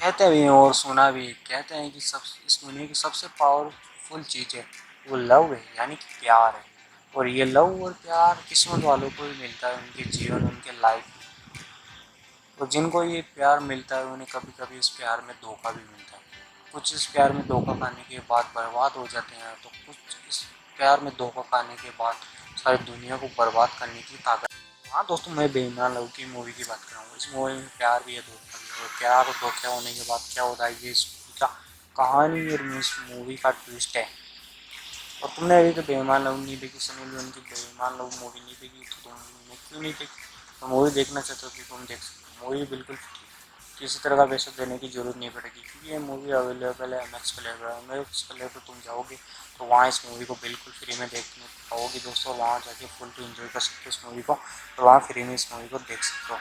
कहते भी हैं और सुना भी है, कहते हैं कि सब इस दुनिया की सबसे पावरफुल चीज़ है वो लव है, यानी कि प्यार है। और ये लव और प्यार किस्मत वालों को ही मिलता है, उनके जीवन उनके लाइफ। और जिनको ये प्यार मिलता है उन्हें कभी कभी इस प्यार में धोखा भी मिलता है। कुछ इस प्यार में धोखा खाने के बाद बर्बाद हो जाते हैं, तो कुछ इस प्यार में धोखा खाने के बाद सारी दुनिया को बर्बाद करने की ताकत। हाँ दोस्तों, मैं बेईमान लव की मूवी की बात कर रहा हूँ। इस मूवी में प्यार भी है, धोखा भी है। और प्यार और धोखा होने के बाद क्या होता है, ये इस मूवी का कहानी और इस मूवी का ट्विस्ट है। और तुमने अभी तो बेईमान लव नहीं देखी, सनी लियोन की बेईमान लव मूवी नहीं देखी, तो तुम क्यों नहीं देखी? तो मूवी देखना चाहते हो तो तुम देख सकते हो, मूवी बिल्कुल फ्री, किसी तरह का पैसा देने की जरूरत नहीं पड़ेगी, क्योंकि ये मूवी अवेलेबल है एमएक्स प्लेयर पर। एमएक्स प्लेयर पर तुम जाओगे तो वहाँ इस मूवी को बिल्कुल फ्री में देखने पाओगे दोस्तों। वहाँ जाके फुल टू एंजॉय कर सकते हो इस मूवी को, और वहाँ फ्री में इस मूवी को देख सकते हो।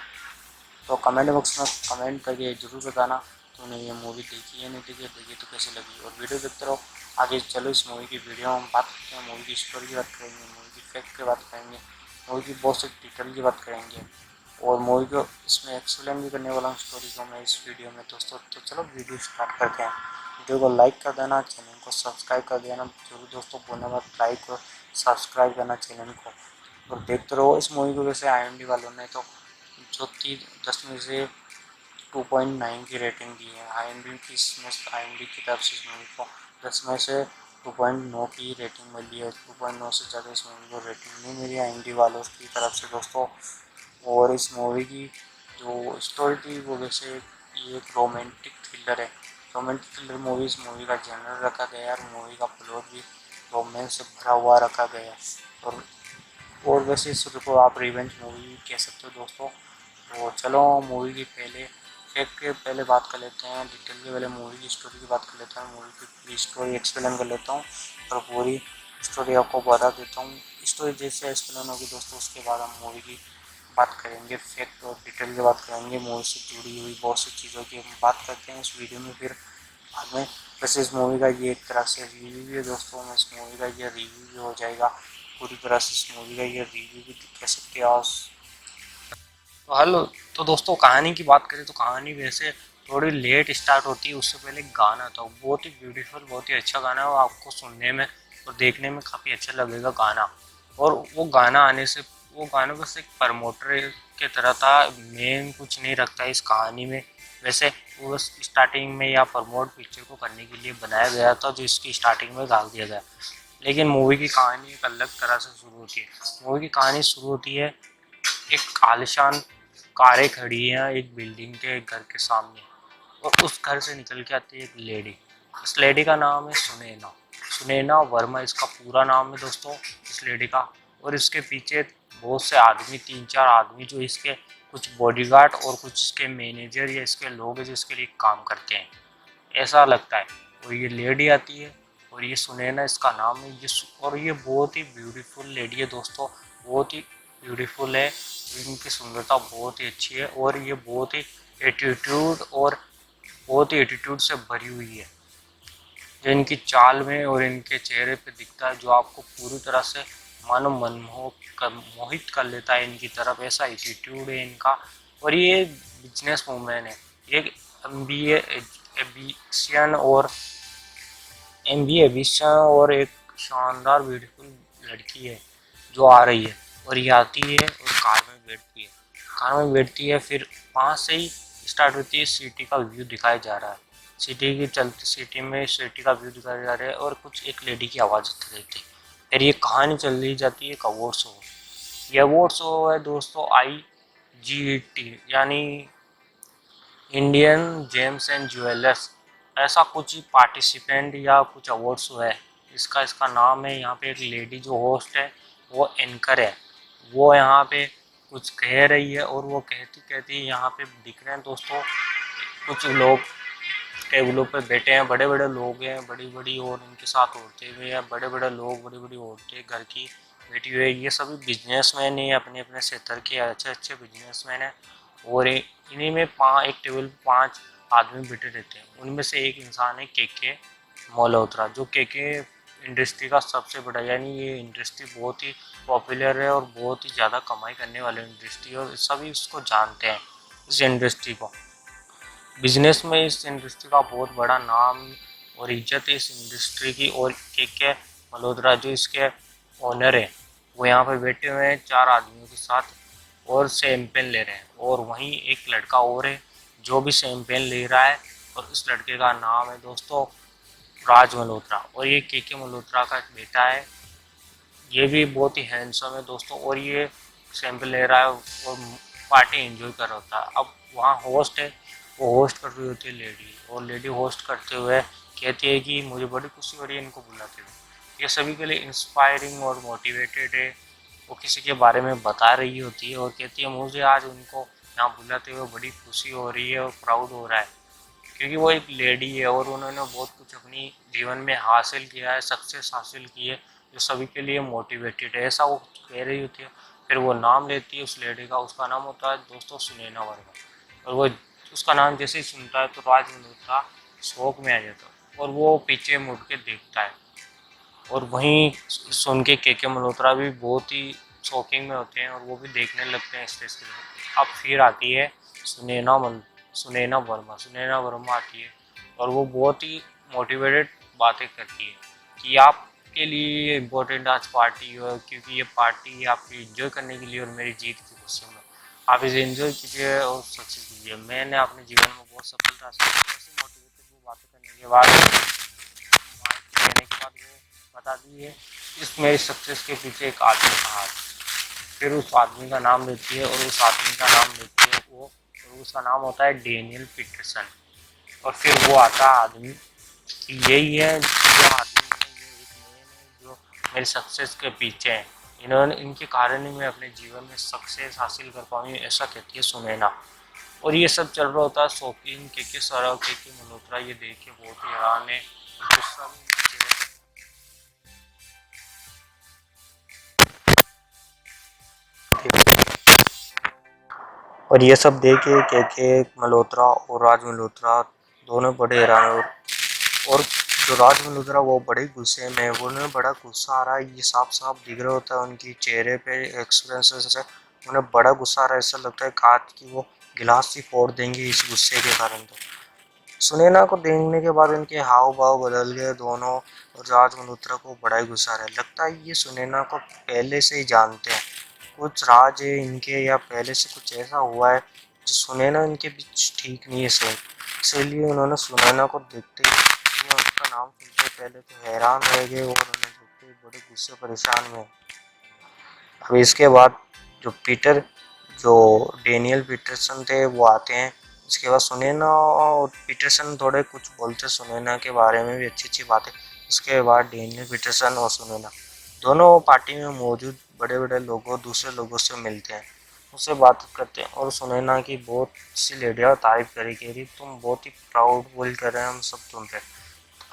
तो कमेंट बॉक्स में कमेंट करके ज़रूर बताना तूने ये मूवी देखी है नहीं देखी, देखी तो कैसी लगी। और वीडियो देखते रहो। आगे चलो इस मूवी की वीडियो हम बात करते हैं, मूवी की स्टोरी की बात करेंगे, मूवी की फैक्ट की बात करेंगे, मूवी की बहुत सी डिटेल की बात करेंगे, और मूवी को इसमें एक्सप्लेन भी करने वाला हूँ स्टोरी को मैं इस वीडियो में दोस्तों। तो चलो वीडियो स्टार्ट करते हैं। वीडियो को लाइक कर देना, चैनल को सब्सक्राइब कर देना जरूर दोस्तों, बोलने बाद लाइक और सब्सक्राइब करना चैनल को। और देखते रहो इस मूवी को। वैसे IMDb वालों ने तो जो 10 में से 2.9 की रेटिंग दी है। IMDb की इसमें IMDb की तरफ से इस मूवी को 10 में से 2.9 की रेटिंग मिली है। 2.9 से ज़्यादा इस मूवी को रेटिंग नहीं मिली IMDb वालों की तरफ से दोस्तों। और इस मूवी की जो स्टोरी थी वो वैसे ये एक रोमांटिक थ्रिलर है। रोमांटिक थ्रिलर मूवी इस मूवी का जनरल रखा गया है, और मूवी का प्लॉट भी रोमांस से भरा हुआ रखा गया है। और वैसे इस को आप रिवेंज मूवी भी कह सकते हो दोस्तों। तो चलो मूवी की पहले फैक्ट के पहले बात कर लेते हैं, डिटेल के पहले मूवी की स्टोरी की बात कर लेते हैं। मूवी की पूरी स्टोरी एक्सप्लेन कर लेता हूँ, और पूरी स्टोरी आपको बता देता हूँ। स्टोरी जैसे एक्सप्लेन होगी दोस्तों, उसके बाद हम मूवी की बात करेंगे, फैक्ट और डिटेल की बात करेंगे, मूवी से जुड़ी हुई बहुत सी चीज़ों की हम बात करते हैं इस वीडियो में। फिर हमें वैसे इस मूवी का ये एक तरह से रिव्यू भी है दोस्तों, इस मूवी का ये रिव्यू भी हो जाएगा पूरी तरह से। इस मूवी का ये रिव्यू भी कह सकते हो। तो हेलो, तो दोस्तों कहानी की बात करें तो कहानी वैसे थोड़ी लेट स्टार्ट होती है। उससे पहले गाना था, बहुत ही ब्यूटीफुल, बहुत ही अच्छा गाना है, वो आपको सुनने में और देखने में काफ़ी अच्छा लगेगा गाना। और वो गाना आने से, वो गाना बस एक प्रमोटर के तरह था, मेन कुछ नहीं रखता इस कहानी में। वैसे वो बस स्टार्टिंग में या प्रमोट पिक्चर को करने के लिए बनाया गया था, जो इसकी स्टार्टिंग में डाल दिया गया। लेकिन मूवी की कहानी एक अलग तरह से शुरू होती है। मूवी की कहानी शुरू होती है, एक आलिशान कारें खड़ी हैं एक बिल्डिंग के घर के सामने, और उस घर से निकल के आती है एक लेडी। उस लेडी का नाम है सुनैना, सुनैना वर्मा इसका पूरा नाम है दोस्तों, इस लेडी का। और इसके पीछे बहुत से आदमी, 3-4 आदमी, जो इसके कुछ बॉडीगार्ड और कुछ इसके मैनेजर या इसके लोग हैं जो इसके लिए काम करते हैं, ऐसा लगता है। और ये लेडी आती है, और ये सुनैना इसका नाम है। और ये बहुत ही ब्यूटीफुल लेडी है दोस्तों, बहुत ही ब्यूटीफुल है। इनकी सुंदरता बहुत ही अच्छी है, और ये बहुत ही एटीट्यूड और बहुत ही एटीट्यूड से भरी हुई है, जो इनकी चाल में और इनके चेहरे पे दिखता है, जो आपको पूरी तरह से मानो मोहित कर लेता है इनकी तरफ। ऐसा एटीट्यूड है इनका। और ये बिजनेस वूमेन है, एक MBA एबिशियन और MBA एबिशियन और एक शानदार ब्यूटीफुल लड़की है जो आ रही है। और ये आती है और कार में बैठती है, कार में बैठती है। फिर वहाँ से ही स्टार्ट होती है, सिटी का व्यू दिखाया जा रहा है। सिटी की चलती, सिटी में सिटी का व्यू दिखाया जा रहा है, और कुछ एक लेडी की आवाज़ आती रहती है। फिर ये कहानी चल रही जाती है एक अवार्ड शो। ये अवार्ड शो है दोस्तों IGT, यानी इंडियन जेम्स एंड ज्वेलर्स, ऐसा कुछ ही पार्टिसिपेंट या कुछ अवार्ड शो है इसका नाम है। यहाँ पे एक लेडी जो होस्ट है, वो एंकर है, वो यहाँ पे कुछ कह रही है। और वो कहती कहती यहाँ पे दिख रहे हैं दोस्तों कुछ लोग टेबलों पे बैठे हैं, बड़े बड़े लोग हैं, बड़ी बड़ी, और इनके साथ औरतें भी हैं, बड़े बड़े लोग, बड़ी बड़ी औरतें घर की बैठी हुई है। ये सभी बिजनेसमैन ही अपने अपने क्षेत्र के अच्छे अच्छे बिजनेसमैन हैं। और इन्हीं में एक टेबल पे 5 आदमी बैठे रहते हैं। उनमें से एक इंसान है KK मल्होत्रा, जो KK इंडस्ट्री का सबसे बड़ा, यानी ये इंडस्ट्री बहुत ही पॉपुलर है और बहुत ही ज़्यादा कमाई करने वाली इंडस्ट्री है, और सभी उसको जानते हैं इस इंडस्ट्री को। बिजनेस में इस इंडस्ट्री का बहुत बड़ा नाम और इज्जत है इस इंडस्ट्री की। और के मल्होत्रा जो इसके ओनर है वो यहाँ पर बैठे हुए हैं 4 आदमियों के साथ और शैंपेन ले रहे हैं। और वहीं एक लड़का और है जो भी शैंपेन ले रहा है। और इस लड़के का नाम है दोस्तों राज मल्होत्रा, और ये के मल्होत्रा का बेटा है। ये भी बहुत ही हैंडसम है दोस्तों, और ये सैंपल ले रहा है और पार्टी एंजॉय कर रहा होता है। अब वहाँ होस्ट है, वो होस्ट कर रही होती है लेडी, और लेडी होस्ट करते हुए कहती है कि मुझे बड़ी खुशी हो रही है इनको बुलाते हुए। ये सभी के लिए इंस्पायरिंग और मोटिवेटेड है। वो किसी के बारे में बता रही होती है और कहती है मुझे आज उनको यहाँ बुलाते हुए बड़ी खुशी हो रही है और प्राउड हो रहा है, क्योंकि वो एक लेडी है और उन्होंने बहुत कुछ अपनी जीवन में हासिल किया है, सक्सेस हासिल की है, जो सभी के लिए मोटिवेटेड है, ऐसा वो कह रही होती है। फिर वो नाम लेती है उस लेडी का, उसका नाम होता है दोस्तों सुनैना वर्मा। और वो उसका नाम जैसे ही सुनता है तो राज मल्होत्रा शौक में आ जाता है और वो पीछे मुड़ के देखता है। और वहीं सुन के मल्होत्रा भी बहुत ही शॉकिंग में होते हैं और वो भी देखने लगते हैं स्टेज के। अब फिर आती है सुनैना वर्मा आती है और वो बहुत ही मोटिवेटेड बातें करती है कि आपके लिए ये इम्पोर्टेंट आज पार्टी हो, क्योंकि ये पार्टी आपकी एंजॉय करने के लिए और मेरी जीत की खुशी में। आप इसे एंजॉय कीजिए और सक्सेस कीजिए। मैंने अपने जीवन में बहुत सफलता हासिल की। ऐसी मोटिवेटेड वो बातें करने के बाद कहने के बाद वो बताती है इस मेरी सक्सेस के पीछे एक आदमी का हाथ। फिर उस आदमी का नाम लेती है और उस आदमी का नाम लेती है वो, और उसका नाम होता है डेनियल पीटरसन। और फिर वो आता आदमी, यही है जो आदमी है, ये एक मैन है जो मेरी सक्सेस के पीछे है। इन्होंने इनके कारण ही मैं अपने जीवन में सक्सेस हासिल कर पाऊँ, ऐसा कहती है सुनैना। और ये सब चल रहा होता है। शौकीन के सर और के मल्होत्रा ये देख के बहुत ही हैरान है, गुस्सा भी उनके चेहरे पे। और ये सब देख के मल्होत्रा और राज मल्होत्रा दोनों बड़े हैरान। और जो राज मल्होत्रा वो बड़े गुस्से में है, वो उन्हें बड़ा गुस्सा आ रहा है, ये साफ साफ दिख रहा होता है उनकी चेहरे पे एक्सप्रेशन से। उन्हें बड़ा गुस्सा आ रहा है, ऐसा लगता है काट की वो गिलास ही फोड़ देंगे इस गुस्से के कारण। तो सुनैना को देखने के बाद उनके हाव भाव बदल गए दोनों, और राज मल्होत्रा को बड़ा ही गुस्सा आ रहा है। लगता है ये सुनैना को पहले से ही जानते हैं, कुछ राज है इनके, या पहले से कुछ ऐसा हुआ है जो सुनैना इनके बीच ठीक नहीं है सही। इसीलिए उन्होंने सुनैना को देखते ही या उसका नाम सुनते पहले तो हैरान रह गए, और उन्हें देखते ही बड़े गुस्से परेशान में। अब इसके बाद जो जो डेनियल पीटरसन थे वो आते हैं। इसके बाद सुनैना और पीटरसन थोड़े कुछ बोलते सुनैना के बारे में भी अच्छी अच्छी बातें। इसके बाद डेनियल पीटरसन और सुनैना दोनों पार्टी में मौजूद बड़े बड़े लोगों दूसरे लोगों से मिलते हैं, उससे बात करते हैं। और सुनैना की बहुत सी लेडियाँ तारीफ करी, कह रही तुम बहुत ही प्राउड फील कर रहे हैं हम सब तुम पे।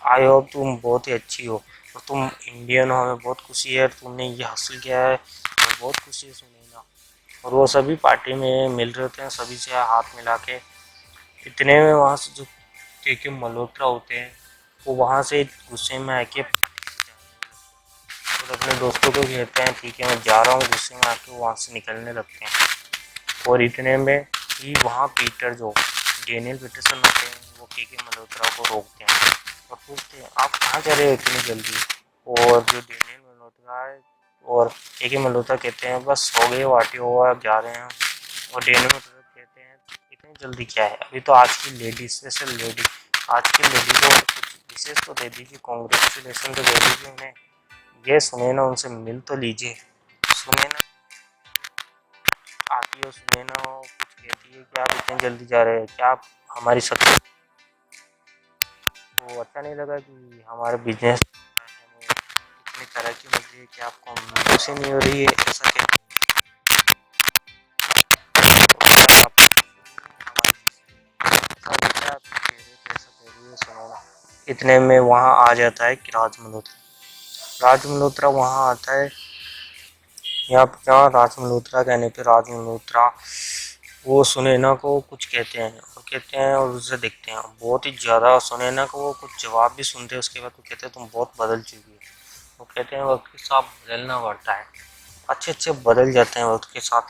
आई होप तुम बहुत ही अच्छी हो और तुम इंडियन हो, हमें बहुत खुशी है तुमने ये हासिल किया है, और बहुत खुशी है सुनैना। और वो सभी पार्टी में मिल रहे होते हैं, सभी से हाथ मिला के। इतने में वहाँ से जो के मल्होत्रा होते हैं वो वहाँ से गुस्से में आके और अपने दोस्तों को कहते हैं ठीक है मैं जा रहा हूँ, गुस्से में आके वहाँ से निकलने लगते हैं। और इतने में ही वहाँ पीटर जो डेनियल पीटरसन होते हैं वो के मल्होत्रा को रोकते हैं और पूछते हैं आप कहाँ जा रहे हो इतनी जल्दी। और जो डेनियल मल्होत्रा है और के मल्होत्रा कहते हैं बस हो गए वाटी हुआ अब जा रहे हैं। और डेनियल मल्होत्रा कहते हैं इतनी जल्दी क्या है, अभी तो आज की लेडी स्पेशल लेडी आज की लेडी को कुछ विशेष तो दे दीजिए, कॉन्ग्रेचुलेसन तो दे दीजिए उन्हें। ये सुनैना उनसे मिल तो लीजिए। सुनैना आती है, सुनैना कुछ कहती है कि आप इतने जल्दी जा रहे हैं, क्या आप हमारी सक्सेस को अच्छा नहीं लगा कि हमारे बिजनेस में इतनी तरक्की मिल रही है कि आपको खुशी नहीं हो रही है, ऐसा कहती है आप सुनैना। इतने में वहाँ आ जाता है कि राज मल्होत्रा वहाँ आता है। यहाँ राज मल्होत्रा कहने पे राज मल्होत्रा वो सुनैना को कुछ कहते हैं और उसे देखते हैं बहुत ही ज़्यादा। सुनैना को वो कुछ जवाब भी सुनते हैं, उसके बाद वो कहते हैं तुम बहुत बदल चुकी है। वो कहते हैं वक्त के साथ बदलना पड़ता है, अच्छे अच्छे बदल जाते हैं वक्त के साथ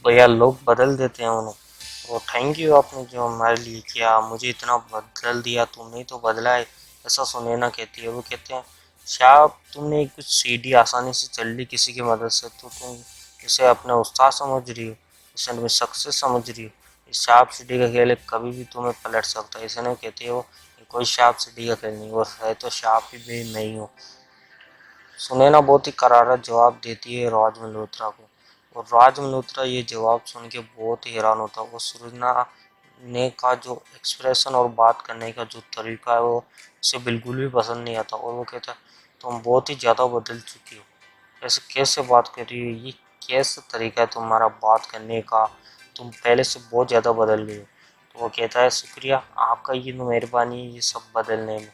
भैया, लोग बदल देते हैं उन्हें। तो थैंक यू आपने जो हमारे लिए किया, मुझे इतना बदल दिया तुमने तो बदला है, ऐसा सुनैना कहती है। वो कहते हैं शायद तुमने कुछ सीढ़ी आसानी से चल ली किसी की मदद से, तो तुम इसे अपना उस्ताद समझ रही हो, इसे अपनी सक्सेस समझ रही हो। इस सांप सीढ़ी का खेल कभी भी तुम्हें पलट सकता है, इसे नहीं कहते हो कोई सांप सीढ़ी का खेल नहीं, और है तो सांप ही भी नहीं हो। सुनैना बहुत ही करारा जवाब देती है राज मल्होत्रा को, और राज मल्होत्रा ये जवाब सुन के बहुत ही हैरान होता है। वो सुनैना ने का जो एक्सप्रेशन और बात करने का जो तरीका है वो उसे बिल्कुल भी पसंद नहीं आता, और वो कहता है तुम बहुत ही ज़्यादा बदल चुकी हो, ऐसे कैसे बात कर रही हो, ये कैसा तरीका है तुम्हारा बात करने का, तुम पहले से बहुत ज़्यादा बदल गई हो। तो वो कहता है शुक्रिया आपका, ये मेहरबानी है ये सब बदलने में,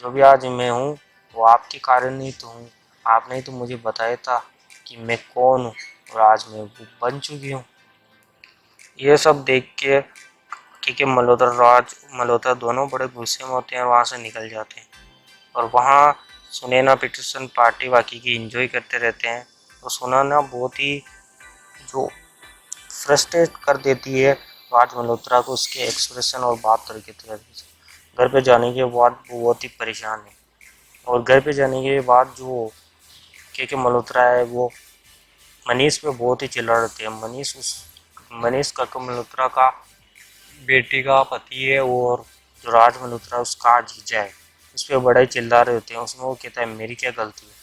जो भी आज मैं हूँ वो आपके कारण ही तो हूँ, आपने ही तो मुझे बताया था कि मैं कौन हूँ, और आज मैं वो बन चुकी हूँ। ये सब देख के के मल्होत्रा राज मल्होत्रा दोनों बड़े गुस्से में होते हैं, वहाँ से निकल जाते हैं। और वहाँ सुनैना पीटरसन पार्टी बाकी की एंजॉय करते रहते हैं। और सुनैना बहुत ही जो फ्रस्ट्रेट कर देती है राज मल्होत्रा को उसके एक्सप्रेशन और बात तरीके से। घर पे जाने के बाद वो बहुत ही परेशान है, और घर पे जाने के बाद जो के मल्होत्रा है वो मनीष पे बहुत ही चिल्ला रहते हैं। मनीष कक्कर मल्होत्रा का बेटी का पति है, और जो राज मल्होत्रा उसका जीजा है, उस पर बड़ा ही चिल्ला रहे होते हैं। उसमें वो कहता है मेरी क्या गलती है,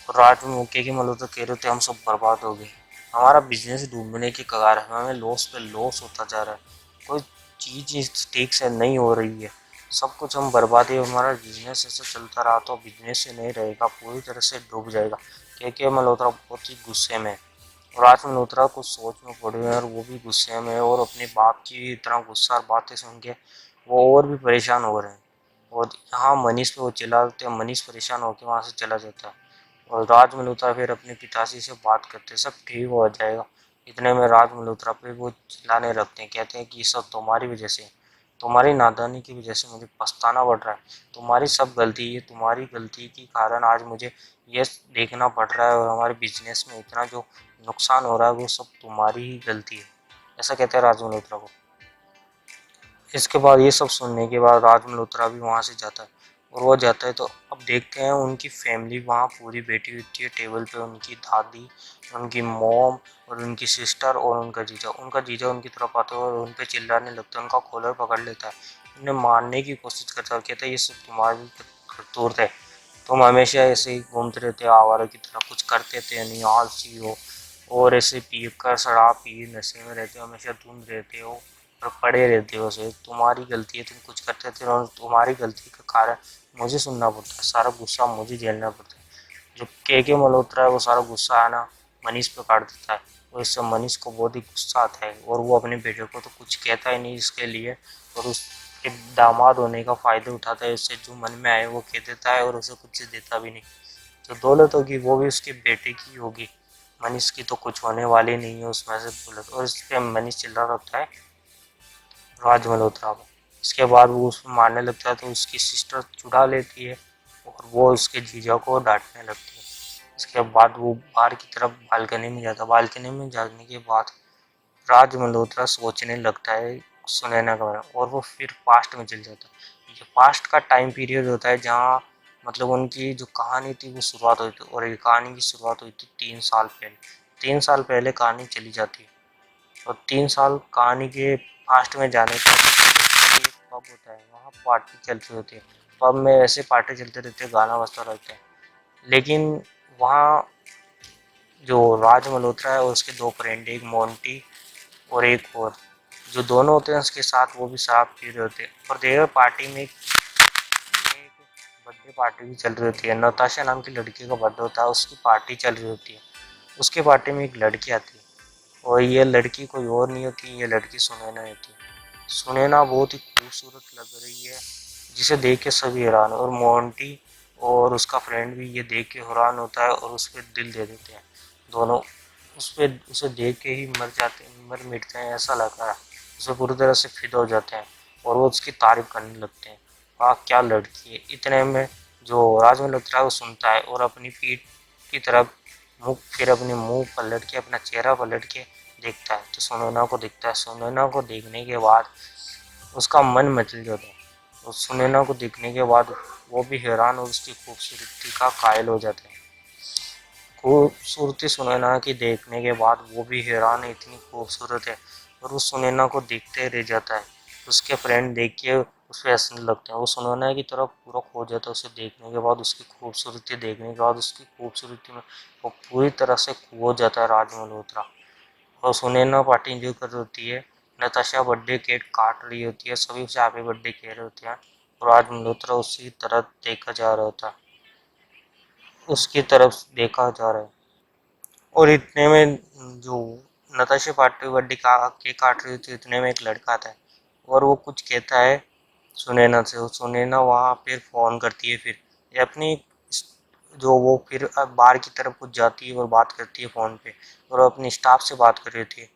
और राज में के मल्होत्रा कह रहे होते हैं हम सब बर्बाद हो गए, हमारा बिजनेस डूबने की कगार है, हमें लॉस पे लॉस होता जा रहा है, कोई चीज़ ठीक से नहीं हो रही है, सब कुछ हम बर्बाद है, हमारा बिजनेस ऐसे चलता रहा तो बिजनेस से नहीं रहेगा, पूरी तरह से डूब जाएगा। के मल्होत्रा बहुत ही गुस्से में है, और आज मल्होत्रा कुछ सोच में पड़े हैं, और वो भी गुस्से में है, और अपने बाप की इतना गुस्सा और बातें सुन के वो और भी परेशान हो रहे हैं। और यहाँ मनीष पे वो चिल्लाते हैं, मनीष परेशान होकर वहाँ से चला जाता है, और राज मल्होत्रा फिर अपने पिताजी से बात करते हैं सब ठीक हो जाएगा। इतने में राज मल्होत्रा पे वो चिल्लाने लगते हैं, कहते हैं कि सब तुम्हारी वजह से, तुम्हारी नादानी की वजह से मुझे पछताना पड़ रहा है, तुम्हारी सब गलती है, तुम्हारी गलती के कारण आज मुझे ये देखना पड़ रहा है, और हमारे बिजनेस में इतना जो नुकसान हो रहा है वो सब तुम्हारी ही गलती है, ऐसा कहते हैं राज मल्होत्रा को। इसके बाद ये सब सुनने के बाद राज मल्होत्रा भी वहाँ से जाता है, और वो जाता है तो अब देखते हैं उनकी फैमिली वहाँ पूरी बैठी होती है टेबल पे, उनकी दादी, उनकी मॉम, और उनकी सिस्टर, और उनका जीजा उनकी तरफ आता है और उन पे चिल्लाने लगता है, उनका कॉलर पकड़ लेता है, उन्हें मारने की कोशिश करता है, कहता है ये सब तुम्हारी करतूत है, तुम हमेशा ऐसे ही घूमते रहते हो आवारा की तरह, कुछ करते थे नहीं, आलसी हो, और ऐसे पी कर शराब पी नशे में रहते हो, हमेशा धुंध रहते हो और पड़े रहते हो, से तुम्हारी गलती है, तुम कुछ करते थे और तुम्हारी गलती के कारण मुझे सुनना पड़ता है, सारा गुस्सा मुझे झेलना पड़ता है। जो के मल्होत्रा है वो सारा गुस्सा है ना मनीष पे काट देता है, और इससे मनीष को बहुत ही गुस्सा आता है, और वो अपने बेटे को तो कुछ कहता ही नहीं इसके लिए, और उसके दामाद होने का फ़ायदा उठाता है, उससे जो मन में आए वो कह देता है, और उसे कुछ देता भी नहीं। जो दौलत होगी वो भी उसके बेटे की होगी, मनीष की तो कुछ होने वाली नहीं है उसमें से दौलत, और इस पर मनीष चिल्ला रहा है राज मल्होत्रा को। इसके बाद वो उसको मारने लगता है तो उसकी सिस्टर छुड़ा लेती है, और वो उसके जीजा को डांटने लगती है। इसके बाद वो बाहर की तरफ बालकनी में जाता है, बालकनी में जाने के बाद राज मल्होत्रा सोचने लगता है सुनैना के बारे में, और वो फिर पास्ट में चल जाता है। ये पास्ट का टाइम पीरियड होता है जहाँ मतलब उनकी जो कहानी थी वो शुरुआत हुई थी, और ये कहानी की शुरुआत हुई थी 3 साल पहले। 3 साल पहले कहानी चली जाती है, और 3 साल कहानी के फास्ट में जाने का एक पब होता है, वहाँ पार्टी चल रही होती है, पब में ऐसे पार्टी चलते रहते हैं, गाना बजता रहता है। लेकिन वहाँ जो राज मल्होत्रा है और उसके दो फ्रेंड, एक मोंटी और एक और, जो दोनों होते हैं उसके साथ वो भी शराब पी रहे होते हैं, और देर पार्टी में एक बर्थडे पार्टी भी चल रही होती है, नताशा नाम की लड़की का बर्थडे होता है, उसकी पार्टी चल रही होती है। उसके पार्टी में एक लड़की आती है, और ये लड़की कोई और नहीं होती, ये लड़की सुनैना होती है। सुनैना बहुत ही खूबसूरत लग रही है, जिसे देख के सभी हैरान, और मोंटी और उसका फ्रेंड भी ये देख के हैरान होता है, और उस पर दिल दे देते हैं दोनों, उसे देख के ही मर मिटते हैं ऐसा लगता है, उसे पूरी तरह से फिदा हो जाते हैं, और वो उसकी तारीफ करने लगते हैं, वाह क्या लड़की है। इतने में जो राज मल्होत्रा है वो सुनता है, और अपनी पीठ की तरफ मुँह फिर अपने मुंह पलट के अपना चेहरा पलट के देखता है तो सुनैना को दिखता है। सुनैना को देखने के बाद उसका मन मचल जाता है। उस सुनैना को देखने के बाद वो भी हैरान और उसकी खूबसूरती का कायल हो जाता है। खूबसूरती सुनैना की देखने के बाद वो भी हैरान है, इतनी खूबसूरत है, और उस सुनैना को देखते रह जाता है। उसके फ्रेंड देख के उस पर हंसने लगते हैं। वो सुनैना की तरफ पूरा खो जाता है। उसे देखने के बाद, उसकी खूबसूरती देखने के बाद, उसकी खूबसूरती में वो पूरी तरह से खो जाता है राज मल्होत्रा। और सुनैना पार्टी एंजॉय कर रही होती है। नताशा बर्थडे केक काट रही होती है, सभी उसे हैप्पी बर्थडे कह रहे होते हैं, और राज मल्होत्रा उसी तरफ देखा जा रहा होता है, उसकी तरफ देखा जा रहा है। और इतने में जो नताशा पार्टी बर्थडे का केक काट रही थी, इतने में एक लड़का आता है और वो कुछ कहता है सुनैना से। वो सुनैना वहाँ फिर फ़ोन करती है, फिर ये अपनी जो वो फिर बाहर की तरफ कुछ जाती है और बात करती है फ़ोन पे, और वो अपनी स्टाफ से बात कर रही होती है।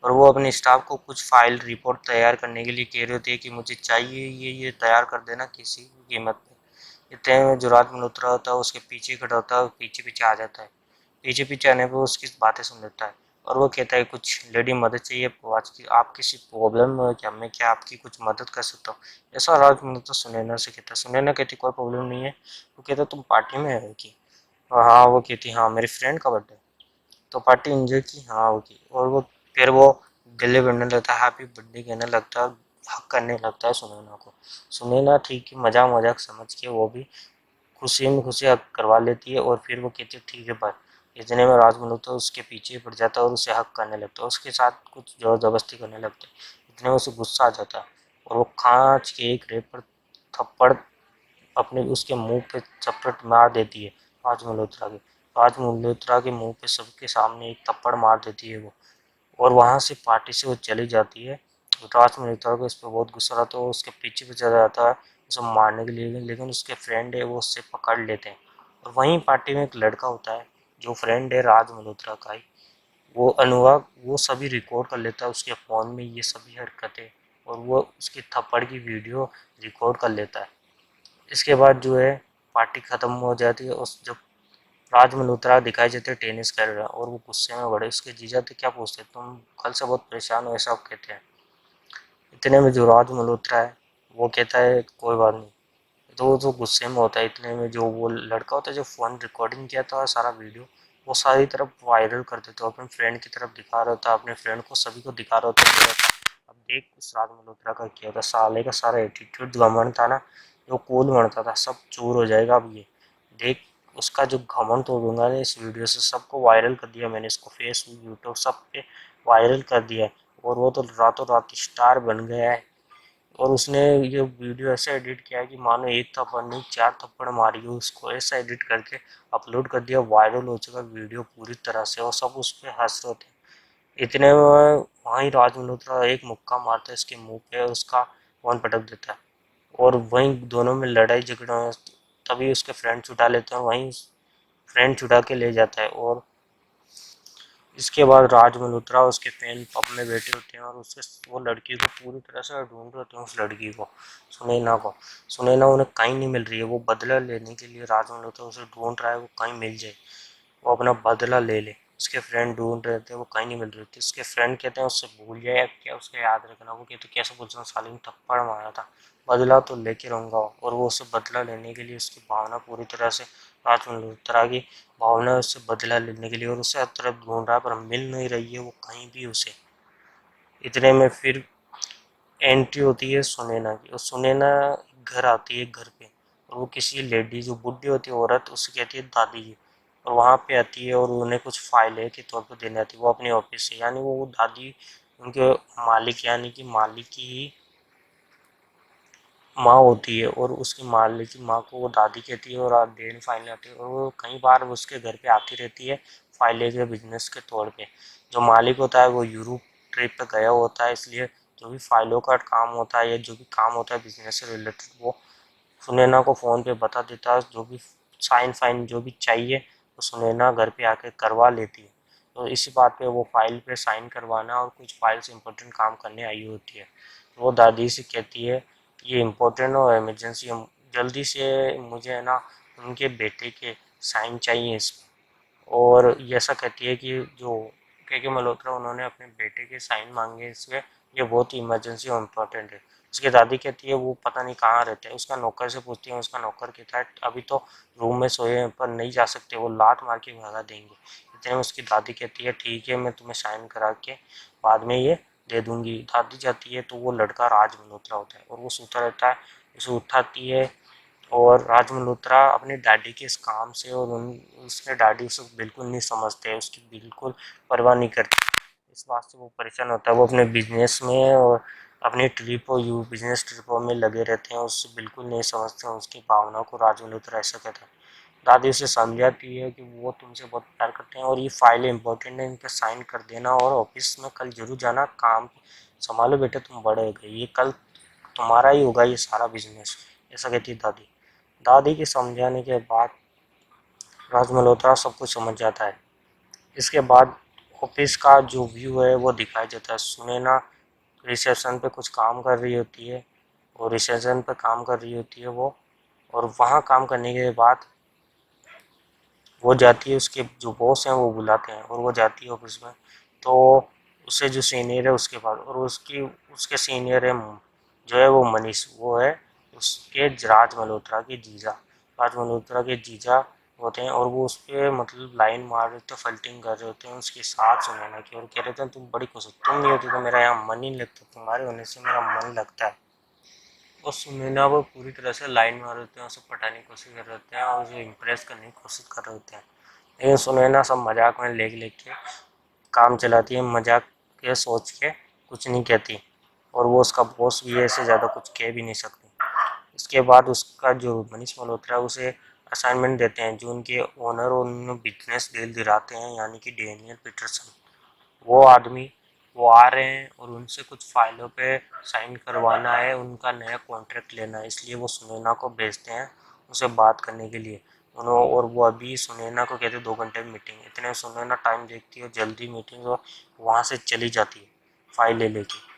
और वो अपने स्टाफ को कुछ फाइल रिपोर्ट तैयार करने के लिए कह रही होती है कि मुझे चाहिए ये तैयार कर देना किसी भी कीमत पे। इतने में जो राज मल्होत्रा होता है उसके पीछे खड़ा होता है और पीछे पीछे आ जाता है। पीछे पीछे आने पर उसकी बातें सुन लेता है, और वो कहता है कुछ लेडी मदद चाहिए आज की, आप किसी प्रॉब्लम में हो क्या, मैं क्या आपकी कुछ मदद कर सकता हूँ, ऐसा राज मल्होत्रा सुनैना से कहता है। सुनैना कहती कोई प्रॉब्लम नहीं है। वो कहता तुम पार्टी में है कि, हाँ। वो कहती हाँ मेरी फ्रेंड का बर्थडे, तो पार्टी एंजॉय की, हाँ होगी। और वो फिर वो गले बढ़ने लगता है, हैप्पी बर्थडे कहने लगता है, हक करने लगता है सुनैना को। सुनैना ठीक है, मजाक मजाक समझ के वो भी खुशी में खुशी हक करवा लेती है, और फिर वो कहती है ठीक है पर। इतने में राज मल्होत्रा उसके पीछे पड़ जाता है और उसे हक करने लगता है, उसके साथ कुछ जोर जबरदस्ती करने लगता है। इतने में उसे गुस्सा आ जाता है और वो खांच के एक रेत पर थप्पड़ अपने उसके मुंह पे चपट मार देती है राज मल्होत्रा के। राज मल्होत्रा के मुंह पे सबके सामने एक थप्पड़ मार देती है वो, और वहाँ से पार्टी से वो चली जाती है। राज मल्होत्रा को इस पर बहुत गुस्सा आता है, वो उसके पीछे पीछे जाता है उसे मारने के लिए, लेकिन उसके फ्रेंड है वो उससे पकड़ लेते हैं। और वहीं पार्टी में एक लड़का होता है जो फ्रेंड है राज मल्होत्रा का ही, वो अनुराग, वो सभी रिकॉर्ड कर लेता है उसके फ़ोन में ये सभी हरकतें, और वो उसकी थप्पड़ की वीडियो रिकॉर्ड कर लेता है। इसके बाद जो है पार्टी ख़त्म हो जाती है, उस जब राज मल्होत्रा दिखाई देते टेनिस खेल रहा है, और वो गुस्से में बड़े उसके जीजा थे क्या पूछते तुम कल से बहुत परेशान हो, ऐसा कहते हैं। इतने में जो राज मल्होत्रा है वो कहता है कोई बात नहीं। तो वो जो गुस्से में होता है, इतने में जो वो लड़का होता है जो फ़ोन रिकॉर्डिंग किया था सारा वीडियो, वो सारी तरफ वायरल कर देता है, अपने फ्रेंड की तरफ दिखा रहा होता है, अपने फ्रेंड को सभी को दिखा रहा होता है। अब देख उस राज मल्होत्रा का क्या था, साले का सारा एटीट्यूड घमंड था ना, जो कूल बनता था, सब चूर हो जाएगा अब ये देख। उसका जो घमंड तोड़ूंगा ना इस वीडियो से, सबको वायरल कर दिया मैंने, इसको फेसबुक यूट्यूब सब पे वायरल कर दिया है, और वो तो रातों रात स्टार बन गया है। और उसने ये वीडियो ऐसे एडिट किया है कि मानो एक थप्पड़ नहीं चार थप्पड़ मारी हो, उसको ऐसा एडिट करके अपलोड कर दिया, वायरल हो चुका वीडियो पूरी तरह से, और सब उस पर हंस रहे थे। इतने में वहीं राज मल्होत्रा एक मुक्का मारता है इसके मुंह पे, उसका फोन पटक देता है, और वहीं दोनों में लड़ाई झगड़ा, तभी उसके फ्रेंड छुटा लेते हैं, और वहीं फ्रेंड छुटा के ले जाता है। और इसके बाद राज मल्होत्रा उसके फैन पब में बैठे होते हैं, और उसके वो लड़की को पूरी तरह से ढूंढ रहे होते हैं, उस लड़की को, सुनैना को। सुनैना उन्हें कहीं नहीं मिल रही है, वो बदला लेने के लिए राज मल्होत्रा उसे ढूंढ रहा है, वो कहीं मिल जाए, वो अपना बदला ले ले। उसके फ्रेंड ढूंढ रहे थे, वो कहीं नहीं मिल रही थी। उसके फ्रेंड कहते हैं उससे भूल जाए क्या, उसका याद रखना। वो कहते कैसे भूल जाऊँ, साले ने थप्पड़ मारा था, बदला तो लेके रहूँगा। और वो उससे बदला लेने के लिए उसकी भावना पूरी तरह से, राज मल्होत्रा की भावना उससे बदला लेने के लिए, और उसे हर तरफ ढूंढ रहा है पर मिल नहीं रही है वो कहीं भी उसे। इतने में फिर एंट्री होती है सुनैना की, और सुनैना घर आती है घर पे, और वो किसी लेडी जो बुढ़ी होती है औरत, उसे कहती है दादी जी, और वहाँ पे आती है और उन्हें कुछ फाइलें के तौर पे देने आती है वो अपने ऑफिस से। यानी वो दादी उनके मालिक यानी कि मालिक की माँ होती है, और उसकी मालिक की माँ को वो दादी कहती है, और देन फाइलें आती है, और वो कई बार उसके घर पे आती रहती है फाइलें के बिजनेस के तौर पे। जो मालिक होता है वो यूरोप ट्रिप पे गया होता है, इसलिए जो भी फाइलों का काम होता है या जो भी काम होता है बिजनेस से रिलेटेड, वो सुनैना को फ़ोन पे बता देता है। जो भी साइन फाइन जो भी चाहिए वो सुनैना घर पे आके करवा लेती है। तो इसी बात पे वो फाइल पे साइन करवाना और कुछ फाइल से इम्पोर्टेंट काम करने आई होती है। तो वो दादी से कहती है ये इम्पोर्टेंट और इमरजेंसी, जल्दी से मुझे है ना उनके बेटे के साइन चाहिए इस, और ये ऐसा कहती है कि जो के मल्होत्रा उन्होंने अपने बेटे के साइन मांगे इसमें, ये बहुत ही इमरजेंसी और इम्पोर्टेंट है। उसकी दादी कहती है वो पता नहीं कहाँ रहते हैं, उसका नौकर से पूछती है, उसका नौकर कहता है अभी तो रूम में सोए हैं पर नहीं जा सकते, वो लात मार के भगा देंगे। इतने में उसकी दादी कहती है ठीक है मैं तुम्हें साइन करा के बाद में ये दे दूंगी। दादी जाती है तो वो लड़का राज मल्होत्रा होता है और वो सोता रहता है, उसे उठाती है और राज मल्होत्रा अपने डैडी के इस काम से और उसके डैडी उसे बिल्कुल नहीं समझते, उसकी बिल्कुल परवाह नहीं करते। इस बात से वो परेशान होता है, वो अपने बिजनेस में और अपनी ट्रिपों बिजनेस ट्रिपों में लगे रहते हैं, उससे बिल्कुल नहीं समझते हैं उसकी भावना को। राज मल्होत्रा ऐसा कहता है। दादी उसे समझाती है कि वो तुमसे बहुत प्यार करते हैं और ये फाइल इंपॉर्टेंट है, इन पर साइन कर देना और ऑफिस में कल जरूर जाना, काम संभालो बेटे तुम बड़े हो गए, ये कल तुम्हारा ही होगा ये सारा बिजनेस, ऐसा कहती है दादी। दादी के समझाने के बाद राज मल्होत्रा सब कुछ समझ जाता है। इसके बाद ऑफिस का जो व्यू है वो दिखाया जाता है। सुनैना रिसेप्शन पे कुछ काम कर रही होती है और रिसेप्शन पे काम कर रही होती है वो, और वहाँ काम करने के बाद वो जाती है, उसके जो बॉस हैं वो बुलाते हैं और वो जाती है ऑफिस में। तो उससे जो सीनियर है उसके पास, और उसके सीनियर है जो है वो मनीष, वो है उसके राज मल्होत्रा के जीजा। राज मल्होत्रा के जीजा होते हैं और वो उस पर मतलब लाइन मार रहे थे, फल्टिंग कर रहे होते हैं उसके साथ सुनैना की, और कह रहे थे तुम बड़ी खुश हो, तुम नहीं होती तो मेरा यहाँ मन ही नहीं लगता, तुम्हारे होने से मेरा मन लगता है। और सुनैना वो पूरी तरह से लाइन मार रहे होते हैं, उसे पटाने की कोशिश कर रहे होते हैं और उसे इम्प्रेस करने की कोशिश कर रहे होते हैं। लेकिन सुनैना सब मजाक में लेके काम चलाती है, मजाक के सोच के कुछ नहीं कहती, और वो उसका बॉस भी है, इससे ज़्यादा कुछ कह भी नहीं सकती। इसके बाद उसका जो मनीष मल्होत्रा है उसे असाइनमेंट देते हैं, जो उनके ओनर और उन्हें बिजनेस डील दिलाते हैं, यानी कि डेनियल पीटरसन। वो आदमी वो आ रहे हैं और उनसे कुछ फाइलों पे साइन करवाना है, उनका नया कॉन्ट्रैक्ट लेना है, इसलिए वो सुनैना को भेजते हैं उसे बात करने के लिए। उन्होंने और वो अभी सुनैना को कहते 2 घंटे में मीटिंग, इतने में सुनैना टाइम देखती है, जल्दी मीटिंग और वहाँ से चली जाती है फाइल ले लेके।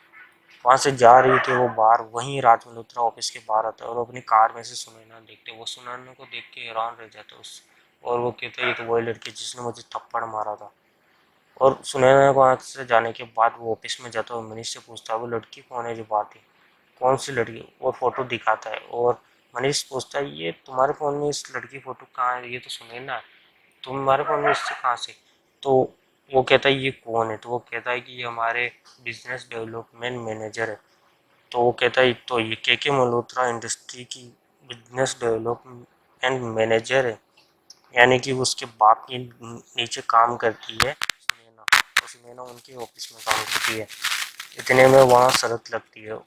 वहाँ से जा रही थी वो बाहर, वहीं राज मल्होत्रा ऑफिस के बाहर आता है और अपनी कार में से सुनैना देखते, वो सुनैना को देख के हैरान रह जाता है उस, और वो कहते ये तो वही लड़की जिसने मुझे थप्पड़ मारा था। और सुनैना को वहाँ से जाने के बाद वो ऑफिस में जाता है और मनीष से पूछता है वो लड़की कौन है जो बात है, कौन सी लड़की, और फोटो दिखाता है। और मनीष पूछता है ये तुम्हारे फ़ोन में इस लड़की फोटो कहाँ है, ये तो सुनैना है, तुम्हारे फ़ोन में इससे कहाँ से। तो वो कहता है ये कौन है, तो वो कहता है कि ये हमारे बिजनेस डेवलपमेंट मैनेजर है। तो वो कहता है तो ये के मल्होत्रा इंडस्ट्री की बिजनेस डेवलपमेंट मैनेजर है, यानी कि वो उसके बाप के नीचे काम करती है सुनैना, और सुनैना उनके ऑफिस में काम करती है। इतने में वहाँ शरत लगती है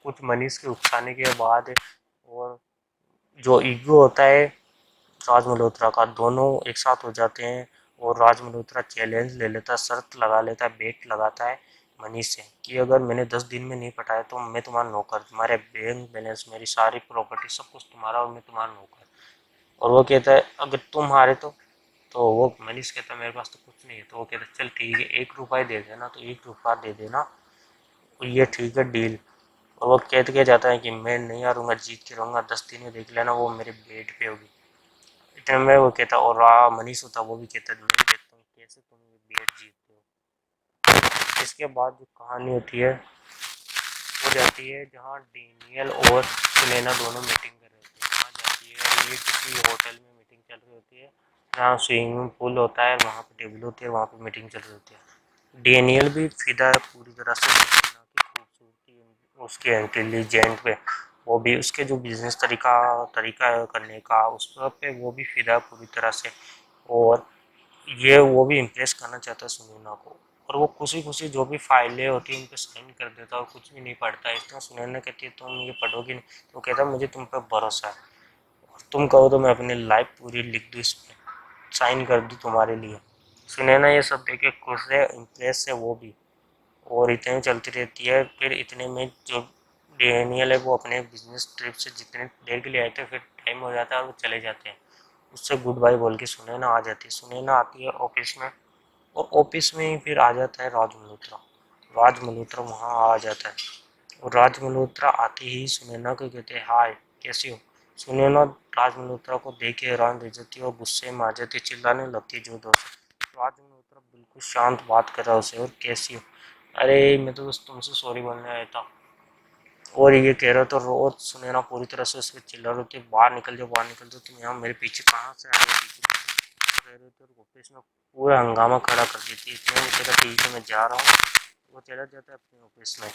कुछ मनीष के उकसाने के बाद, और जो ईगो होता है राज मल्होत्रा का, दोनों एक साथ हो जाते हैं और राज मल्होत्रा चैलेंज ले लेता है, शर्त लगा लेता है, बेट लगाता है मनीष से कि अगर मैंने 10 दिन में नहीं पटाया तो मैं तुम्हारा नौकर, तुम्हारे बैंक बैलेंस मेरी सारी प्रॉपर्टी सब कुछ तुम्हारा और मैं तुम्हारा नौकर। और वो कहता है अगर तुम हारे तो वो मनीष कहता है मेरे पास तो कुछ नहीं है। तो वो कहता है चल ठीक है 1 रुपया दे देना, तो 1 रुपया दे देना, और ये ठीक है डील। और वो कहते क्या जाता है कि मैं नहीं हारूंगा, जीत के रहूंगा, 10 दिन में देख लेना वो मेरे बेड पे होगी। इतने में वो कहता, और मनीष होता वो भी कहता मैं भी देखता हूँ कैसे तुम ये बेड जीतते हो। इसके बाद जो कहानी होती है वो जाती है जहाँ डेनियल और सुनैना दोनों मीटिंग कर रहे थे, वहाँ जाती है और ये किसी होटल में मीटिंग चल रही होती है जहाँ स्विमिंग पूल होता है, वहाँ पे टेबल होती है, वहाँ पे मीटिंग चल रही होती है। डेनियल भी फिदा है पूरी तरह से सुनैना की खूबसूरती, उसके इंटेलिजेंट पे, वो भी उसके जो बिजनेस तरीका है करने का उस पे वो भी फिदा है पूरी तरह से। और ये वो भी इम्प्रेस करना चाहता है सुनैना को, और वो खुशी खुशी जो भी फाइलें होती हैं उन पर साइन कर देता है और कुछ भी नहीं पढ़ता है। इसलिए सुनैना कहती है तुम ये पढ़ोगी नहीं, तो कहता है मुझे तुम पर भरोसा है, और तुम कहो तो मैं अपनी लाइफ पूरी लिख दूँ इस पर, साइन कर दूँ तुम्हारे लिए। सुनैना ये सब देख के खुश है, इम्प्रेस है वो भी, और इतने चलती रहती है। फिर इतने में जो डेनियल है वो अपने बिजनेस ट्रिप से जितने देर के लिए आए थे फिर टाइम हो जाता है और वो चले जाते हैं, उससे गुड बाय बोल के सुनैना आ जाती है। सुनैना आती है ऑफिस में, और ऑफिस में ही फिर आ जाता है राज मल्होत्रा। राज मल्होत्रा वहाँ आ जाता है, और राज मल्होत्रा आते ही सुनैना को कहते हैं हाय कैसी हो। सुनैना राज मल्होत्रा को देख के हैरान रह जाती है और गुस्से में आ जाती है, चिल्लाने लगती है जोर जोर से। राज मल्होत्रा मल्होत्रा बिल्कुल शांत बात कर रहा है उसे, और कैसी हो? अरे मैं तो बस तुमसे सॉरी बोलने आया था। और ये कह रहा तो रोज सुनैना पूरी तरह से उस पर चिल्ला रही थी, बाहर निकल जाओ बाहर निकल जाओ, तुम यहाँ मेरे पीछे कहाँ से आ गए पीछे रह रहे थे, और ऑफिस में पूरा हंगामा खड़ा कर देती। इतने में तेरा ठीक है मैं जा रहा हूँ, वो चला जाता है अपने ऑफिस में।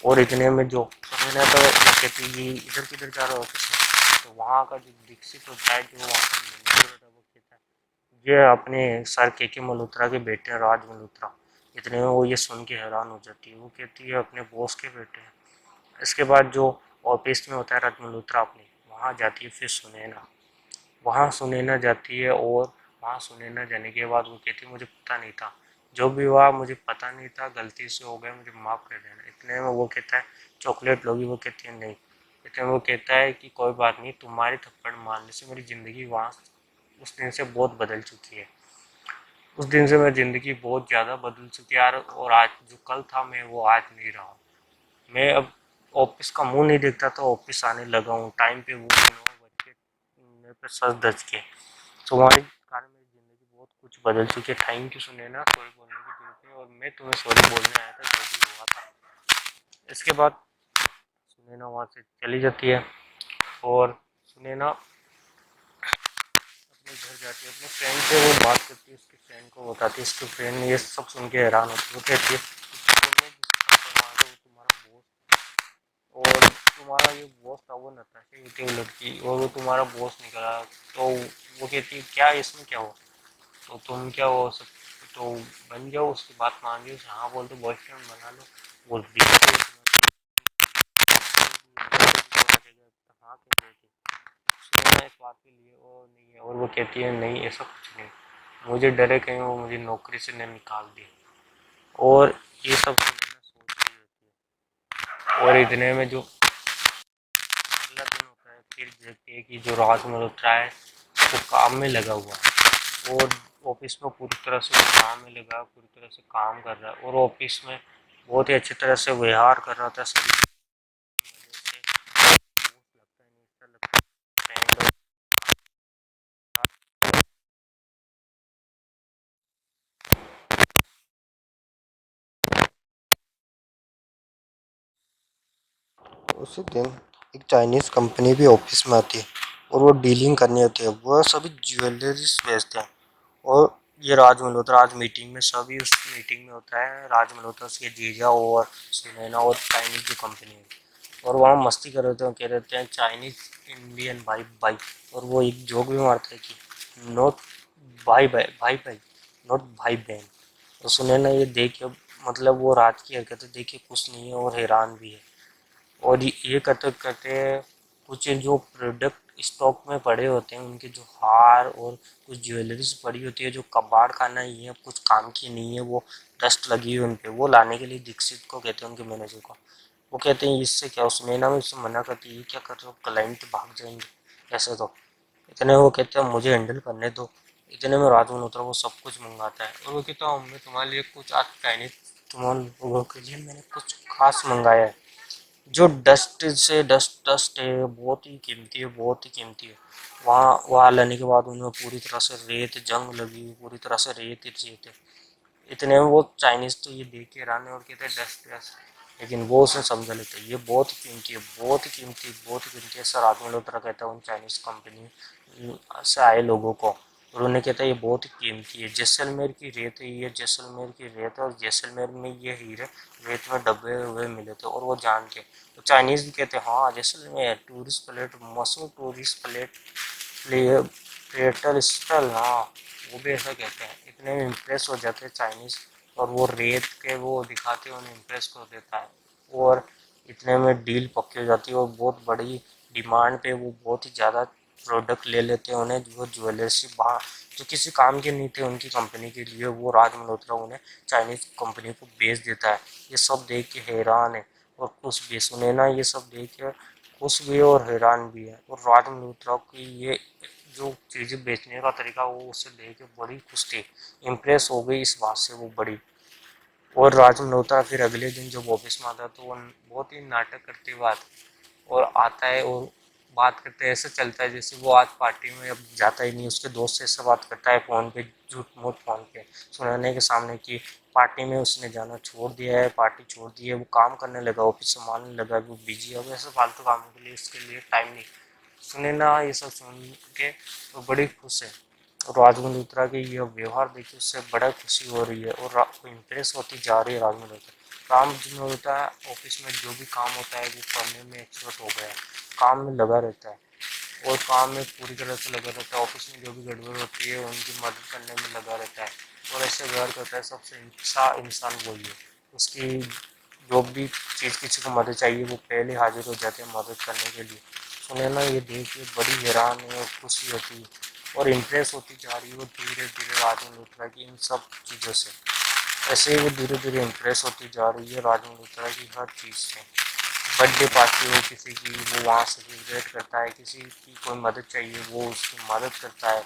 और इतने में जो सुनैना तो ये कहती है इधर किधर जा रहा है ऑफिस में, तो वहाँ का जो दीक्षित होता है, जो वहाँ का मैनेजर होता है, वो कहता है ये अपने सर के मल्होत्रा के बेटे हैं, राज मल्होत्रा। इतने में वो ये सुन के हैरान हो जाती है, वो कहती है अपने बॉस के बेटे हैं। इसके बाद जो ऑफिस में होता है राज मल्होत्रा अपने, वहाँ जाती है फिर सुनैना, वहाँ सुनैना जाती है। और वहाँ सुनैना जाने के बाद वो कहती है मुझे पता नहीं था, जो भी हुआ मुझे पता नहीं था, गलती से हो गया, मुझे माफ़ कर देना। इतने में वो कहता है चॉकलेट लोगी, वो कहती है नहीं। इतने में वो कहता है कि कोई बात नहीं, तुम्हारे थप्पड़ मारने से मेरी ज़िंदगी वहाँ उस दिन से बहुत बदल चुकी है। उस दिन से मेरी ज़िंदगी बहुत ज़्यादा बदल चुकी है यार, और आज जो कल था मैं वो आज नहीं रहा हूँ। मैं अब ऑफिस का मुंह नहीं देखता तो ऑफिस आने लगा हूँ टाइम पे, वो 9 बज के मेरे पे सच धज के। तुम्हारे कारण मेरी ज़िंदगी बहुत कुछ बदल चुकी है। थैंक यू सुने ना, सॉरी बोलने की जरूरत है, और मैं तुम्हें सॉरी बोलने आया था जो भी हुआ था। इसके बाद सुनैना वहाँ से चली जाती है, और सुनैना अपने घर जाती है, अपने फ्रेंड से वो बात करती है, उसके फ्रेंड को बताती है। उसके फ्रेंड ये सब सुन के हैरान होती है, वो कहती है तुमने जिसको थप्पड़ मारा था वो तुम्हारा बॉस, और तुम्हारा ये बॉस था वो नताशा ही थी वो लड़की, और वो तुम्हारा बॉस निकला। तो वो कहती है क्या इसमें क्या हो, तो तुम क्या हो सब, तो बन जाओ, उसकी बात मान लो, हाँ बोल दो, बॉयफ्रेंड बना लो। वो दिक्कत है हाँ क्यों गई थी, सुनैना इस बात के लिए और नहीं है, और वो कहती है नहीं ऐसा कुछ नहीं, मुझे डरे कहीं वो मुझे नौकरी से नहीं निकाल दे। और ये सब सुनैना सोच रही होती है। और इतने में जो अगला दिन होता है, फिर देखते हैं कि जो राज मल्होत्रा है वो काम में लगा हुआ है, और ऑफिस में पूरी तरह से वो काम में लगा, पूरी तरह से काम कर रहा है, और ऑफिस में बहुत ही अच्छी तरह से व्यवहार कर रहा था सभी से। लगता है नहीं ऐसा लगता फ्रेंड, उसी दिन एक चाइनीज़ कंपनी भी ऑफिस में आती है, और वो डीलिंग करनी होती है, वो सभी ज्वेलरीज बेचते हैं। और ये राज मल्होत्रा आज मीटिंग में, सभी उस मीटिंग में होता है, राज मल्होत्रा उसके जीजा और सुनैना और चाइनीज जो कंपनी है, और वहाँ मस्ती कर रहे थे, कह रहे थे चाइनीज इंडियन भाई भाई। और वो एक जोक भी मारता है कि नॉट भाई भाई भाई भाई, नॉट भाई बहन। तो सुनैना ये देख के, मतलब वो राज की हरकतें देख के खुश नहीं है और हैरान भी है। और ये करते करते कुछ जो प्रोडक्ट स्टॉक में पड़े होते हैं, उनके जो हार और कुछ ज्वेलरीज पड़ी होती है जो कबाड़ खाना ही है, कुछ काम की नहीं है, वो डस्ट लगी है उन पे, वो लाने के लिए दीक्षित को कहते हैं, उनके मैनेजर को। वो कहते हैं इससे क्या, उसमें ना उससे मना करती है क्या कर रहे हो, क्लाइंट भाग जाएंगे ऐसे तो। इतने वो कहते हैं मुझे हैंडल करने दो। इतने में राज मल्होत्रा वो सब कुछ मंगाता है, और वो कहता हूँ मैं तुम्हारे लिए कुछ आज चाइनीज तुम्हारे लोगों के लिए मैंने कुछ खास मंगाया है, जो डस्ट से डस्ट है, बहुत ही कीमती है, बहुत ही कीमती है। वहाँ लेने के बाद उन्हें पूरी तरह से रेत जंग लगी हुई, पूरी तरह से रेत ही रेत है। इतने में वो चाइनीज तो ये देख के हैरान है और कहते हैं डस्ट डस्ट, लेकिन वो उसे समझा लेते हैं ये बहुत ही कीमती है, बहुत ही कीमती, बहुत ही कीमती है। सर आत्मा लोग तरह कहता है उन चाइनीज कंपनी से आए लोगों को, और उन्हें कहता है ये बहुत ही कीमती है, जैसलमेर की रेत है ये, जैसलमेर की रेत है, और जैसलमेर में ये हीरे रेत में दबे हुए मिले थे, और वो जान के तो चाइनीज भी कहते हैं हाँ जैसलमेर टूरिस्ट प्लेट, मशहूर टूरिस्ट प्लेट प्लेटल स्टल, हाँ वो भी ऐसा कहते हैं। इतने में इम्प्रेस हो जाते हैं चाइनीज, और वो रेत के वो दिखाते हैं, उन्हें इम्प्रेस कर देता है। और इतने में डील पक्की हो जाती है, और बहुत बड़ी डिमांड पे वो बहुत ही ज़्यादा प्रोडक्ट ले लेते हैं, उन्हें वो ज्वेलर्स बाहर जो किसी काम के नहीं थे उनकी कंपनी के लिए, वो राज मल्होत्रा उन्हें चाइनीज कंपनी को बेच देता है। ये सब देख के हैरान है और खुश भी, सुनैना ये सब देख के खुश भी है और हैरान भी है। और राज मल्होत्रा की ये जो चीज़ें बेचने का तरीका, वो उसे देख के बड़ी खुश थी, इम्प्रेस हो गई इस बात से वो बड़ी। और राज मल्होत्रा फिर अगले दिन जब ऑफिस में आता है तो वो बहुत ही नाटक करते हुए आता और आता है, और बात करते हैं, ऐसे चलता है जैसे वो आज पार्टी में अब जाता ही नहीं, उसके दोस्त से ऐसे बात करता है फ़ोन पे, झूठ मूठ फ़ोन पे सुनाने के सामने कि पार्टी में उसने जाना छोड़ दिया है, पार्टी छोड़ दी है, वो काम करने लगा, ऑफिस संभालने लगा, वो बिजी है, वो ऐसे फालतू कामों के लिए उसके लिए टाइम नहीं। सुनैना ये सब सुन के वो बड़ी खुश है, और राज मल्होत्रा के ये व्यवहार देखिए उससे बड़ा खुशी हो रही है, और इम्प्रेस होती जा रही है राज मल्होत्रा। राम मल्होत्रा ऑफिस में जो भी काम होता है वो करने में एक्सपर्ट हो गया है, काम में लगा रहता है, और काम में पूरी तरह से लगा रहता है, ऑफिस में जो भी गड़बड़ होती है उनकी मदद करने में लगा रहता है, और ऐसे व्यवहार करता है। सबसे अच्छा इंसान वही है, उसकी जो भी चीज़ किसी को मदद चाहिए वो पहले हाजिर हो जाते हैं मदद करने के लिए। सुनैना ये देख के बड़ी हैरान है और खुशी होती है, और इम्प्रेस होती जा रही है वो धीरे धीरे राज मल्होत्रा की इन सब चीज़ों से। ऐसे ही वो धीरे धीरे इम्प्रेस होती जा रही है राज मल्होत्रा की हर चीज़ से। बर्थडे पार्टी हो किसी की, वो वहाँ से सेलिब्रेट करता है, किसी की कोई मदद चाहिए वो उसकी मदद करता है,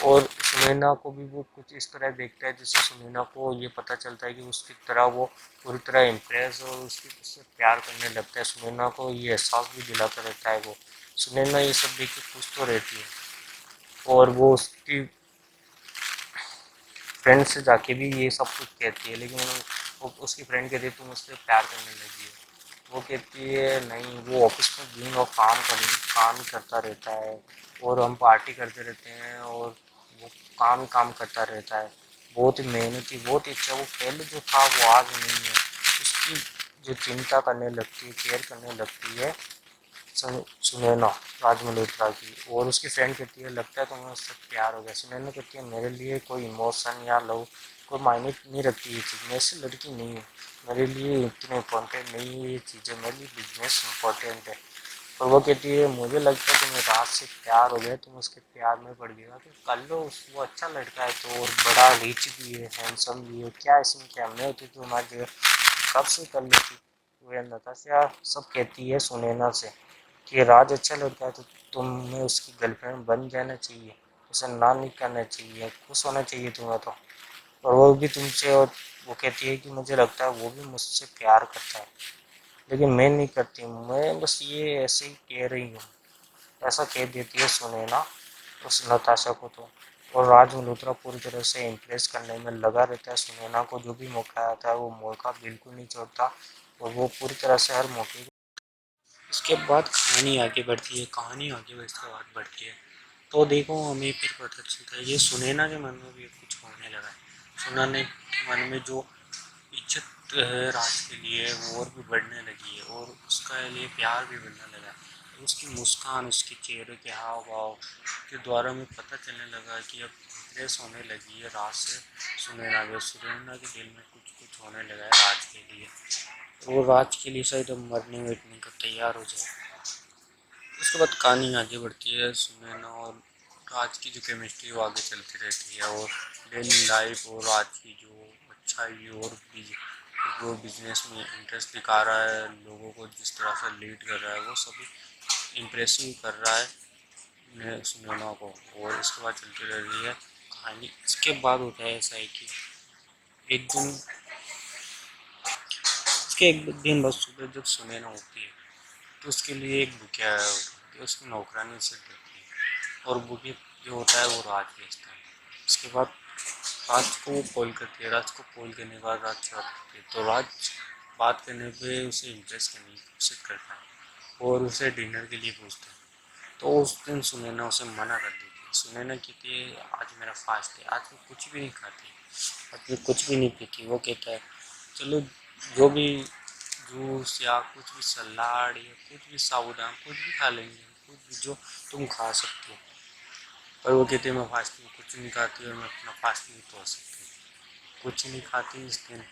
और सुनैना को भी वो कुछ इस तरह देखता है जिससे सुनैना को ये पता चलता है कि उसकी तरह वो पूरी तरह इम्प्रेस और उससे प्यार करने लगता है। सुनैना को ये एहसास भी दिलाता रहता है वो। सुनैना ये सब देख के खुश तो रहती है, और वो उसकी फ्रेंड से जाके भी ये सब कुछ कहती है, लेकिन वो उसकी फ्रेंड कहती है तुम उससे प्यार करने लगी है। वो कहती है नहीं, वो ऑफिस में दिन और काम ही करता रहता है, और हम पार्टी करते रहते हैं, और वो काम ही काम करता रहता है, बहुत ही मेहनती, बहुत ही अच्छा। वो पहले जो था वो आज नहीं है। उसकी जो चिंता करने लगती है, केयर करने लगती है सुनैना राज मल्होत्रा की, और उसकी फ्रेंड कहती है लगता है तुम्हें उससे प्यार हो गया। सुनैना कहती है मेरे लिए कोई इमोशन या लव कोई मायने नहीं रखती ये चीज़, मैं ऐसी लड़की नहीं हूँ, मेरे लिए इतने इम्पोर्टेंट नहीं है ये चीज़ें, मेरे लिए बिजनेस इम्पोर्टेंट है। और वो कहती है मुझे लगता है तुम्हें रात से प्यार हो गया, तुम उसके प्यार में पड़ गया, तो कर लो, वो अच्छा लड़का है, तो और बड़ा रिच भी है, हैंडसम भी है, क्या इसमें क्या, मैं होती तो तुम्हारी जगह कब से कर लेती। वो नताशा सब कहती है सुनैना से कि राज अच्छा लड़का है, तो तुम्हें उसकी गर्लफ्रेंड बन जाना चाहिए, उसे ना नहीं करना चाहिए, खुश होना चाहिए तुम्हें तो। और वो भी तुमसे, और वो कहती है कि मुझे लगता है वो भी मुझसे प्यार करता है, लेकिन मैं नहीं करती, मैं बस ये ऐसे ही कह रही हूँ, ऐसा कह देती है सुनैना उस नताशा को तो। और राज मल्होत्रा पूरी तरह से इम्प्रेस करने में लगा रहता है सुनैना को, जो भी मौका आता है वो मौका बिल्कुल नहीं छोड़ता, और वो पूरी तरह से हर मौके। इसके बाद कहानी आगे बढ़ती है, कहानी आगे बढ़ते बाद बढ़ती है, तो देखो हमें फिर पता चलता है ये सुनैना के मन में भी कुछ होने लगा है। सुनैना के मन में जो इज्जत है राज के लिए वो और भी बढ़ने लगी है, और उसका लिए प्यार भी बढ़ने लगा है। तो उसकी मुस्कान, उसके चेहरे के हाव भाव के द्वारा हमें पता चलने लगा कि अब इम्प्रेस होने लगी है राज से सुनैना भी, सुनैना के दिल में कुछ कुछ होने लगा है राज के लिए, वो राज के लिए शायद अब मरने बैठने का तैयार हो जाए। उसके बाद कहानी आगे बढ़ती है, सुनैना और राज की जो केमिस्ट्री वो आगे चलती रहती है, और डेली लाइफ और राज की जो अच्छाई और वो बिजनेस में इंटरेस्ट दिखा रहा है, लोगों को जिस तरह से लीड कर रहा है वो सभी इम्प्रेसिव कर रहा है सुनैना को, और इसके बाद चलती रह रही है कहानी। इसके बाद होता है ऐसा है कि एक दिन, इसके एक दिन बाद सुबह जब सुनैना होती है तो उसके लिए एक बुकिया होती है, उसकी नौकरानी से देती है, और बुकी जो होता है वो राज भेजता है। उसके बाद राज को वो कॉल करती है, राज को कॉल करने के बाद राज से बात करती है, तो राज बात करने पे उसे इम्प्रेस करने की कोशिश करता है, और उसे डिनर के लिए पूछता है। तो उस दिन सुनैना उसे मना कर देती है। सुनैना कहती है आज मेरा फास्ट है, आज मैं कुछ भी नहीं खाती, आज मैं कुछ भी नहीं पीती। वो कहता है चलो जो भी जूस या कुछ भी सलाद या कुछ भी साबुदाना कुछ भी खा लेंगे, कुछ भी जो तुम खा सकते हो। पर वो कहते हैं मैं फास्टिंग कुछ नहीं खाती, और मैं अपना फास्ट नहीं तोड़ सकती, कुछ नहीं खाती इस दिन।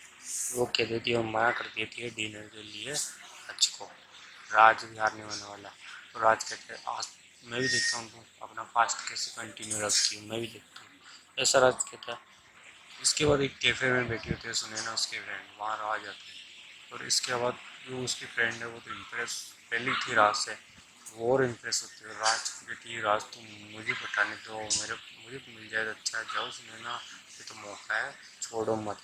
वो कह देती है और मना कर देती है डिनर के लिए राज को। राज भी हारने वाने वाला, तो राज कहते हैं आज मैं भी देखता हूँ तुम अपना फास्ट कैसे कंटिन्यू रखती हूँ, मैं भी देखता हूँ, ऐसा राज कहता है। इसके बाद एक कैफ़े में बैठी होती है सुनैना उसके फ्रेंड वहाँ आ जाते हैं, और इसके बाद जो उसकी फ्रेंड है वो तो इम्प्रेस पहली थी राज से, वो और इम्प्रेस होती है राज को, कहती है राज तुम मुझे बताने दो, मुझे तो मिल जाएगा, अच्छा जाओ सुनैना, ये तो मौका है, छोड़ो मत।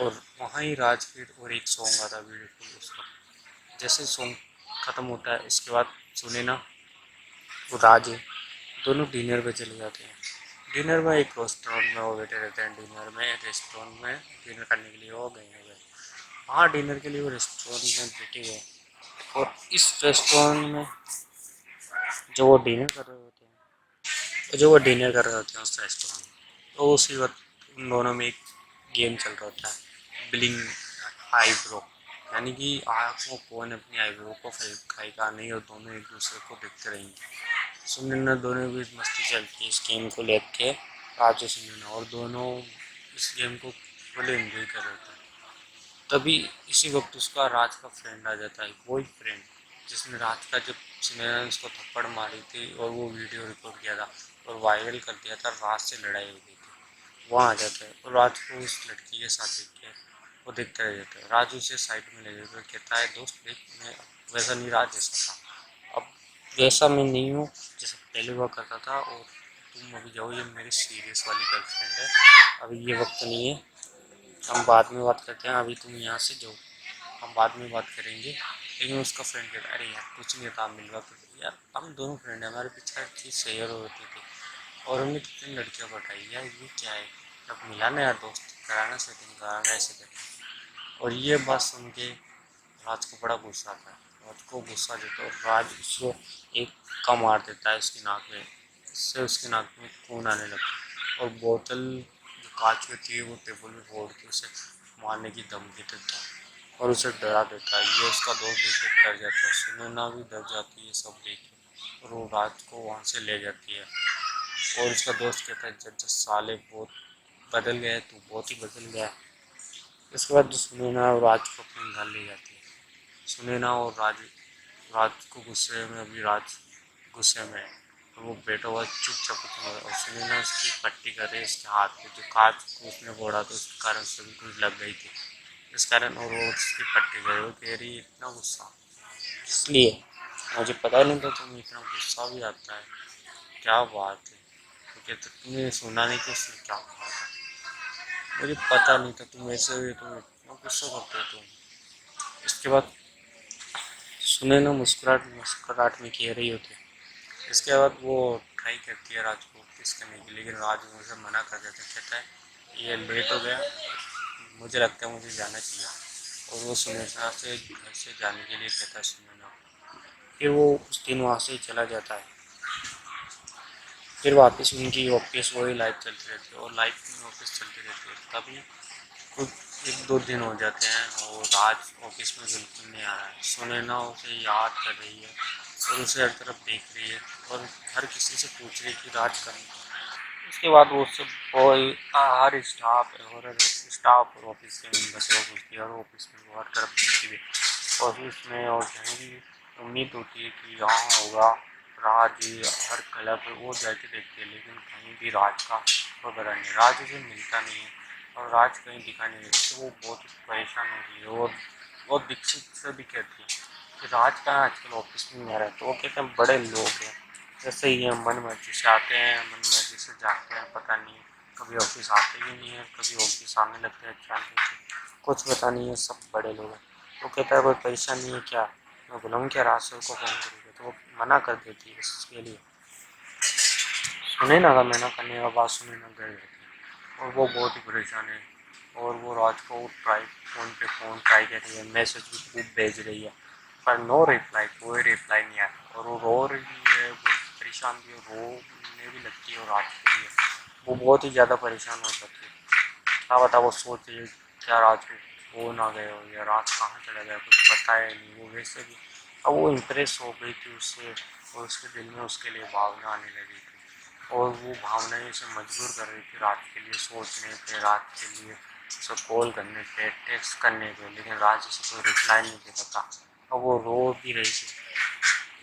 और वहाँ ही राज फिर और एक सॉन्ग आता है ब्यूटीफुल, उसका जैसे सॉन्ग ख़त्म होता है इसके बाद सुनैना वो राज है, दोनों डिनर पे चले जाते हैं। डिनर में एक रेस्टोरेंट में वो बैठे रहते हैं, डिनर में रेस्टोरेंट में डिनर करने के लिए वो गए हुए। हाँ, डिनर के लिए वो रेस्टोरेंट में बैठे हुए। और इस रेस्टोरेंट में जो वो डिनर कर रहे होते हैं, जो वो डिनर कर रहे होते हैं उस रेस्टोरेंट में, तो उसी वक्त उन दोनों में एक गेम चल रहा होता है, ब्लिंग आईब्रो, यानी कि आपको कौन अपनी आईब्रो को खाएगा नहीं, और दोनों एक दूसरे को देखते रहेंगे। सुनने दोनों की मस्ती चलती है इस गेम को लेके, राजू सुनना, और दोनों इस गेम को फुल एंजॉय कर रहे थे। तभी इसी वक्त उसका राज का फ्रेंड आ जाता है, वही फ्रेंड जिसने राज का, जब सुनैना ने उसको थप्पड़ मारी थी और वो वीडियो रिकॉर्ड किया था और वायरल कर दिया था, राज से लड़ाई हो गई थी, वहाँ आ जाता है और राज को उस लड़की के साथ देख के वो देखता रह जाता है। राज उसे साइड में ले जाता है, कहता है दोस्त देख, मैं वैसा नहीं राज जैसा था, अब वैसा मैं नहीं हूँ जैसे पहले हुआ करता था, और तुम अभी जाओ, ये मेरी सीरियस वाली गर्लफ्रेंड है, अभी ये वक्त नहीं है, हम बाद में बात करते हैं, अभी तुम यहाँ से जाओ, हम बाद में बात करेंगे। लेकिन उसका फ्रेंड कहता है अरे यार कुछ नहीं था, मिल रहा तो यार, हम दोनों फ्रेंड हैं, हमारे पीछे चीज़ शेयर होती थी और हमने कितनी लड़कियाँ पटाई, यार ये क्या है, अब मिला ना यार दोस्त, कराना सेटिंग, कराना ऐसे करके। और ये बात सुन के राज को बड़ा गुस्सा आता है, राज को गुस्सा देता है और राज उसको एक का मार देता है उसकी नाक में, इससे उसकी नाक में खून आने लगता है, और बोतल जो कांच में थी वो टेबल में फोड़ के उसे मारने की धमकी देता है और उसे डरा देता है। ये उसका दोस्त देख के डर जाता है, सुनैना भी डर जाती है सब देख के, और वो राज को वहाँ से ले जाती है। और उसका दोस्त कहता है जब जब साले बहुत बदल गया है, तू बहुत ही बदल गया है। इसके बाद जो सुनैना और राज को अपने घर ले जाती है, सुनैना और राज, राज को गुस्से में, अभी राज गुस्से में है तो वो बैठा हुआ चुपचाप उठा, और सुनैना उसकी पट्टी कर रही है उसके हाथ पे, जो कांच को उसने फोड़ा तो उसके कारण उससे भी कुछ लग गई थी इस कारण, और वो उसकी पट्टी कर रही, वो कह रही इतना गुस्सा इसलिए, मुझे पता नहीं था तुम्हें इतना गुस्सा भी आता है, क्या बात है। तो कहते तुमने सुना नहीं कि उसने क्या कहा था, मुझे पता नहीं था तुम ऐसे हुए, तुम इतना गुस्सा करते हो तुम। इसके बाद सुनैना मुस्कुराहट मुस्कुराहट में कह रही होती है। इसके बाद वो ट्राई करती है राज को किस करने की, लेकिन राज मुझे मना कर देता है, कहता है ये लेट हो गया, मुझे लगता है मुझे जाना चाहिए, और वो सुनैना से घर से जाने के लिए कहता है सुनैना। फिर वो उस दिन वहाँ से चला जाता है। फिर वापस उनकी ऑफिस वही लाइफ चलती रहती है, और लाइफ में ऑफिस चलती रहती है। तभी कुछ एक दो दिन हो जाते हैं और राज ऑफिस में बिल्कुल नहीं आ रहा है, सुनैना उसे याद कर रही है और उसे हर तरफ देख रही है और हर किसी से पूछ रही है कि राज कहाँ है। उसके बाद वो सब हर स्टाफ और स्टाफ और ऑफिस के मेंबर से वो पूछती है, और ऑफिस में वो हर तरफ पूछती है, ऑफिस में और जहाँ भी उम्मीद होती है कि यहाँ होगा राज, हर क्लब पे वो जाके देखती है, लेकिन कहीं भी राज का वगैरह नहीं, राज उसे मिलता नहीं है और राज कहीं दिखा नहीं देता, तो वो बहुत परेशान होती है और बहुत दीक्षित से भी कहती है कि राज कहाँ आजकल ऑफिस में नहीं आ रहा है। तो वो कहते हैं बड़े लोग हैं जैसे ही हैं, मन मर्जी से आते हैं मन मर्जी से जाते हैं, पता नहीं कभी ऑफिस आते ही नहीं है, कभी ऑफिस आने लगते हैं अचानक से, कुछ पता नहीं है, सब बड़े लोग हैं। वो कहता है कोई परेशानी नहीं है क्या, मैं बुलाऊँ क्या राशि को फ़ोन करूँगा, तो वो मना कर देती है इसके लिए। सुने ना, अगर मना करने का बात सुने ना गए रहती है और वो बहुत ही परेशान है, और वो रात को ट्राई फ़ोन पे फ़ोन ट्राई कर रही है, मैसेज भी खूब भेज रही है, पर नो रिप्लाई, कोई रिप्लाई नहीं आया, और वो रो रही है, वो परेशान भी है, रोने भी लगती है, और रात के लिए वो बहुत ही ज़्यादा परेशान हो जाती है। क्या बता, वो सोच रही है क्या रात को फ़ोन आ गया हो या रात कहाँ चला गया, कुछ बताया नहीं वो, वैसे भी अब वो इम्प्रेस हो गई थी उससे, और उसके दिल में उसके लिए भावना आने लगी थी, और वो भावनाएं उसे मजबूर कर रही थी रात के लिए सोचने पे, रात के लिए उसे कॉल करने पे, टेक्स्ट करने पे, लेकिन राज उसे कोई रिप्लाई नहीं देता था, और वो रो भी रही थी।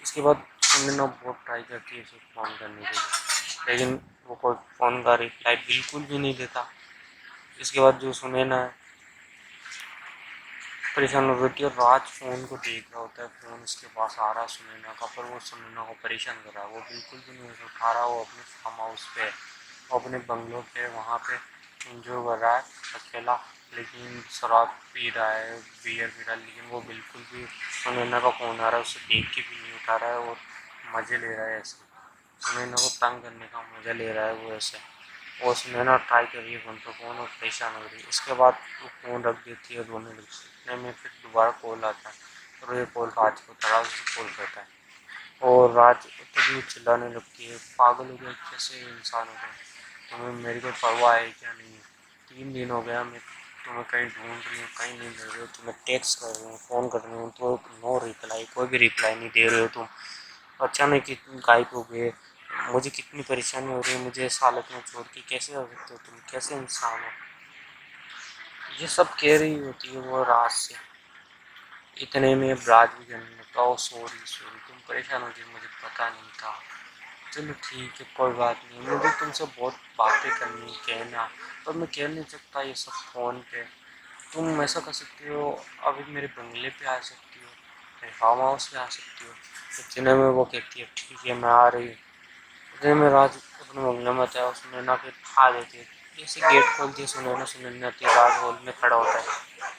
इसके बाद उन्होंने बहुत ट्राई करती है उसे फ़ोन करने के लिए, लेकिन वो कोई फ़ोन का रिप्लाई बिल्कुल भी नहीं देता। इसके बाद जो सुनैना है परेशान हो जाती है, राज फ़ोन को देख रहा होता है, फ़ोन उसके पास आ रहा है सुनैना का, पर वो सुनैना को परेशान कर रहा है, वो बिल्कुल भी नहीं उसे उठा रहा, वो अपने फार्म हाउस पे, वो अपने बंगलों पे वहाँ पे इंजॉय कर रहा है अकेला, लेकिन शराब पी रहा है, बियर पी रहा है, लेकिन वो बिल्कुल भी सुनैना का फ़ोन आ रहा है उसे देख के भी नहीं उठा रहा है और मज़े ले रहा है ऐसे। सुनैना को तंग करने का मजा ले रहा है वो ऐसे। और सुनैना ट्राई कर रही है फ़ोन पे फ़ोन और परेशान हो रही है। इसके बाद वो फ़ोन रख देती है, रोने लगती है। इतने में फिर दोबारा कॉल आता है और ये कॉल राज को तराज से कॉल करता है। और राज तभी वो चिल्लाने लगती है, पागल हो गया, कैसे इंसान हो गया, तुम्हें मेरी कोई परवाह है क्या नहीं है? 3 दिन हो गया मैं तुम्हें कहीं ढूंढ रही हूँ, कहीं नहीं मिल रहे हो, तुम्हें टेक्स्ट कर रही हूँ, फ़ोन कर रही हूँ, तो नो रिप्लाई, कोई भी रिप्लाई नहीं दे रहे हो तुम। अचानक ही तुम गायब हो गए। मुझे कितनी परेशानी हो रही है, मुझे इस हालत में छोड़ के कैसे हो सकते हो तुम, कैसे इंसान हो? ये सब कह रही होती है वो राज से। इतने में राज भी कहने लगता, ओ सॉरी सॉरी, तुम परेशान हो गई, मुझे पता नहीं था। चलो ठीक है, कोई बात नहीं, मुझे तुमसे बहुत बातें करनी कहना, पर मैं कह नहीं सकता ये सब फ़ोन पे। तुम ऐसा कर सकती हो, अभी मेरे बंगले पे आ सकती हो, मेरे फार्म हाउस पे आ सकती हो। इतने में वो कहती है ठीक है मैं आ रही हूँ। इतने में राज अपने बंगले में आता है, उसमें ना फिर आ जाती है। जैसे गेट खोलती है सुनैना, सुनैना आती है, राज हॉल में खड़ा होता है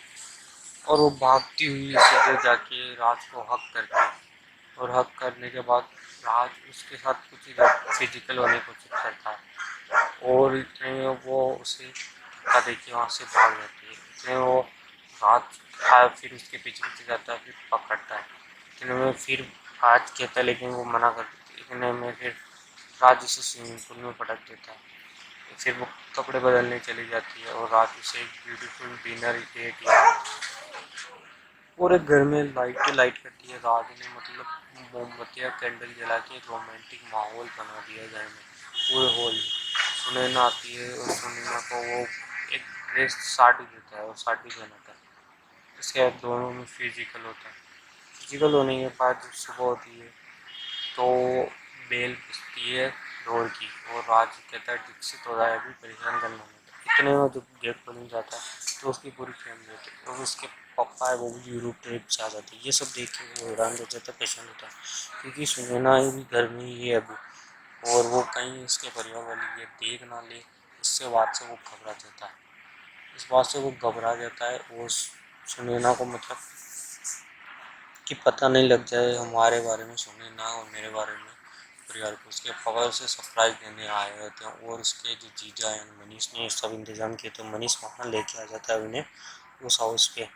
और वो भागती हुई सीधे जाके राज को हक करती है। और हक करने के बाद राज उसके साथ कुछ फिजिकल होने की कोशिश करता है और इतने में वो उसे धक्का देके वहाँ से भाग जाती है। इतने में वो राज फिर उसके पीछे पीछे जाता है, फिर पकड़ता है। इतने में फिर राज कहता है लेकिन वो मना कर देती है। इतने में फिर राज उसे स्विमिंग पूल में पटक देता है। फिर वो कपड़े बदलने चली जाती है और रात उसे एक ब्यूटीफुल डिनर डेट या पूरे घर में लाइट ही लाइट करती है रात ने, मतलब मोमबत्तियाँ कैंडल जला के एक रोमांटिक माहौल बना दिया घर में पूरे हॉल में। सुनैना आती है और सुनैना को वो एक ड्रेस साड़ी देता है और साड़ी पहनाता है। इसके बाद दोनों में फिजिकल होता है। फिजिकल होने के बाद जब सुबह होती है तो बेल बजती है डोर की और राज कहता है दीक्षित हो रहा है, अभी परेशान करना नहीं। इतने में जब गेट खुल जाता है तो उसकी पूरी फैमिली होती है और उसके पापा है वो भी यूरोप ट्रिप से आ जाते हैं। ये सब देख के वो हैरान हो जाता है, परेशान होता है, क्योंकि सुनैना भी घर में ही है अभी और वो कहीं इसके परिवार वाली ये देख ना ले। इससे बात से वो घबरा जाता है, इस बात से वो घबरा जाता है और सुनैना को मतलब कि पता नहीं लग जाए हमारे बारे में, सुनैना और मेरे बारे में परिवार को। उसके पापा उसे सरप्राइज देने आए होते हैं और उसके जो जीजा हैं मनीष ने सब इंतजाम किए, तो मनीष वहाँ लेके आ जाता है उन्हें उस हाउस पे।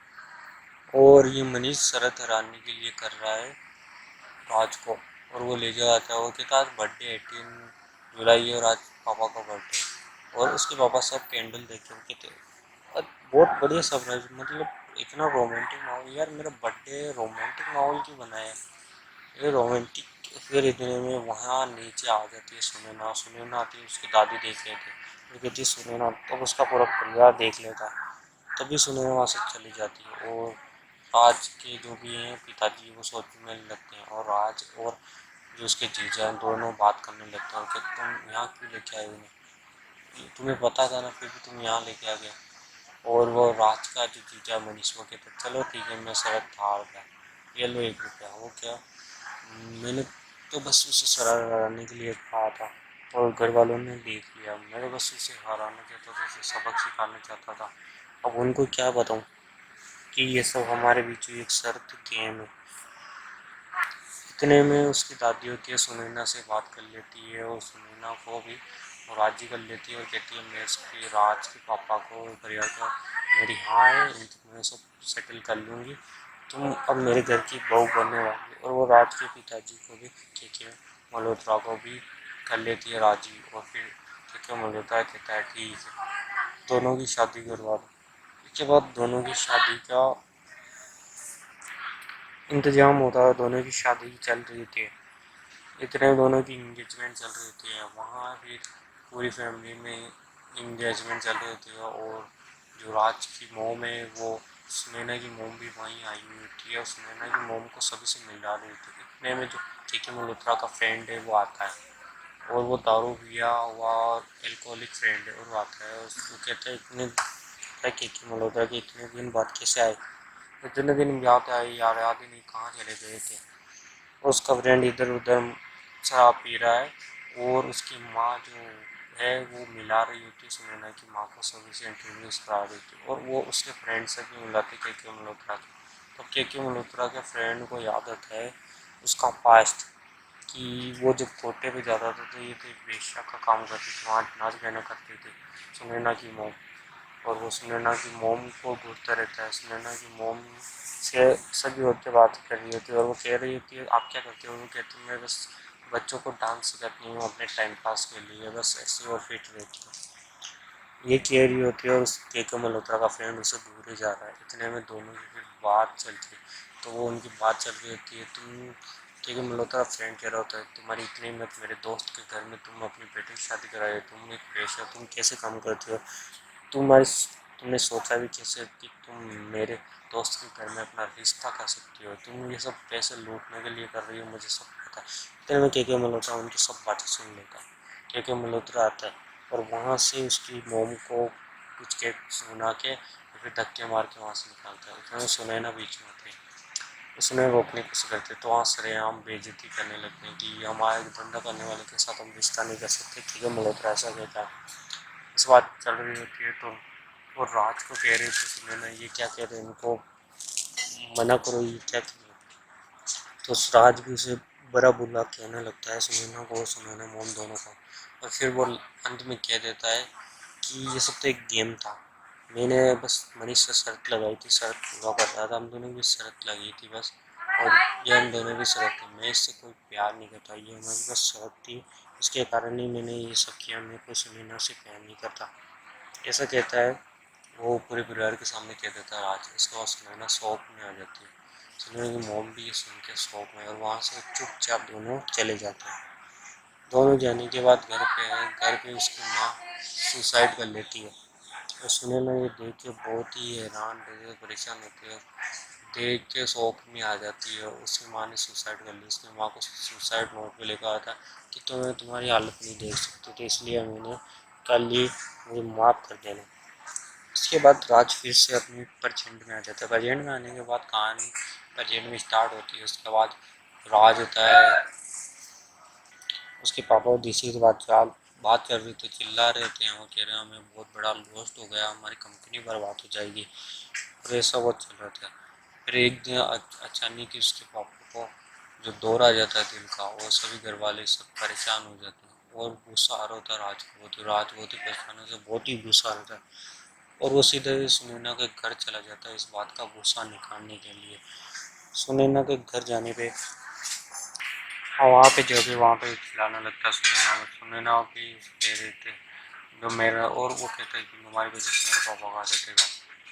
और ये मनीष शरत हराने के लिए कर रहा है राज को और वो ले जाता है। वो कहता आज बर्थडे 18 जुलाई और आज पापा का बर्थडे है और उसके पापा सब कैंडल देखे वो कहते और बहुत बढ़िया सरप्राइज, मतलब इतना रोमांटिक माहौल, यार मेरा बर्थडे रोमांटिक माहौल क्यों बनाया है ये रोमांटिक। फिर इतने में वहाँ नीचे आ जाती है सुनैना, सुनैना आती है उसकी दादी देख लेती है वो कहती है सुनैना, तब उसका पूरा परिवार देख लेता है। तभी सुनैना वहाँ से चली जाती है और राज के जो भी हैं पिताजी वो सोचने लगते हैं और राज और जो उसके जीजा हैं दोनों बात करने लगते हैं कि तुम यहाँ क्यों लेके आए उन्हें, तुम्हें पता था ना फिर भी तुम यहाँ लेके आ गए। और वो राज का जो जीजा मनीष वो कहते चलो ठीक है मैं शरत हार गया, ये लो 1 रुपया। वो क्या, मैंने तो बस उसे शरारत हराने के लिए कहा था और घर वालों ने देख लिया, मैं बस उसे हराना चाहता था, उसे सबक सिखाना चाहता था। अब उनको क्या बताऊँ कि ये सब हमारे बीच एक शर्त गेम है। इतने में उसकी दादी होती है सुनैना से बात कर लेती है और सुनैना को भी राजी कर लेती है और कहती है मैं इसके राज के पापा को परिवार का मेरी हाँ है, मैं सब सेटल कर लूँगी, तुम अब मेरे घर की बहू बनने वाली। और वो राज के पिताजी को भी के मल्होत्रा को भी कर लेती है राजी और फिर के मल्होत्रा कहता है ठीक है दोनों की शादी करवा दो। इसके बाद दोनों की शादी का इंतजाम होता है, दोनों की शादी चल रही थी। इतने दोनों की इंगेजमेंट चल रही थी वहाँ, फिर पूरी फैमिली में इंगेजमेंट चल रही थी और जो राज की मोम है वो सुनैना की मोम भी वहीं आई हुई थी और सुनैना की मोम को सभी से मिला रही थी। इतने में जो के मल्होत्रा का फ्रेंड है वो आता है और वो दारू पिया हुआ एल्कोहलिक फ्रेंड है और वो आता है और वो कहता है इतने के मल्होत्रा के इतने दिन बाद कैसे आए, इतने दिन याद आए यार, याद ही नहीं कहाँ चले गए थे। उसका फ्रेंड इधर उधर शराब पी रहा है और उसकी माँ जो है वो मिला रही होती है सुनैना की माँ को, सभी से इंट्रोड्यूस करा रही थी और वो उसके फ्रेंड से भी मिलाती के मल्होत्रा की। तो के मल्होत्रा के फ्रेंड को याद आता है उसका पास्ट, कि वो जब कोटे पे जाता था तो ये तो एक वेश्या का काम करती थी, वहाँ नाच गाना करती थी सुनैना की मोम। और वो सुनैना की मोम को घूरता रहता है। सुनैना की मोम से सभी होते बात कर रही होती है और वो कह रही होती है आप क्या करते हो। वो कहती है मैं बस बच्चों को डांस सिखाती हूँ अपने टाइम पास के लिए, बस ऐसे वो फिट रहती है, ये कह रही होती है। और उस केके मल्होत्रा का फ्रेंड उससे दूर ही जा रहा है। इतने में दोनों की फिर बात चलती है। तो वो उनकी बात चल रही होती है, तुम केके मल्होत्रा फ्रेंड कह रहा होता है तुम्हारी इतनी हिम्मत मेरे दोस्त के घर में तुम अपनी बेटी की शादी कराए, तुम एक पेशा, तुम कैसे काम करते हो, तुम्हारी तुमने सोचा भी कैसे कि तुम मेरे दोस्त के घर में अपना रिश्ता कर सकती हो, तुम ये सब पैसे लूटने के लिए कर रही हो, मुझे सब पता है। इतने में केके मल्होत्रा उनकी सब बातें सुन लेता है। केके मल्होत्रा आता है और वहाँ से उसकी मोम को कुछ के सुना के फिर धक्के मार के वहाँ से निकालता है। इतने में सुनैना बीच में आती है, उसमें रोकने की कोशिश करते तो वहाँ सरेआम बेइज्जती करने लगते हैं कि हमारे धंधा करने वाले के साथ हम रिश्ता नहीं कर सकते। केके मल्होत्रा ऐसा कहता है। इस बात चल रही होती है तो वो राज को कह रही थी सुनैना ये क्या कह रहे हैं, इनको मना करो, ये क्या कह रहे हैं। तो राज भी उसे बड़ा बुरा कहने लगता है सुनैना को, सुनैना मोम दोनों को। और फिर वो अंत में कह देता है कि ये सब तो एक गेम था, मैंने बस मनीष से शर्त लगाई थी, शर्त पूरा कर रहा था, हम दोनों की शर्त लगी थी बस। और ये हम दोनों की शर्त थी, मैं इससे कोई प्यार नहीं करता, ये हमारी बस शर्त थी, इसके कारण ही मैंने ये सब किया, मैं कोई सुनैना से प्यार नहीं करता, ऐसा कहता है। वो पूरे परिवार के सामने कह देता है राज। इसके बाद सुनैना शौक में आ जाती है। सुनैना की मोम भी ये सुन के शौक में, और वहाँ से चुपचाप दोनों चले जाते हैं। दोनों जाने के बाद घर पे आए, घर पे उसकी माँ सुसाइड कर लेती है। और सुनैना ये देख के बहुत ही हैरान रहती है, परेशान होती है, देख के शौक में आ जाती है। उसकी माँ ने सुसाइड कर ली। उसकी माँ को सुसाइड नोट पे लिखा था कि तो मैं तुम्हारी हालत नहीं देख सकती थी, इसलिए मैंने कल ही मुझे माफ़ कर देना। उसके बाद राज फिर से अपनी प्रेजेंट में आ जाता है। प्रेजेंट में आने के बाद कहानी प्रेजेंट में स्टार्ट होती है। उसके बाद राज होता है, उसके पापा और डीसी से बात कर रहे थे, चिल्ला रहे थे, वो कह रहे हैं हमें बहुत बड़ा लॉस्ट हो गया, हमारी कंपनी बर्बाद हो जाएगी, और ऐसा बहुत चल रहा था। फिर एक दिन अचानक ही उसके पापा को जो दौर आ जाता है दिल का, और सभी घर वाले सब परेशान हो जाते हैं और गुस्सा आ रहा होता है राज को, तो राज बहुत ही परेशान होता है, बहुत ही गुस्सा आ रहा था। और वो सीधे सुनैना के घर चला जाता है इस बात का गुस्सा निकालने के लिए। सुनैना के घर जाने पे और वहाँ पे जब भी वहाँ पे खिलाने लगता है सुनैना में, सुनैना भी कह रहे थे जो मेरा, और वो कहता है कि तुम्हारी वजह से मेरे पापा का हार्ट अटैक आया।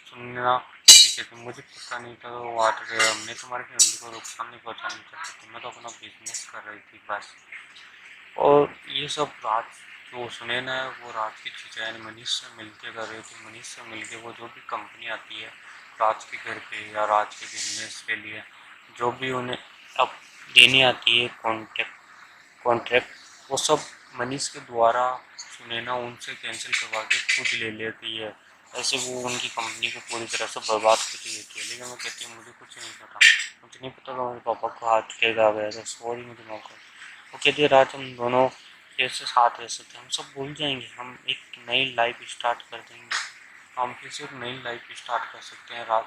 सुनैना ये कहते मुझे पता नहीं था वो हार्ट अटैक, हमने तुम्हारी फैमिली को नुकसान नहीं पहुँचाना चाहती थी, मैं तो अपना बिजनेस कर रही थी बस। और ये सब राज जो सुनैना है वो राज की चीज़ें यानी मनीष से मिलके कर रही थी। मनीष से मिलके वो जो भी कंपनी आती है राज के घर पे या राज के बिजनेस के लिए, जो भी उन्हें अब देनी आती है कॉन्ट्रैक्ट, वो सब मनीष के द्वारा सुनैना उनसे कैंसिल करवा के खुद ले लेती है। ऐसे वो उनकी कंपनी को पूरी तरह से बर्बाद करती रहती है। लेकिन वो कहती है मुझे कुछ नहीं पता, मुझे नहीं पता था मेरे पापा को हार्ट अटैक आ गया था, सॉरी मुझे माफ कर। वो कहती है राज हम दोनों कैसे साथ रह सकते हैं, हम सब भूल जाएंगे, हम एक नई लाइफ स्टार्ट कर देंगे, हम फिर से एक नई लाइफ स्टार्ट कर सकते हैं राज,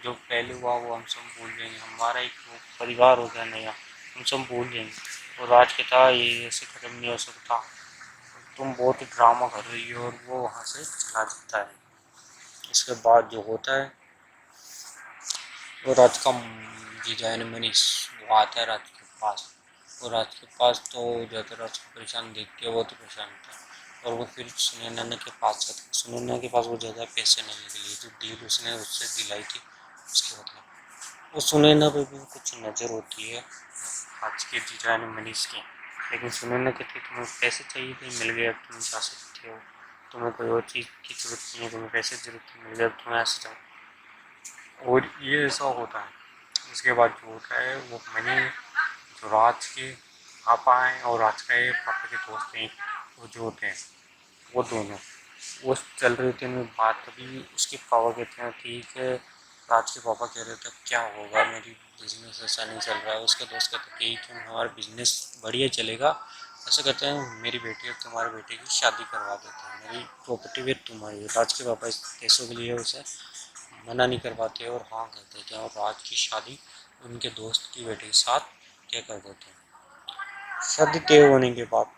जो पहले हुआ वो हम सब भूल जाएंगे, हमारा एक वो परिवार हो गया नया, हम सब भूल जाएंगे। और राज कहता है ये ऐसे ख़त्म नहीं हो सकता, तुम बहुत ही ड्रामा कर रही हो, और वो वहाँ से चला जाता है। इसके बाद जो होता है वो राज का जीजा यानी मनीष वो आता है राज के पास। वो राज के पास तो ज़्यादा राज को परेशान देख के वो तो परेशान होता है, और वो फिर सुनैना के पास जाता है। सुनैना के पास वो ज़्यादा पैसे लेने के लिए जो डील उसने उससे दिलाई थी उसके बदले। वो सुनैना पे भी कुछ नज़र होती है आज के जीजा यानी मनीष की, लेकिन सुनैना कहती है तुम्हें पैसे चाहिए थे मिल गए, अब तुम जा सकते हो, तुम्हें कोई और चीज़ की जरूरत नहीं है, तुम्हें पैसे की जरूरत मिल गए, अब तुम्हें ऐसे जाओ। और ये ऐसा होता है। उसके बाद जो होता है वो मनी जो राज के पापा हैं और राज का ये पापा के दोस्त हैं, वो जो होते हैं वो दोनों वो चल रहे थे में बात, तभी उसके पापा कहते हैं ठीक है, राज के पापा कह रहे थे क्या होगा मेरी बिजनेस ऐसा नहीं चल रहा है। उसका दोस्त कहते हैं ठीक है हमारा बिजनेस बढ़िया चलेगा, ऐसा कहते हैं मेरी बेटी और तुम्हारे बेटे की शादी करवा देते हैं, मेरी प्रॉपर्टी भी तुम्हारी। राज के पापा इस पैसों के लिए उसे मना नहीं कर पाते और हाँ कर देते हैं, और राज की शादी उनके दोस्त की बेटी के साथ तय कर देते हैं। शादी तय होने के बाद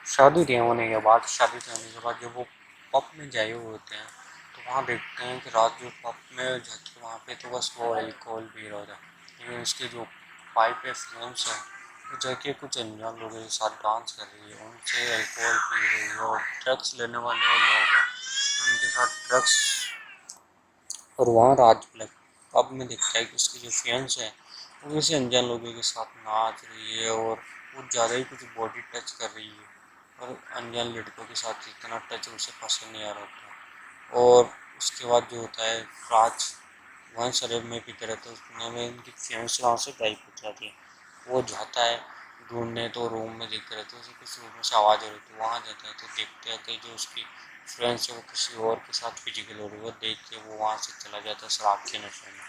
शादी तय होने के बाद जब वो पब में जाए हुए होते हैं तो वहाँ देखते हैं कि रात जो पब में जाके वहाँ पे तो बस वो अल्कोहल पी रहा था, लेकिन उसके जो पाइप है फ्रेंड्स हैं वो जाके कुछ अनजान लोगों के साथ डांस कर रही है, उनसे अल्कोहल पी रही है और ड्रग्स लेने वाले वो लोग हैं उनके साथ ड्रग्स। और वहाँ रात पब में दिखता है कि उसकी जो फ्रेंड्स है वो किसी अनजान लोगों के साथ नाच रही है और वो ज़्यादा ही कुछ बॉडी टच कर रही है और अनजान लड़कों के साथ इतना टच उसे पसंद नहीं आ रहा होता। और उसके बाद जो होता है राज वहाँ शराब में पीते रहते हैं, उस में उनकी फ्रेंड्स वहाँ से गायब हो जाती है। वो जाता है ढूंढने तो रूम में देखते रहते हैं उसे किसी रूम में से आवाज़ आ रही थी, वहाँ जाता है तो देखते हैं कि जो उसकी फ्रेंड्स है वो किसी और के साथ फिजिकल हो रही है, वो देख के वो वहाँ से चला जाता है शराब के नशे में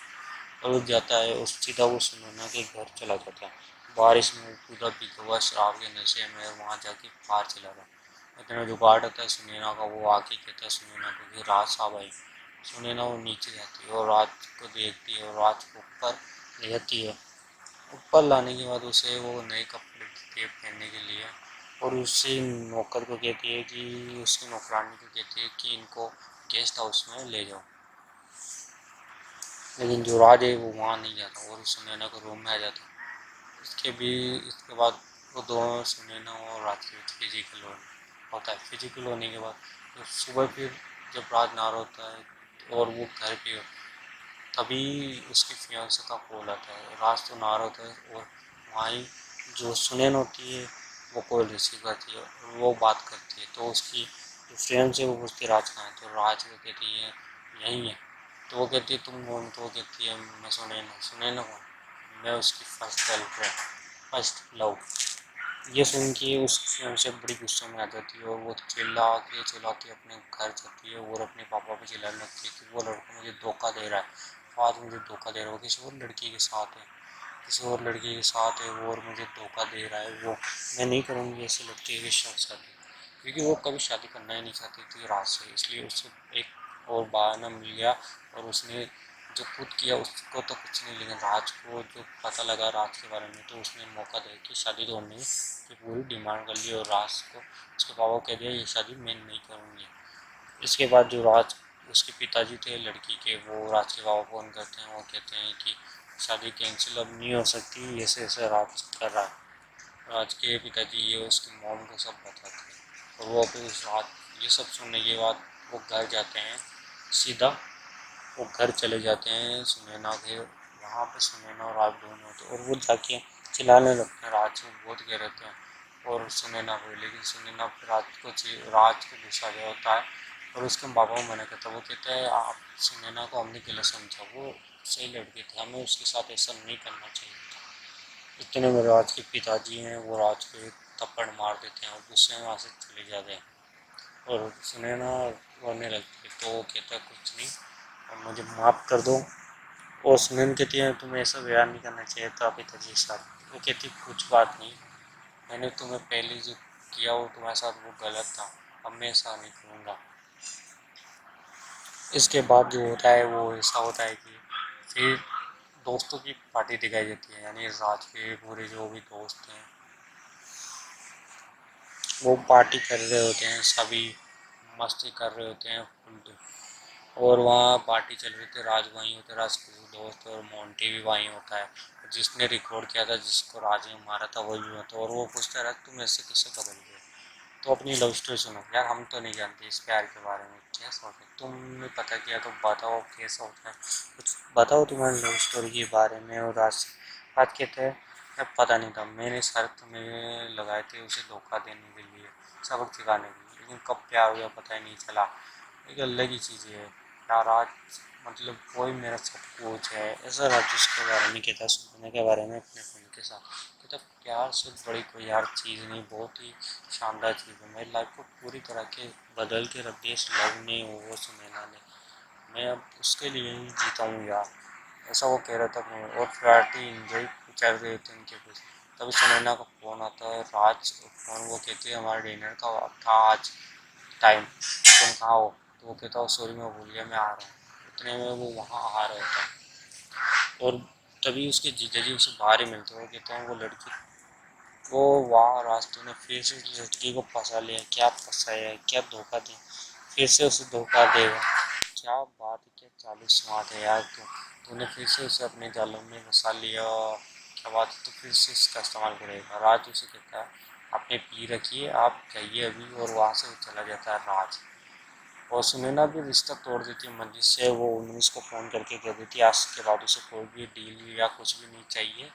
और वो जाता है उस सीधा वो सुनैना के घर चला जाता है। बारिश में पूरा भीगा हुआ शराब के नशे में वहाँ जाके बाहर चला गया। इतना जो गार्ड होता है सुनैना का वो आके कहता है सुनैना को कि राज साहब आई। सुनैना वो नीचे जाती है और राज को देखती है और राज को ऊपर ले जाती है। ऊपर लाने के बाद उसे वो नए कपड़े देती है पहनने के लिए और उसी नौकर को कहती है कि उसकी नौकरानी को कहती है कि इनको गेस्ट हाउस में ले जाओ, लेकिन जो राज है वो वहाँ नहीं जाता और सुनैना को रूम में आ जाता। इसके बाद वो दोनों सुनैना और राज के बीच फिजिकल होता है। फिजिकल होने के बाद तो सुबह फिर जब राज नार होता है और वो घर पे तभी उसकी फियांसे का कॉल आता है। राज तो नार होता है और वहीं जो सुनैन होती है वो कॉल रिसीव करती है और वो बात करती है तो उसकी जो फ्रेंड्स है वो पूछती है राज कहाँ है, तो राज को कहती है यहीं है। तो वो कहती है तुम कौन, तो वो कहती है मैं सुनैना। सुनैना कौन? मैं उसकी फर्स्ट गर्लफ्रेंड, फर्स्ट लव। ये सुन के उस से बड़ी गुस्से में आ जाती है और वो चिल्ला के अपने घर जाती है और अपने पापा पे चिल्लाने लगती है कि वो लड़का मुझे धोखा दे रहा है, आज मुझे धोखा दे रहा है, वो किसी और लड़की के साथ है, किसी और लड़की के साथ है वो और मुझे धोखा दे रहा है वो। मैं नहीं करूँगी ऐसे लड़के के साथ शादी, क्योंकि वो कभी शादी करना ही नहीं चाहती थी राज से, इसलिए उससे एक और बहाना मिल गया और उसने जो खुद किया उसको तो कुछ नहीं, लेकिन राज को जो पता लगा राज के बारे में तो उसने मौका दे के शादी तोड़ने की पूरी डिमांड कर ली और राज को उसके पापा को कह दिया ये शादी मैं नहीं करूँगी। इसके बाद जो राज उसके पिताजी थे लड़की के वो राज के पापा फ़ोन करते हैं, वो कहते हैं कि शादी कैंसिल अब नहीं हो सकती, ऐसे ऐसे राज कर रहा है। राज के पिताजी ये उसकी मॉम को सब बताते हैं और वो फिर उस रात ये सब सुनने के बाद वो घर जाते हैं सीधा, वो घर चले जाते हैं सुनैना के। वहाँ पे सुनैना और राज दोनों होते हैं और वो जाके चिल्लाने लगते हैं राज को बहुत कह रहते हैं और सुनैना को, लेकिन सुनैना फिर राज को गुस्सा आ होता है और उसके पापा को मना करता है। वो कहते हैं आप सुनैना को हमने गलत समझा, वो सही लड़के थे, हमें उसके साथ ऐसा नहीं करना चाहिए था। इतने में राज के पिताजी हैं वो राज को एक थप्पड़ मार देते हैं और गुस्से में वहाँ से चले जाते हैं और सुनैना रोने लगती है तो वो कहता है कुछ नहीं और मुझे माफ़ कर दो। और सुनैना कहती है तुम्हें ऐसा व्यवहार नहीं करना चाहिए था पिताजी के साथ। वो कहती कुछ बात नहीं, मैंने तुम्हें पहले जो किया वो तुम्हारे साथ वो गलत था, अब मैं ऐसा नहीं करूँगा। इसके बाद जो होता है वो ऐसा होता है कि फिर दोस्तों की पार्टी दिखाई देती है, यानी राज के पूरे जो भी दोस्त हैं वो पार्टी कर रहे होते हैं, सभी मस्ती कर रहे होते हैं फुल। और वहाँ पार्टी चल रही थी, राज वहीं होते, राज के दोस्त और मोंटी भी वहीं होता है, जिसने रिकॉर्ड किया था जिसको राज ने मारा था वही भी होता है और वो पूछता है तुम ऐसे किससे बदल गए। तो अपनी लव स्टोरी सुनो यार, हम तो नहीं जानते इस प्यार के बारे में कैसा होता है, तुमने पता किया तो बताओ कैसा होता है, कुछ बताओ तुम्हारी लव स्टोरी के बारे में। और राज कहते हैं मैं पता नहीं था, मैंने शर्त में लगाए थे उसे धोखा देने के लिए, सबक सिखाने के लिए, लेकिन कब प्यार हो गया पता ही नहीं चला। एक अलग ही चीज़ है यार आज, मतलब कोई मेरा सब कुछ है ऐसा राजेश के बारे में कहता, सुनने के बारे में अपने फ्रेंड के साथ कहता प्यार से बड़ी कोई यार चीज़ नहीं, बहुत ही शानदार चीज़ है, मेरी लाइफ को पूरी तरह के बदल के रख दिया इस लव ने वो सुनैना ने, मैं अब उसके लिए ही जीता हूँ यार, ऐसा वो कह रहा था अपने। और पार्टी इंजॉय चल रहे थे उनके कुछ, तभी सुनैना का फ़ोन आता है, राज फ़ोन वो कहते हैं हमारे डिनर का था आज टाइम, तुम कहाँ हो? तो वो कहता है सॉरी मैं भूल गया मैं आ रहा हूँ। इतने में वो वहाँ आ रहा होता है और तभी उसके जीजा जी उसे बाहर ही मिलते हैं, वो कहते हैं वो लड़की वो वाह राज, तूने फिर से उस लड़की को फंसा लिया, क्या फंसाया है, क्या धोखा दिया, फिर से उसे धोखा देगा। क्या बात है, क्या चालू स्मार्ट है यार तू, तूने फिर से उसे अपने जालों में फंसा लिया। क्या बात है, तो फिर से इसका इस्तेमाल करेगा। राज उसे कहता है आपने पी रखी है, आप जाइए अभी, और वहाँ से वो चला जाता है राज। और सुनैना भी रिश्ता तोड़ देती है मंजिल से, वो उन्नीस को फ़ोन करके कह देती है आज के बाद उसे कोई भी डील या कुछ भी नहीं चाहिए,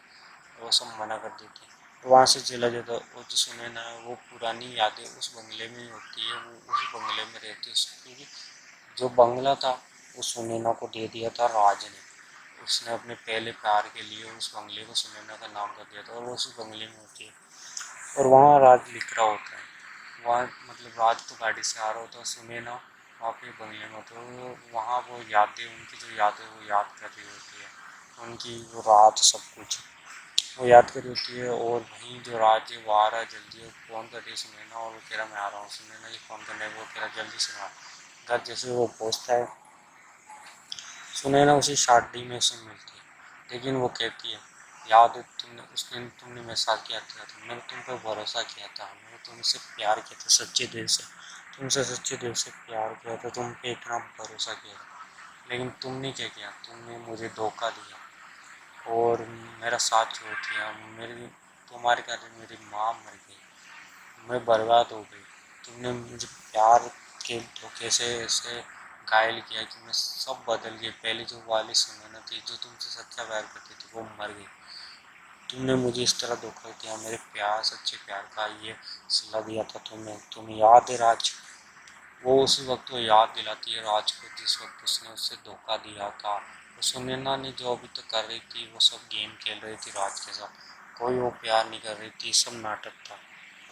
वो सब मना कर देते हैं। तो वहाँ से चला जाता है। वो जो सुनैना है वो पुरानी यादें उस बंगले में ही होती है, वो उस बंगले में रहती है, क्योंकि जो बंगला था वो सुनैना को दे दिया था राज ने। उसने अपने पहले प्यार के लिए उस बंगले को सुनैना का नाम कर दिया था, और वो उसी बंगले में होती है। और वहाँ राज लिख रहा होता है, वहाँ मतलब राज तो गाड़ी से आ रहा होता है, सुनैना वहाँ पे बंगले में होता है। वो वहाँ वो यादें, उनकी जो यादें वो याद कर रही होती है, उनकी वो रात सब कुछ वो याद कर रही होती है। और वहीं जो राज है वो आ रहा है जल्दी, और फ़ोन कर रही है सुनैना, और वो कह रहा मैं आ रहा हूँ। सुनैना की फ़ोन करने वो कह रहा जल्दी से आ। घर जैसे वो पहुँचता है, सुनैना उसे शादी में उसे मिलती है, लेकिन वो कहती है याद है तुमने उस दिन तुमने मेरे साथ क्या किया था, मैंने तुम पर भरोसा किया था, मैंने तुमसे प्यार किया था सच्चे दिल से, तुमसे सच्चे दिल से प्यार किया था, तुम पे इतना भरोसा किया था, लेकिन तुमने क्या किया, तुमने मुझे धोखा दिया और मेरा साथ छोड़ दिया। मेरी तुम्हारे कारण मेरी माँ मर गई, मैं बर्बाद हो गई। तुमने मुझे प्यार के धोखे से ऐसे घायल किया कि मैं सब बदल गई। पहले जो वाली सुनैना थी जो तुमसे सच्चा प्यार करती थी वो मर गई। तुमने मुझे इस तरह धोखा दिया, मेरे प्यार सच्चे प्यार का ये सिला दिया था तुम्हें याद है राज। वो उसी वक्त वो याद दिलाती है राज को जिस वक्त उसने उससे धोखा दिया था। और सुनैना ने जो अभी तक कर रही थी वो सब गेम खेल रही थी राज के साथ, कोई वो प्यार नहीं कर रही थी, सब नाटक था।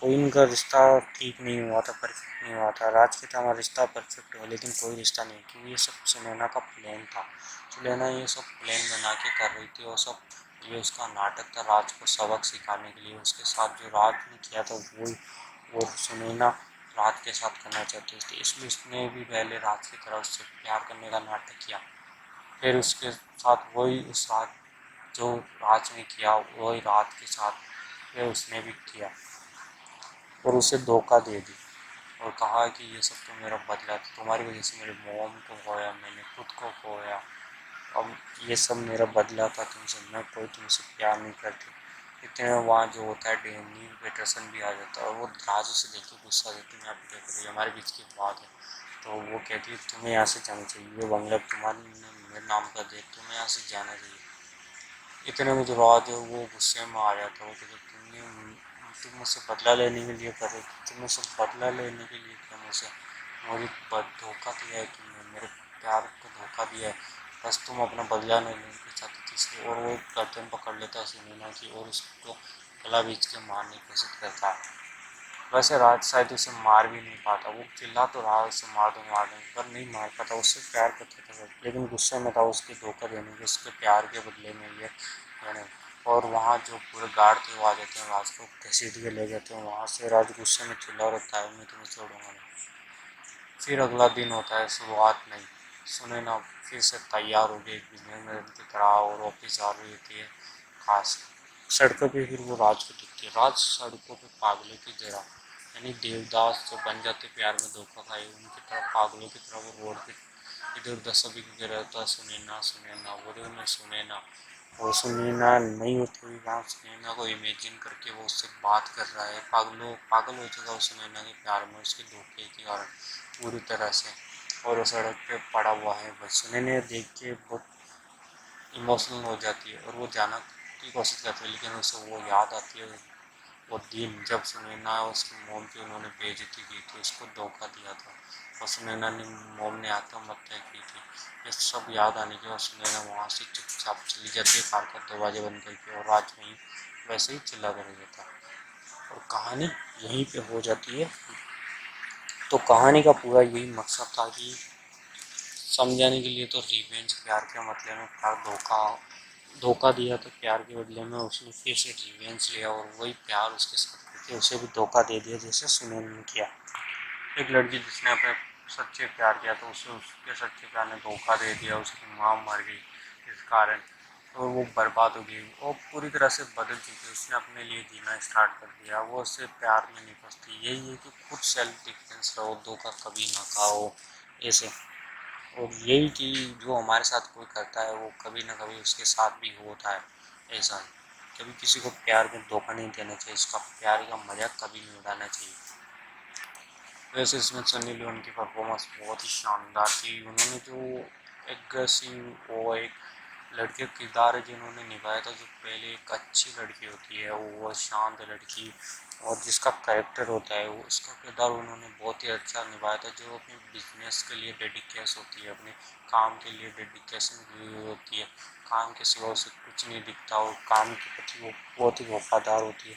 कोई उनका रिश्ता ठीक नहीं हुआ था, परफेक्ट नहीं हुआ था। राज के था हमारा रिश्ता परफेक्ट हुआ, लेकिन कोई रिश्ता नहीं, क्योंकि ये सब सुनैना का प्लान था। सुनैना ये सब प्लान बना के कर रही थी, और सब ये उसका नाटक था राज को सबक सिखाने के लिए। उसके साथ जो राज ने किया था वो सुनैना राज के साथ करना चाहती थी, इसलिए उसने भी पहले राज की तरह उससे प्यार करने का नाटक किया। फिर उसके साथ वही उस रात जो राज ने किया वही रात के साथ फिर उसने भी किया, और उसे धोखा दे दी, और कहा कि ये सब तो मेरा बदला था, तुम्हारी वजह से मेरे मॉम को खोया, मैंने खुद को खोया, अब ये सब मेरा बदला था तुमसे, मैं कोई तुमसे प्यार नहीं करती। इतने में वहाँ जो होता है डेनी पेटरसन भी आ जाता है, और वो राज उसे देख के गुस्सा देती है, यहाँ पे क्या कर रही है, हमारे बीच की बात है। तो वो कहती है तुम्हें यहाँ से जाना चाहिए, ये बंगला तुम्हारे मेरे नाम का दे, तुम्हें यहाँ से जाना चाहिए। इतने में जो राज है वो गुस्से में आ जाता है, वो कहते तुम मुझसे बदला लेने के लिए कर रहे, तुम मुझसे बदला लेने के लिए क्या मुझसे मुझे धोखा दिया है, तुमने मेरे प्यार को धोखा दिया है, बस तुम अपना बदला नहीं लेने की चाहती थी इसलिए। और वो गर्दन पकड़ लेता है सुनैना की, और उसको गला बीच के मारने की कोशिश करता है। वैसे राज शायद उसे मार भी नहीं पाता, वो चिल्ला तो रहा उसे मार दूँ पर नहीं मार पाता, उससे प्यार करता था सब, लेकिन गुस्से में था उसके धोखा देने के, उसके प्यार के बदले में ये मैंने। और वहाँ जो पूरे गार्ड थे वो आ जाते हैं, राज को घसीट के ले जाते हैं वहाँ से। राज गुस्से में चिल्ला रहता है मैं तुम्हें छोड़ूंगा नहीं। फिर अगला दिन होता है, शुरुआत नहीं, सुनैना फिर से तैयार हो गई एक बिजनेसमैन की तरह, और ऑफिस आ रही होती है खास। सड़कों पे फिर वो राज को दिखती है, राज सड़कों पे पागलों की तरह, यानी देवदास जो बन जाते प्यार में धोखा खाए उनकी तरह पागलों की तरह वो रोड पे इधर उधर सभी को गिर रहता है, सुनैना सुनैना बोले में सुनैना। वो सुनैना नहीं होती हुई वहाँ सुनैना को इमेजिन करके वो उससे बात कर रहा है, पागल हो चुका वो सुनैना के प्यार में उसके धोखे के कारण पूरी तरह से। और वो सड़क पे पड़ा हुआ है, बस सुनैना देख के बहुत इमोशनल हो जाती है, और वो जाना की कोशिश करती है, लेकिन उसे वो याद आती है वो दिन जब सुनैना और उसकी मोम की उन्होंने बेइज्जती की थी, उसको धोखा दिया था, और सुनैना ने मोम ने आत्महत्या की थी। ये सब याद आने के बाद सुनैना वहाँ से चुपचाप चली जाती है कार का दरवाजा बंद करके, और राज वहीं वैसे ही चिल्ला कर जाता है, और कहानी यहीं पे हो जाती है। तो कहानी का पूरा यही मकसद था कि समझाने के लिए, तो रिवेंज प्यार के मतलब में प्यार धोखा दिया तो प्यार के बदले में उसने फिर से रिवेंज लिया, और वही प्यार उसके साथ करके उसे भी धोखा दे दिया जैसे सुनैना ने किया। एक लड़की जिसने अपने सच्चे प्यार किया तो उसे उसके सच्चे प्यार ने धोखा दे दिया, उसकी माँ मर गई इस कारण। और वो बर्बाद हो गई, वो पूरी तरह से बदल चुकी है, उसने अपने लिए जीना स्टार्ट कर दिया, वो उससे प्यार में नहीं फंसती। यही है कि खुद सेल्फ डिफेंस रहो, धोखा कभी ना खाओ ऐसे। और यही कि जो हमारे साथ कोई करता है वो कभी ना कभी उसके साथ भी होता है ऐसा। कभी किसी को प्यार में धोखा नहीं देना चाहिए, इसका प्यार का मजाक कभी नहीं उड़ाना चाहिए। वैसे इसमें सनी लियोन की परफॉर्मेंस बहुत ही शानदार थी। उन्होंने जो एग्रेसिव वो एक लड़के का किरदार है जिन्होंने निभाया था, जो पहले एक अच्छी लड़की होती है वो शांत लड़की, और जिसका कैरेक्टर होता है वो उसका किरदार उन्होंने बहुत ही अच्छा निभाया था। जो अपने बिजनेस के लिए डेडिकेशन होती है, अपने काम के लिए डेडिकेशन होती है, काम के सिवा उसे कुछ नहीं दिखता, और काम के प्रति वो बहुत ही वफादार होती है।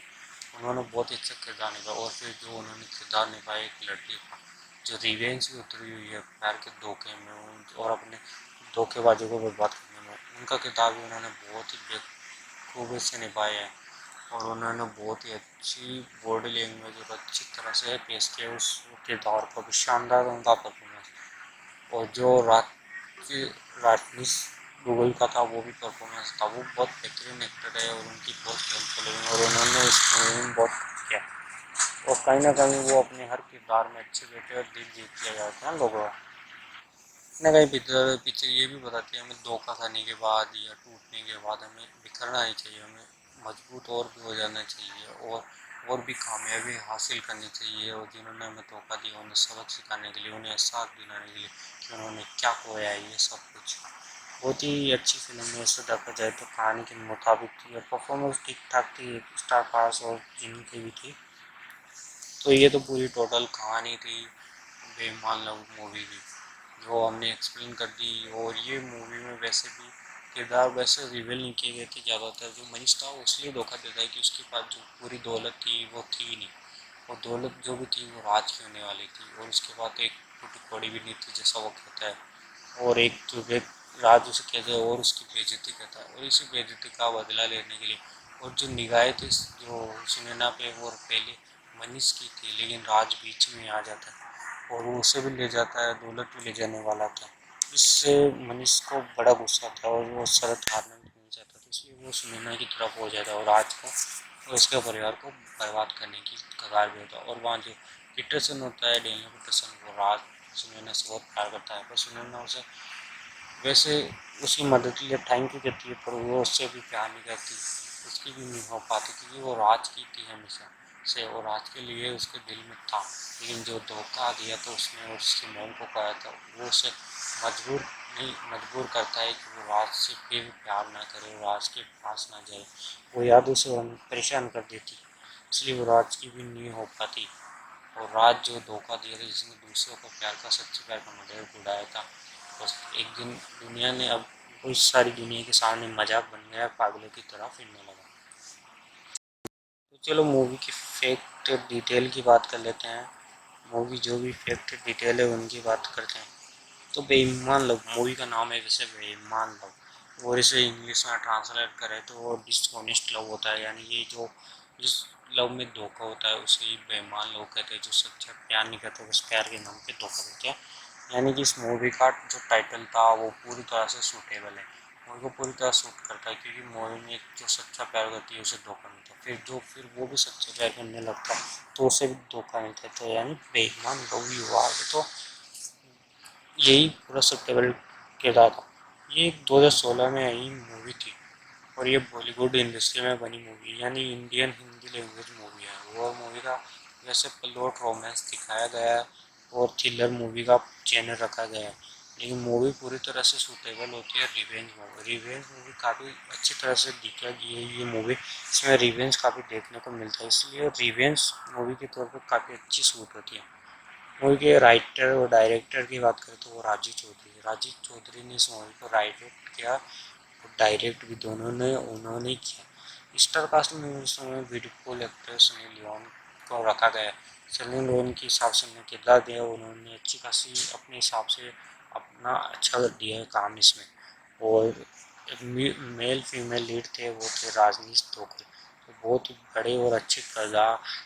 उन्होंने बहुत ही अच्छा किरदार निभाया। और फिर जो उन्होंने किरदार निभाया एक लड़के का जो रिवेंज भी उतरी हुई है प्यार के धोखे में और अपने धोखेबाजों को बर्बाद करने में, उनका किरदार भी उन्होंने बहुत ही बेखूबी से निभाया है। और उन्होंने बहुत ही अच्छी बॉडी लैंग्वेज और अच्छी तरह से पेश किया उस किरदार को भी। शानदार उनका परफॉर्मेंस। और जो राजनीश गूगल का था वो भी परफॉर्मेंस था, वो बहुत बेहतरीन एक्टर है और उनकी बहुत फैन फॉलोइंग, और उन्होंने इस मूवी में बहुत किया। और कहीं ना कहीं वो अपने हर किरदार में अच्छे बैठे और दिल जीत लिया जाते हैं लोगों का। ना कहीं पिक्चर ये भी बताती है हमें धोखा खाने के बाद या टूटने के बाद हमें बिखरना नहीं चाहिए, हमें मजबूत और भी हो जाना चाहिए, और भी कामयाबी हासिल करनी चाहिए। और जिन्होंने हमें धोखा दिया उन्हें सबक सिखाने के लिए, उन्हें एहसास दिलाने के लिए कि उन्होंने क्या खोया है, ये सब कुछ। बहुत ही अच्छी फिल्म है, ऐसे देखा जाए तो कहानी के मुताबिक थी और परफॉर्मेंस ठीक ठाक थी, स्टार पास और जिनकी भी थी। तो ये तो पूरी टोटल कहानी थी बेईमान लव मूवी की, जो हमने एक्सप्लेन कर दी। और ये मूवी में वैसे भी किरदार वैसे रिवील नहीं किए गए थे ज़्यादातर। जो मनीष था वो इसलिए धोखा देता है कि उसके पास जो पूरी दौलत थी वो थी नहीं, और दौलत जो भी थी वो राज की होने वाली थी, और उसके बाद एक टूटी कौड़ी भी नहीं थी जैसा वो कहता है। और एक जो राज उसे कहते हैं और उसकी बेइज्जती करता है, और इसी बेइज्जती का बदला लेने के लिए, और जो निगाहें थी जो सुनैना पे वो पहले मनीष की थी, लेकिन राज बीच में आ जाता है और वो उसे भी ले जाता है, दौलत भी ले जाने वाला था। इससे मनीष को बड़ा गुस्सा था और वो शरत हारना नहीं चाहता था, इसलिए वो सुनैना की तरफ हो जाता है और राज को और उसके परिवार को बर्बाद करने की कगार पे होता है। और वहाँ जो पीटरसन होता है, डेनियल पीटरसन, वो राज सुनैना से बहुत प्यार करता है, पर सुनैना उसे वैसे उसकी मदद के लिए थैंक यू कहती है, पर वो उससे भी प्यार नहीं करती, उसकी भी नहीं हो पाती, क्योंकि वो राज की थी हमेशा से और राज के लिए उसके दिल में था। लेकिन जो धोखा दिया था उसने और उसकी मॉम को कहा था, वो उसे मजबूर करता है कि वो राज से फिर प्यार ना करे, राज के पास ना जाए। वो याद उसे परेशान कर देती, इसलिए वो राज की भी नहीं हो पाती। और राज जो धोखा दिया था, जिसने दूसरों को प्यार का सच्चे प्यार का मजाक उड़ाया था, बस एक दिन दुनिया ने अब बहुत सारी दुनिया के सामने मजाक बन गया, पागलों की तरह फिरने लगा। तो चलो मूवी की फैक्ट डिटेल की बात कर लेते हैं। मूवी जो भी फैक्ट डिटेल है उनकी बात करते हैं। तो बेईमान लव मूवी का नाम है, वैसे बेईमान लव, और इसे इंग्लिश में ट्रांसलेट करें तो वो डिसऑनेस्ट लव होता है, यानी ये जो जिस लव में धोखा होता है उसे ही बेईमान लव कहते हैं। जो सच्चा प्यार नहीं करते उस प्यार के नाम पे धोखा देते हैं। यानी कि इस मूवी का जो टाइटल था वो पूरी तरह से सूटेबल है, मूवी को पूरी तरह सूट करता है, क्योंकि मूवी में जो सच्चा प्यार करती है उसे धोखा मिलता है, फिर वो भी सच्चा प्यार करने लगता है तो उसे भी धोखा मिलता है, तो यानी बेईमान लव ही हुआ। तो यही पूरा सूटेबल किरदार था। ये 2016 में आई मूवी थी, और ये बॉलीवुड इंडस्ट्री में बनी मूवी, यानी इंडियन हिंदी लैंग्वेज मूवी है। वो मूवी का वैसे प्लॉट रोमांस दिखाया गया है और थ्रिलर मूवी का चैनल रखा गया है, लेकिन मूवी पूरी तरह से सूटेबल होती है रिवेंज मूवी। रिवेंज मूवी काफ़ी अच्छी तरह से दिखा गई है ये मूवी, इसमें रिवेंज काफ़ी देखने को मिलता है, इसलिए रिवेंज मूवी के तौर पर काफ़ी अच्छी सूट होती है। मूवी के राइटर और डायरेक्टर की बात करें तो वो राजीव चौधरी ने इस मूवी को राइट किया और डायरेक्ट भी दोनों ने उन्होंने किया। स्टार कास्ट में इस समय ब्यूटीफुल एक्ट्रेस सनी लियोन को रखा गया। सनी लियोन के हिसाब से उन्होंने किरदार दिया, उन्होंने अच्छी खासी अपने हिसाब से अपना अच्छा दिया है काम इसमें। और मेल फीमेल लीड थे वो थे राजनीश धोखर, तो बहुत ही बड़े और अच्छे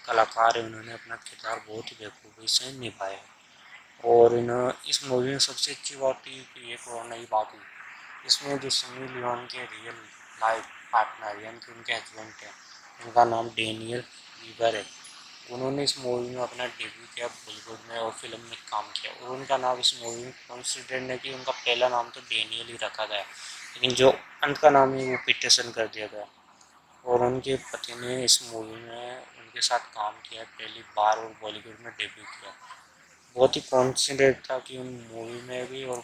कलाकार है, उन्होंने अपना किरदार बहुत ही बेखूबी से निभाया। और इस मूवी में सबसे अच्छी बात थी कि एक और नई बात हुई, इसमें जो सनी लियोन के रियल लाइफ पार्टनर यानी कि उनके हस्बैंड है, उनका नाम डेनियल वीवर है। उन्होंने इस मूवी में अपना डेब्यू किया बॉलीवुड में और फिल्म में काम किया, और उनका नाम इस मूवी में कंसिडर्ड है कि उनका पहला नाम तो डेनियल ही रखा गया, लेकिन जो अंत का नाम है वो पीटरसन कर दिया गया। और उनके पति ने इस मूवी में उनके साथ काम किया पहली बार और बॉलीवुड में डेब्यू किया। बहुत ही कॉन्फिडेंट था कि उन मूवी में भी, और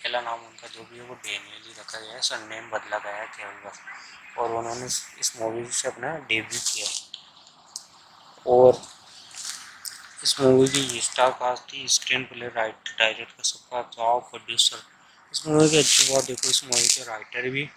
पहला नाम उनका जो भी है वो डेनियल ही रखा गया है, सरनेम बदला गया है केवल बस। और उन्होंने इस मूवी से अपना डेब्यू किया। और इस मूवी की स्टार कास्ट थी, स्क्रीन प्ले, राइटर, डायरेक्टर, सबका जॉब, प्रोड्यूसर। इस मूवी की अच्छी बात देखो, इस मूवी के राइटर भी,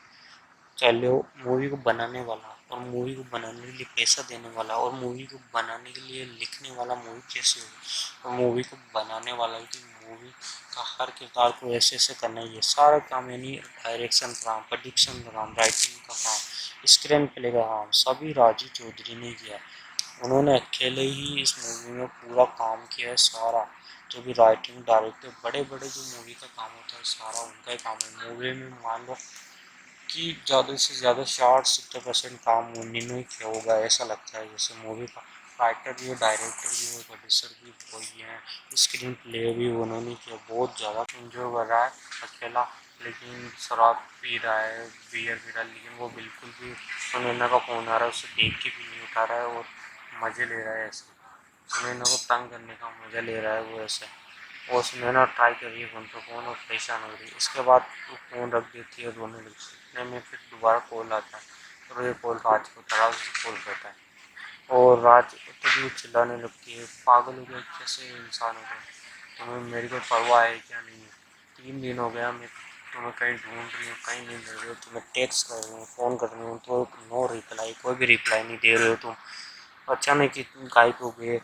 चलो मूवी को बनाने वाला और मूवी को बनाने के लिए पैसा देने वाला और मूवी को बनाने के लिए लिखने वाला मूवी कैसे होगी, और मूवी को बनाने वाला कि मूवी का हर किरदार को ऐसे ऐसे करना है, ये सारा काम यानी डायरेक्शन का काम, प्रोडक्शन का काम, राइटिंग का काम, स्क्रीन प्ले का काम सभी राजू चौधरी ने किया। उन्होंने अकेले ही इस मूवी में पूरा काम किया है सारा, जो भी राइटिंग डायरेक्टर बड़े बड़े जो मूवी का काम होता है सारा उनका ही काम है। मूवी में मान लो कि ज़्यादा से ज़्यादा 60-70% काम उन्हीं ने किया होगा, ऐसा लगता है। जैसे मूवी का राइटर भी हो, डायरेक्टर भी हो, प्रोड्यूसर भी वही है, स्क्रीन प्ले भी उन्होंने किया। बहुत ज़्यादा इंजॉय कर रहा है अकेला, लेकिन शराब पी रहा है, बियर पी रहा है, लेकिन वो बिल्कुल भी सुनैना का फ़ोन आ रहा है उसे देख के भी नहीं उठा रहा है, और मज़े ले रहा है ऐसे, सुनैना को तंग करने का मज़ा ले रहा है वो ऐसे। और सुनैना ट्राई कर रही है फ़ोन पे, फ़ोन और परेशान हो रही है। इसके बाद वो फ़ोन रख देती है, रोने लगती है। इतने में फिर दोबारा कॉल आता है, और ये कॉल राज को था, राज उसे कॉल करता है, और राज तभी वो चिल्लाने लगती है, पागल हो गया, कैसे इंसान हो गया, तुम्हें मेरी कोई परवाह है क्या नहीं है, 3 दिन हो गया मैं तुम्हें कहीं ढूंढ रही हूँ, कहीं नहीं मिल रही हो, तुम्हें टेक्स्ट कर रही हूँ, फ़ोन कर रही हूँ, तो नो रिप्लाई, कोई भी रिप्लाई नहीं दे रहे हो तुम, अचानक इतनी गायब हो गए,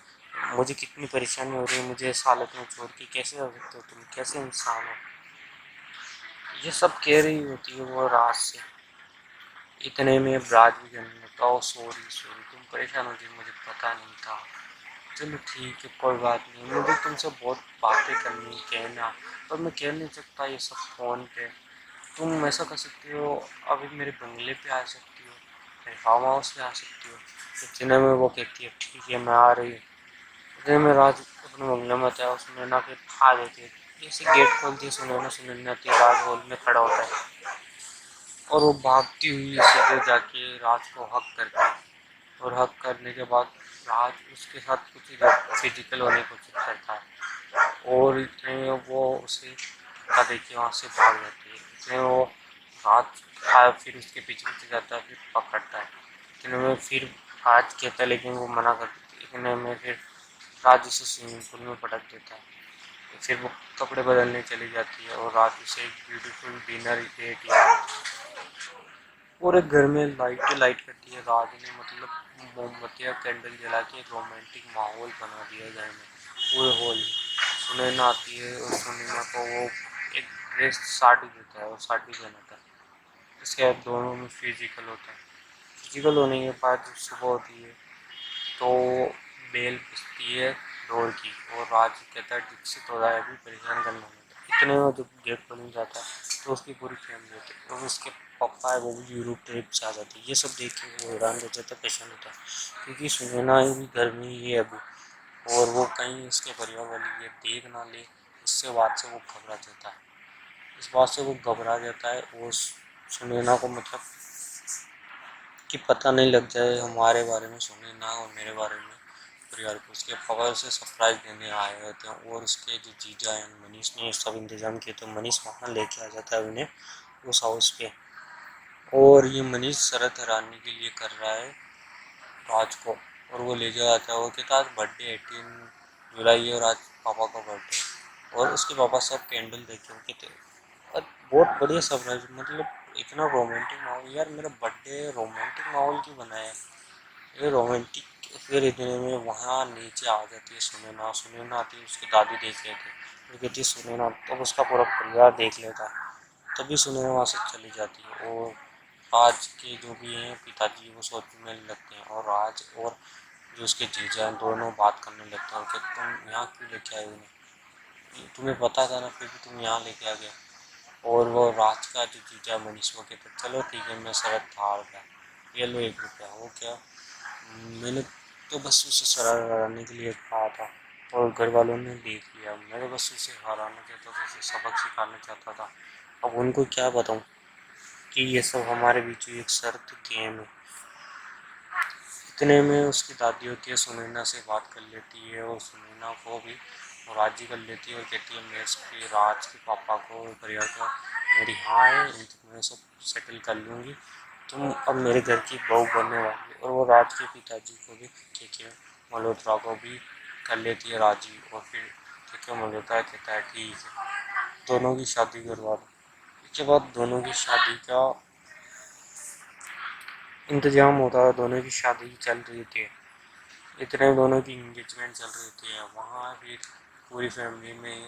मुझे कितनी परेशानी हो रही है, मुझे इस हालत में छोड़ के कैसे हो सकते हो तुम, कैसे इंसान हो, ये सब कह रही होती है वो राज से। इतने में राज भी कहने लगता, ओ सॉरी सॉरी, तुम परेशान होती, मुझे पता नहीं था, चलो ठीक है कोई बात नहीं, मुझे तुमसे बहुत बातें करनी कहना, पर मैं कह नहीं सकता ये सब फ़ोन पे, तुम ऐसा कर सकती हो, अभी मेरे बंगले पे आ सकती हो, मेरे फार्म हाउस पे आ सकती हो। इतने में वो कहती है ठीक है मैं आ रही हूँ। इतने में राज अपने बंगले में आता है, उसमें ना फिर आ जाती है, जैसे गेट खोलती है सुनैना, सुनैना आती है, राज हॉल में खड़ा होता है, और वो भागती हुई सीधे जाके राज को हक करती है, और हक करने के बाद राज उसके साथ कुछ फिजिकल होने की कोशिश करता है, और इतने में वो उसे धक्का देके वहाँ से भाग जाती है। इतने में वो राज फिर उसके पीछे पीछे जाता है, फिर पकड़ता है। इतने में फिर राज कहता है, लेकिन वो मना कर देती है। इतने में फिर राज उसे स्विमिंग पूल में पटक देता है। फिर वो कपड़े बदलने चली जाती है, और रात उसे एक ब्यूटीफुल डिनर डेट या पूरे घर में लाइट लाइट करती है रात ने, मतलब मोमबत्तियाँ कैंडल जला के एक रोमांटिक माहौल बना दिया घर में पूरे हॉल में। सुनैना आती है और सुनैना को वो एक ड्रेस साड़ी देता है और साड़ी पहनाता है। इसके बाद दोनों में फिजिकल होता है। फिजिकल होने के बाद जब सुबह होती है तो बेल बजती है डोर की, और राज कहता है दीक्षित हो रहा है, अभी परेशान करना नहीं। इतने में जब गेट खुल जाता है तो उसकी पूरी फैमिली होती है, और उसके पापा है वो भी यूरोप ट्रिप से आ जाते हैं। ये सब देख के वो हैरान हो जाता है, परेशान होता है, क्योंकि सुनैना भी घर में ही है अभी, और वो कहीं इसके परिवार वाले ये देख ना ले, इससे बात से वो घबरा जाता है। इस बात से वो घबरा जाता है, और सुनैना को मतलब कि पता नहीं लग जाए हमारे बारे में, सुनैना और मेरे बारे में परिवार को। उसके पापा उसे सरप्राइज देने आए होते हैं, और उसके जो जीजा हैं मनीष ने सब इंतजाम किए, तो मनीष वहाँ लेके आ जाता है उन्हें उस हाउस पे। और ये मनीष शरत हराने के लिए कर रहा है राज को, और वो ले जाता है। वो कहता है आज बर्थडे 18 जुलाई है और आज पापा का बर्थडे है, और उसके पापा सब कैंडल देखे, वो कहते और बहुत बढ़िया सरप्राइज, मतलब इतना रोमांटिक माहौल, यार मेरा बर्थडे रोमांटिक माहौल क्यों बनाया है ये रोमांटिक। फिर इतने में वहाँ नीचे आ जाती है सुनैना, सुनैना आती है, उसकी दादी देख लेती है, फिर कहती है सुनैना, तब उसका पूरा परिवार देख लेता है, तभी सुनैना वहाँ से चली जाती है। और राज के जो भी हैं पिताजी वो सोचने लगते हैं, और राज और जो उसके जीजा हैं दोनों बात करने लगते हैं, और कहते तुम यहाँ क्यों लेके आए उन्हें, तुम्हें पता था ना फिर भी तुम यहाँ लेके आ गए। और वो राज का जो जीजा मनीष वो कहता चलो ठीक है मैं शरत हार गया, ये लो 1 रुपया। वो क्या, मैंने तो बस उसे शरारत कराने के लिए कहा था और घर वालों ने देख लिया, मैं तो बस उसे हराना चाहता था, उसे सबक सिखाना चाहता था। अब उनको क्या बताऊँ कि ये सब हमारे बीच एक शर्त गेम है। इतने में उसकी दादी होती है सुनैना से बात कर लेती है और सुनैना को भी राजी कर लेती है और कहती है मैं इसके राज के पापा को परिवार को मेरी हाँ है, मैं सब सेटल कर लूँगी, तुम अब मेरे घर की बहू बनने वाली। और वो राज के पिताजी को भी के मल्होत्रा को भी कर लेती है राजी। और फिर के मल्होत्रा कहता है ठीक है दोनों की शादी करवा दो। इसके बाद दोनों की शादी का इंतजाम होता है, दोनों की शादी चल रही थी, इतने दोनों की इंगेजमेंट चल रही होती है। वहाँ फिर पूरी फैमिली में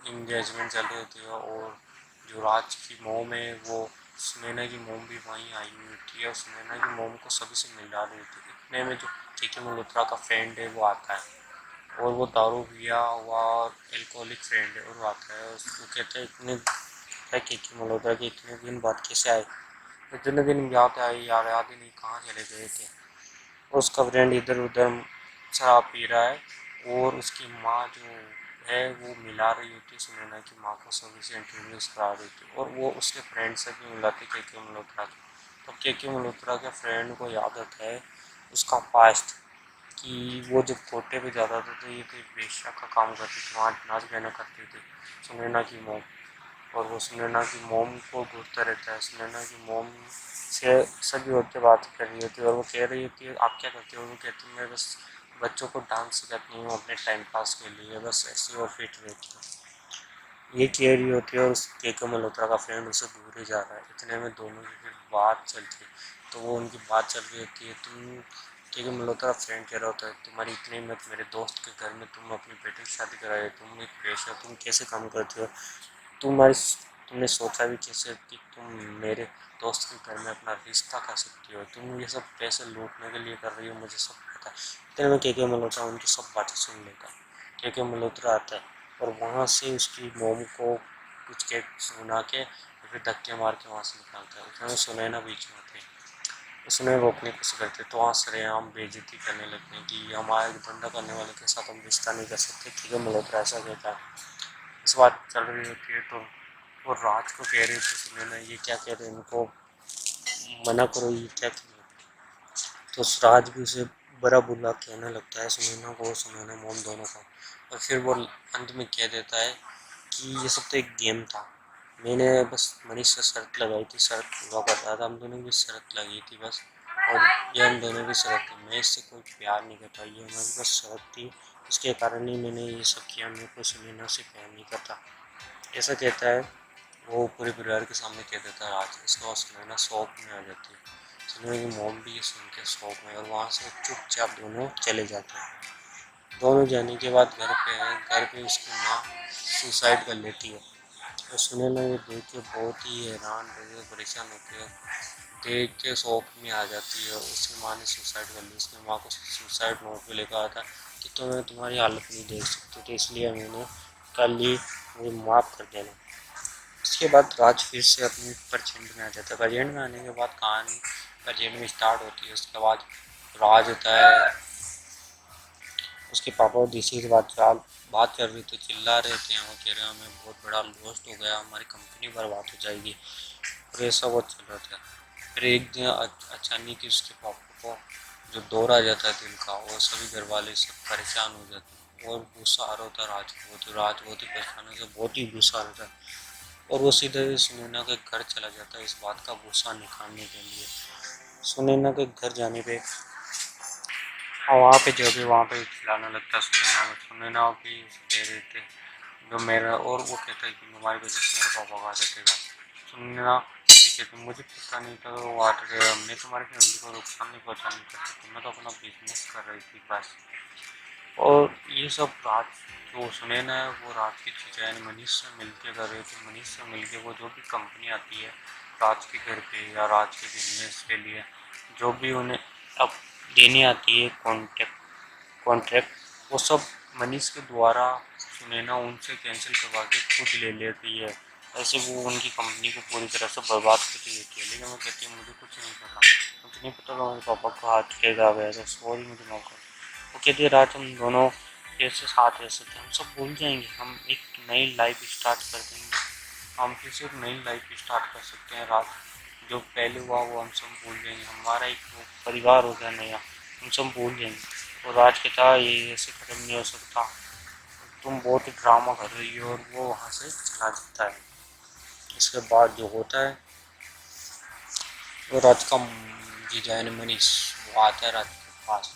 इंगेजमेंट चल रही होती है और जो राज की मोम है वो सुनैना की मोम भी वहीं आई हुई होती है और सुनैना की मोम को सभी से मिला रही होती है। इतने में जो के मल्होत्रा का फ्रेंड है वो आता है और वो दारू पिया हुआ और एल्कोहलिक फ्रेंड है और वो आता है। उसको कहते हैं इतने के मल्होत्रा के इतने दिन बाद कैसे आए, इतने दिन याद आए यार, याद ही नहीं कहाँ चले गए थे। उसका फ्रेंड इधर उधर शराब पी रहा है और उसकी माँ जो है वो मिला रही होती है सुनैना की माँ को, सभी से इंट्रोड्यूस करा रही थी और वो उसके फ्रेंड से भी मिलाती के मल्होत्रा को। तो के मल्होत्रा के फ्रेंड को याद आता है उसका पास्ट कि वो जब कोटे पे जाता था तो ये तो वेश्या का काम करती थी, वहाँ नाच गाना करती थी सुनैना की मोम। और वो सुनैना की मोम को घूरता रहता है, सुनैना की मोम से सभी औरतें बात कर रही होती है और वो कह रही होती है आप क्या करती हो, वो कहती है मैं बस बच्चों को डांस सिखाती हूँ अपने टाइम पास के लिए, बस ऐसी और फिट रहती हूँ, ये कह रही होती है। और उस के मल्होत्रा का फ्रेंड उसे दूर ही जा रहा है। इतने में दोनों की फिर बात चलती है, तो वो उनकी बात चल रही होती है, तुम के मल्होत्रा फ्रेंड कह रहा होता है तुम्हारी इतनी हिम्मत मेरे दोस्त के घर में तुम अपनी बेटी की शादी कराए, तुम एक पेश हो, तुम कैसे काम करते हो, तुम्हारी तुमने सोचा भी कैसे कि तुम मेरे दोस्त के घर में अपना रिश्ता कर सकती हो, तुम ये सब पैसे लूटने के लिए कर रही हो, मुझे सब पता है। इतने में के मल्होत्रा उनकी सब बातें सुन लेता है। के मल्होत्रा आता है और वहाँ से उसकी मोम को कुछ के सुना के फिर धक्के मार के वहाँ से निकालता है। इतने में सुनैना बीच में आती है, उसने रोकने की कोशिश करते तो वहाँ सरेआम बेइज्जती करने लगते हैं कि हमारे धंधा करने वाले के साथ हम रिश्ता नहीं कर सकते। के मल्होत्रा ऐसा कहता है। इस बात चल रही होती है तो वो राज को कह रही थी सुनैना ये क्या कह रहे हैं इनको मना करो, ये क्या कह रहे हैं। तो राज भी उसे बड़ा बुरा कहने लगता है सुनैना को, सुनैना मोम दोनों को। और फिर वो अंत में कह देता है कि ये सब तो एक गेम था, मैंने बस मनीष से शर्त लगाई थी, शर्त पूरा कर रहा था, हम दोनों की शर्त लगी थी बस, और ये हम दोनों की शर्त थी, मैं इससे कोई प्यार नहीं करता, ये हमारी बस शर्त थी, इसके कारण ही मैंने ये सब किया, मैं कोई सुनैना से प्यार नहीं करता, ऐसा कहता है। वो पूरे परिवार के सामने कह देता है राज। इसके बाद सुनैना शौक में आ जाती है, सुनैना की मोम भी ये सुन के शौक में, और वहाँ से चुपचाप दोनों चले जाते हैं। दोनों जाने के बाद घर पे उसकी माँ सुसाइड कर लेती है। तो सुनैना ये देख के बहुत ही हैरान रहती है, परेशान होती है, देख के शौक में आ जाती है। उसकी माँ ने सुसाइड कर ली, उसकी माँ को सुसाइड नोट पे लिखा था कि तो मैं तुम्हारी हालत नहीं देख सकती थी, इसलिए मैंने कल ही मुझे माफ़ कर देना। उसके बाद राज फिर से अपने परजेंट में आ जाता है। परजेंट में आने के बाद कहानी परजेंट में स्टार्ट होती है। उसके बाद राज होता है, उसके पापा और डीसी से बात कर रहे थे, चिल्ला रहे थे, वो कह रहे हैं हमें बहुत बड़ा लॉस्ट हो गया, हमारी कंपनी बर्बाद हो जाएगी, और ऐसा बहुत चल रहा था। फिर एक दिन अचानक ही उसके पापा को जो दौर आ जाता है दिल का, और सभी घर वाले सब परेशान हो जाते हैं और गुस्सा आ रहा होता है राज को, तो राज बहुत ही परेशान हो जाता, बहुत ही गुस्सा आ रहा था और वो सीधे सुनैना के घर चला जाता है इस बात का गुस्सा निकालने के लिए। सुनैना के घर जाने पे और वहाँ पे जो भी वहाँ पे चिल्लाने लगता है सुनैना भी कह रहे थे जो मेरा, और वो कहता है कि हमारी वजह से मेरे पापा को आदत है। सुनैना ये कहते मुझे पता नहीं था वो आदत है, हमने तुम्हारी फैमिली को नुकसान नहीं पहुँचानी चाहती, मैं तो अपना बिजनेस कर रही थी बस। और ये सब राज जो सुनैना है वो राज की चीज़ें मनीष से मिल के कर रहे थे, मनीष से मिल के वो जो भी कंपनी आती है राज के घर पे या राज के बिजनेस के लिए जो भी उन्हें अब देने आती है कॉन्ट्रैक्ट, वो सब मनीष के द्वारा सुनैना उनसे कैंसिल करवा के खुद ले लेती है। ऐसे वो उनकी कंपनी को पूरी तरह से बर्बाद करती रहती है। लेकिन वो कहती है मुझे कुछ नहीं पता, मुझे नहीं पता तो मेरे पापा को हाथ कैसे गया था, सॉरी मुझे माफ कर। वो कहती है राज हम दोनों कैसे साथ रह सकते हैं, हम सब भूल जाएंगे, हम एक नई लाइफ स्टार्ट कर देंगे, हम फिर से एक नई लाइफ स्टार्ट कर सकते हैं राज। जो पहले हुआ वो हम सब भूल जाएंगे, हमारा एक वो परिवार हो गया नया, हम सब भूल जाएंगे। और राज कहता है ये ऐसे खत्म नहीं हो सकता, तुम बहुत ही ड्रामा कर रही हो, और वो वहाँ से चला जाता है। इसके बाद जो होता है वो राज का जीजा यानी मनीष वो आता है राज के पास,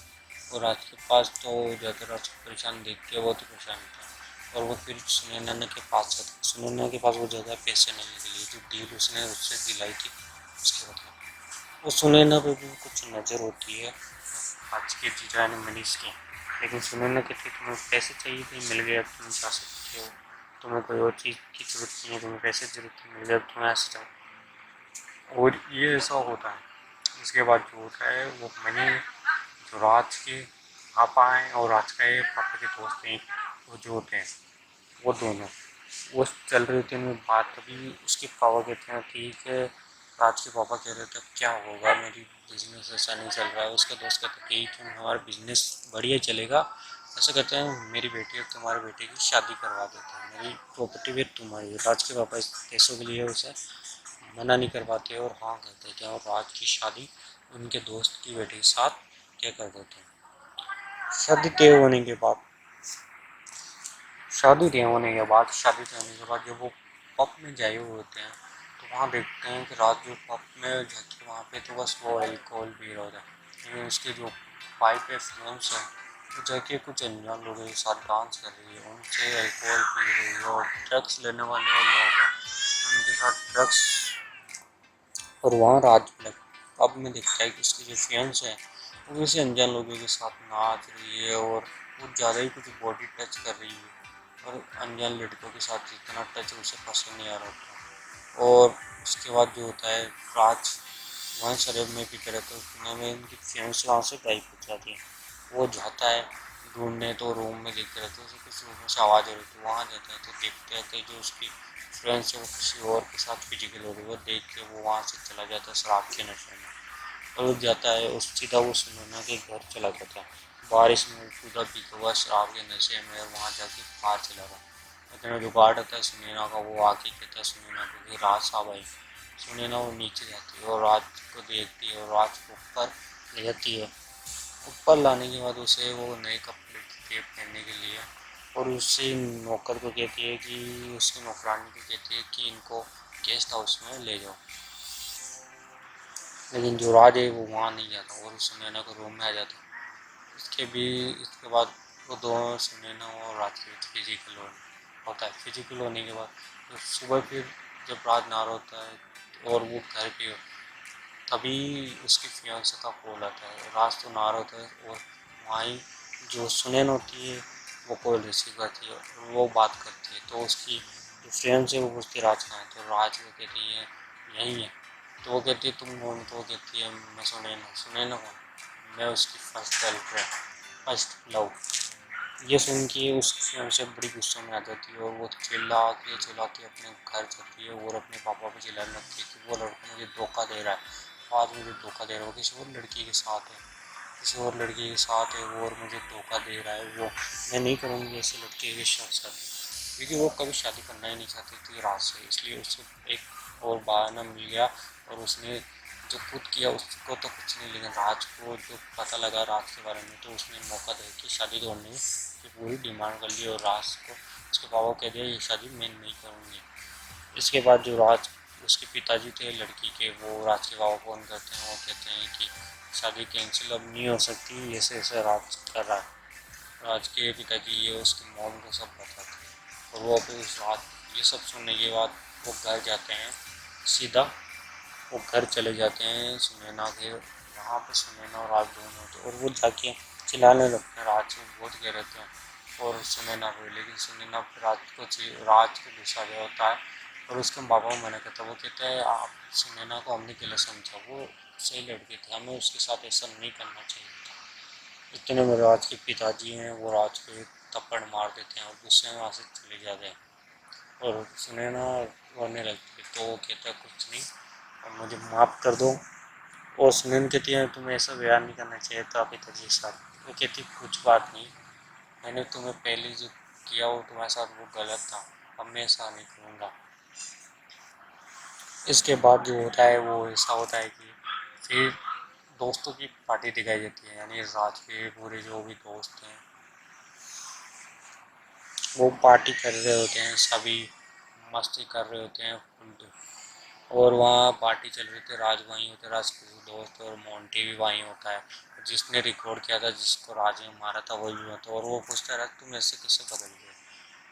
और राज के पास तो ज़्यादा राज को परेशान देख के बहुत ही परेशान होता है। और वो फिर सुनैना के पास जाता है, सुनैना के पास वो ज़्यादा पैसे लेने के लिए जो डील उसने उससे दिलाई थी उसके बदले। वो सुनैना पे भी कुछ नज़र होती है आज के जीजा यानी मनीष की, लेकिन सुनैना कहती है तुम्हें पैसे चाहिए थे मिल गए, अब तुम जा सकते हो, तुम्हें कोई और चीज़ की जरूरत नहीं है, तुम्हें पैसे की जरूरत थी मिल गए, अब तुम्हें ऐसे जाओ। और ये ऐसा होता है। इसके बाद जो होता है वो मनी जो राज के पापा हैं और राज का ये पापा के दोस्त हैं, वो जो होते हैं वो दोनों वो चल रहे थे उनमें बात, तभी उसके पापा कहते हैं ठीक है, राज के पापा कह रहे थे क्या होगा मेरी बिजनेस ऐसा नहीं चल रहा है। उसका दोस्त कहता है ठीक है हमारा बिजनेस बढ़िया चलेगा, ऐसा कहते हैं मेरी बेटी और तुम्हारे बेटे की शादी करवा देते हैं, मेरी प्रॉपर्टी भी तुम्हारी है। राज के पापा इस पैसों के लिए उसे मना नहीं कर पाते और हाँ कहते हैं कि और राज की शादी उनके दोस्त की बेटी के साथ तय कर देते हैं। शादी तय होने के बाद शादी तय होने के बाद जब वो पब में जाए हुए होते हैं तो वहाँ देखते हैं कि रात जो पब में जाके वहाँ पे तो बस वो अल्कोहल पी रहा होता है, लेकिन उसके जो वाइफ है फ्रेंड्स हैं वो जाके कुछ अनजान लोगों के साथ डांस कर रही है, उनसे अल्कोहल पी रही है, और ड्रग्स लेने वाले वो लोग हैं उनके साथ ड्रग्स। और वहाँ रात पब में दिखता है कि उसकी जो फ्रेंड्स है वो किसी अनजान लोगों के साथ नाच रही है, और वो ज़्यादा ही कुछ बॉडी टच कर रही है, और अनजान लड़कों के साथ इतना टच उसे पसंद नहीं आ रहा होता। और उसके बाद जो होता है राज वहाँ शराब में पीते रहते हैं, उतने में उनकी फ्रेंड्स वहाँ से गायब हो जाती है। वो जाता है ढूंढने तो रूम में देखते रहते हैं, उसे कुछ रूम से आवाज़ आ रही थी, वहाँ जाता है तो देखते हैं कि जो उसकी फ्रेंड्स है वो किसी और के साथ फिजिकल हो रही है, वो देख के वो वहाँ से चला जाता है शराब के नशे में, और वो जाता है उस सीधा वो सुनैना के घर चला जाता है। बारिश में पूरा पीता हुआ शराब के नशे में, और वहाँ जाके बाहर चला गया। इतना जो गार्ड आता है सुनैना का वो आके कहता है सुनैना को कि राज साहब आई। सुनैना वो नीचे जाती है और राज को देखती है और राज को ऊपर ले जाती है। ऊपर लाने के बाद उसे वो नए कपड़े देती है पहनने के लिए, और उससे नौकर को कहती है कि उसकी नौकरानी को कहती है कि इनको गेस्ट हाउस में ले जाओ। लेकिन जो राज है वो वहाँ नहीं जाता और सुनैना को रूम में आ जाता। इसके बाद वो दोनों सुनैना और राज के बीच फिजिकल होता है। फिजिकल होने के बाद तो सुबह फिर जब राज नार होता है और वो घर पे तभी उसकी फियांसे का कॉल आता है। राज तो नार होता है और वहाँ ही जो सुनैना होती है वो कॉल रिसीव करती है और वो बात करती है, तो उसकी जो फ्रेंड्स है वो पूछती है राज कहाँ है, तो राज वो कहती है यहीं है। तो वो कहती है तुम कौन, तो वो कहती है मैं सुनैना। सुनैना कौन, मैं उसकी फर्स्ट गर्लफ्रेंड, फर्स्ट लव। ये सुन के उसकी हमसे बड़ी गुस्से में आ जाती है और वो चिल्ला के अपने घर जाती है और अपने पापा को चिल्लाने लगती है कि वो लड़का मुझे धोखा दे रहा है, आज मुझे धोखा दे रहा है, वो किसी और लड़की के साथ है, किसी और लड़की के साथ है वो, और मुझे धोखा दे रहा है वो, मैं नहीं करूँगी ऐसे लड़के के साथ शादी, क्योंकि वो कभी शादी करना ही नहीं चाहती थी राज से। इसलिए उसको एक और बहाना मिल गया, और उसने जो खुद किया उसको तो कुछ नहीं, लेकिन राज को जो पता लगा राज के बारे में तो उसने मौका दे के शादी तोड़ने की पूरी डिमांड कर ली, और राज को उसके पापा को कह दिया ये शादी मैं नहीं करूँगी। इसके बाद जो राज उसके पिताजी थे लड़की के वो राज के पापा फ़ोन करते हैं, वो कहते हैं कि शादी कैंसिल अब नहीं हो सकती, ऐसे ऐसे राज कर रहा है। राज के पिताजी ये उसकी मॉम को सब बताते हैं, और वो फिर उस रात ये सब सुनने के बाद वो घर जाते हैं सीधा, वो घर चले जाते हैं सुनैना के, वहाँ पे सुनैना और राज दोनों होते हैं और वो जाके चिल्लाने लगते हैं, राज को बहुत कह रहते हैं और सुनैना को, लेकिन सुनैना राज को गुस्सा आ होता है और उसके बाबा को मना करता है। वो कहते हैं आप सुनैना को हमने गलत समझा, वो सही लड़के थे, हमें उसके साथ ऐसा नहीं करना चाहिए था। इतने में राज के पिताजी हैं वो राज को एक थप्पड़ मार देते हैं और गुस्से में वहाँ से चले जाते हैं, और सुनैना रोने लगती है। तो वो कहता है कुछ नहीं और मुझे माफ़ कर दो। और सुनैना कहती है तुम्हें ऐसा बयान नहीं करना चाहिए था अभी तक ये सब। वो कहती कुछ बात नहीं, मैंने तुम्हें पहले जो किया वो तुम्हारे साथ वो गलत था, अब मैं ऐसा नहीं करूँगा। इसके बाद जो होता है वो ऐसा होता है कि फिर दोस्तों की पार्टी दिखाई देती है, यानी राज के पूरे जो भी दोस्त हैं वो पार्टी कर रहे होते हैं, सभी मस्ती कर रहे होते हैं फुल। और वहाँ पार्टी चल रही थी, राज वहीं होते, राज के दोस्त और मोंटी भी वहीं होता है। जिसने रिकॉर्ड किया था, जिसको राज ने मारा था, वही हुआ था। और वो पूछता रहा तुम ऐसे कैसे बदल गए।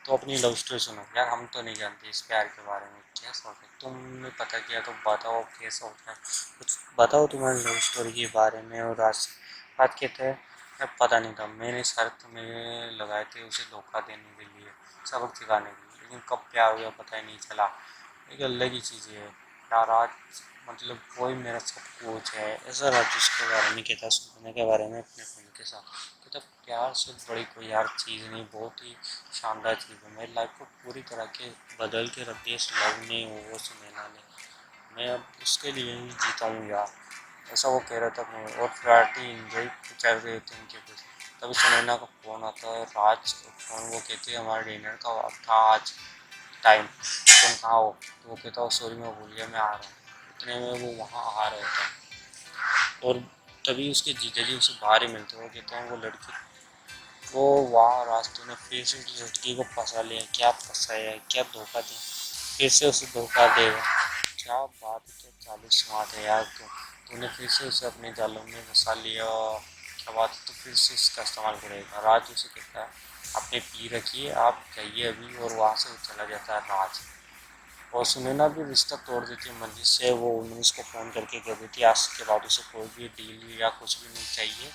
तो अपनी लव स्टोरी सुनो यार, हम तो नहीं जानते इस प्यार के बारे में कैसा होता है, तुमने पता किया तो बताओ कैसा होता है, कुछ बताओ तुम्हारी लव स्टोरी के बारे में। और राज बात कहते हैं पता नहीं था, मैंने शर्त में लगाए थे उसे धोखा देने के लिए, सबक सिखाने के लिए, लेकिन कब प्यार हो गया पता ही नहीं चला। एक अलग ही चीज़ है यार। आज मतलब वही मेरा सब कुछ है, ऐसा राजेश के बारे में कहता, सुनने के बारे में अपने फ्रेंड के साथ कहता प्यार से बड़ी कोई यार चीज़ नहीं, बहुत ही शानदार चीज़ है, मेरी लाइफ को पूरी तरह के बदल के रख दिया इस लव ने, वो सुनैना ने। मैं अब उसके लिए ही जीता हूँ यार, ऐसा वो कह रहा था। मैं और फ्लर्टी इंजॉय कर रहे थे उनके कुछ, तभी सुनैना का फ़ोन आता है, राज फ़ोन, वो कहते हैं हमारे डिनर का था आज टाइम, तुम कहाँ हो। तो वो कहता हूँ सॉरी मैं भूल गया, मैं आ रहा हूँ। इतने में वो वहाँ आ रहा होता है और तभी उसके जीजा जी उसे बाहर ही मिलते हैं। वो कहते हैं वो लड़की, वो वहाँ रास्ते में फिर से उस लड़की को फंसा लिया, क्या फंसाया है, क्या धोखा दिया, फिर से उसे धोखा देगा। क्या बात है, क्या चालीस स्मार्ट है यार तूने फिर से उसे अपने जालों में फंसा लिया। क्या बात है, तो फिर से इसका इस्तेमाल करेगा। राज उसे कहता है आपने पी रखी है, आप जाइए अभी, और वहाँ से चला जाता है राज। और सुनैना भी रिश्ता तोड़ देती है मंजिल से, वो उन्नीस को फ़ोन करके कह देती है आज के बाद उसे कोई भी डील या कुछ भी नहीं चाहिए,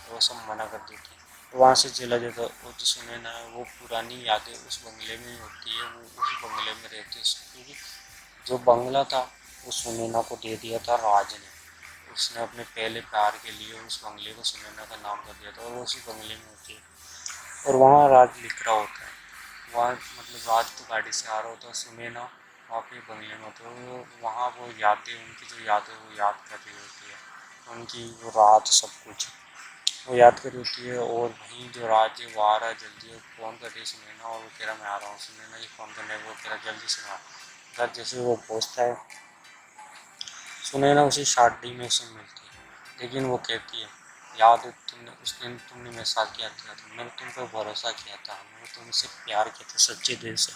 वो सब मना कर देती है। तो वहाँ से चला जाता है। वो जो सुनैना है वो पुरानी यादें उस बंगले में ही होती है, वो उस बंगले में रहती है, क्योंकि जो बंगला था वो सुनैना को दे दिया था राज ने। उसने अपने पहले प्यार के लिए उस बंगले को सुनैना का नाम कर दिया था, और वो उसी बंगले में होती है। और वहाँ राज लिख रहा होता है, वहाँ मतलब राज तो गाड़ी से आ रहा होता है, सुनैना वहाँ पे बंगले में होते हैं। वो वहाँ वो यादें, उनकी जो यादें वो याद कर रही होती है, उनकी वो रात सब कुछ वो याद कर रही होती है। और वहीं जो राज है वो आ रहा है जल्दी, वो फ़ोन कर रही है सुनैना, और वो कह रहा मैं आ रहा हूँ। सुनैना जी फ़ोन करने को, वो कह रहा जल्दी से आ। घर जैसे वो पहुँचता है, सुनैना उसे शादी में उसे मिलती है, लेकिन वो कहती है याद है तुमने उस दिन तुमने मेरे साथ क्या किया था, मैंने तुम पर भरोसा किया था, मैंने तुमसे प्यार किया था सच्चे दिल से,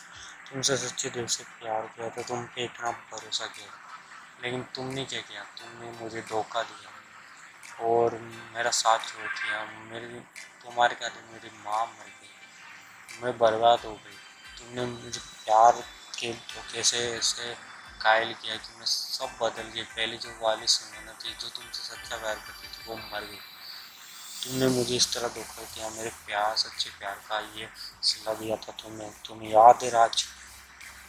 तुमसे सच्चे दिल से प्यार किया था, तुम पे इतना भरोसा किया था, लेकिन तुमने क्या किया, तुमने मुझे धोखा दिया और मेरा साथ छोड़ दिया। मेरी तुम्हारे कारण मेरी माँ मर गई, मैं बर्बाद हो गई, तुमने मुझे प्यार के धोखे से ऐसे कायल किया कि मैं सब बदल गई। पहले जो वाली सुनैना थी जो तुमसे सच्चा प्यार करती थी वो मर गई, तुमने मुझे इस तरह धोखा दिया, मेरे प्यार सच्चे प्यार का ये सिला दिया था तुम्हें याद है राज।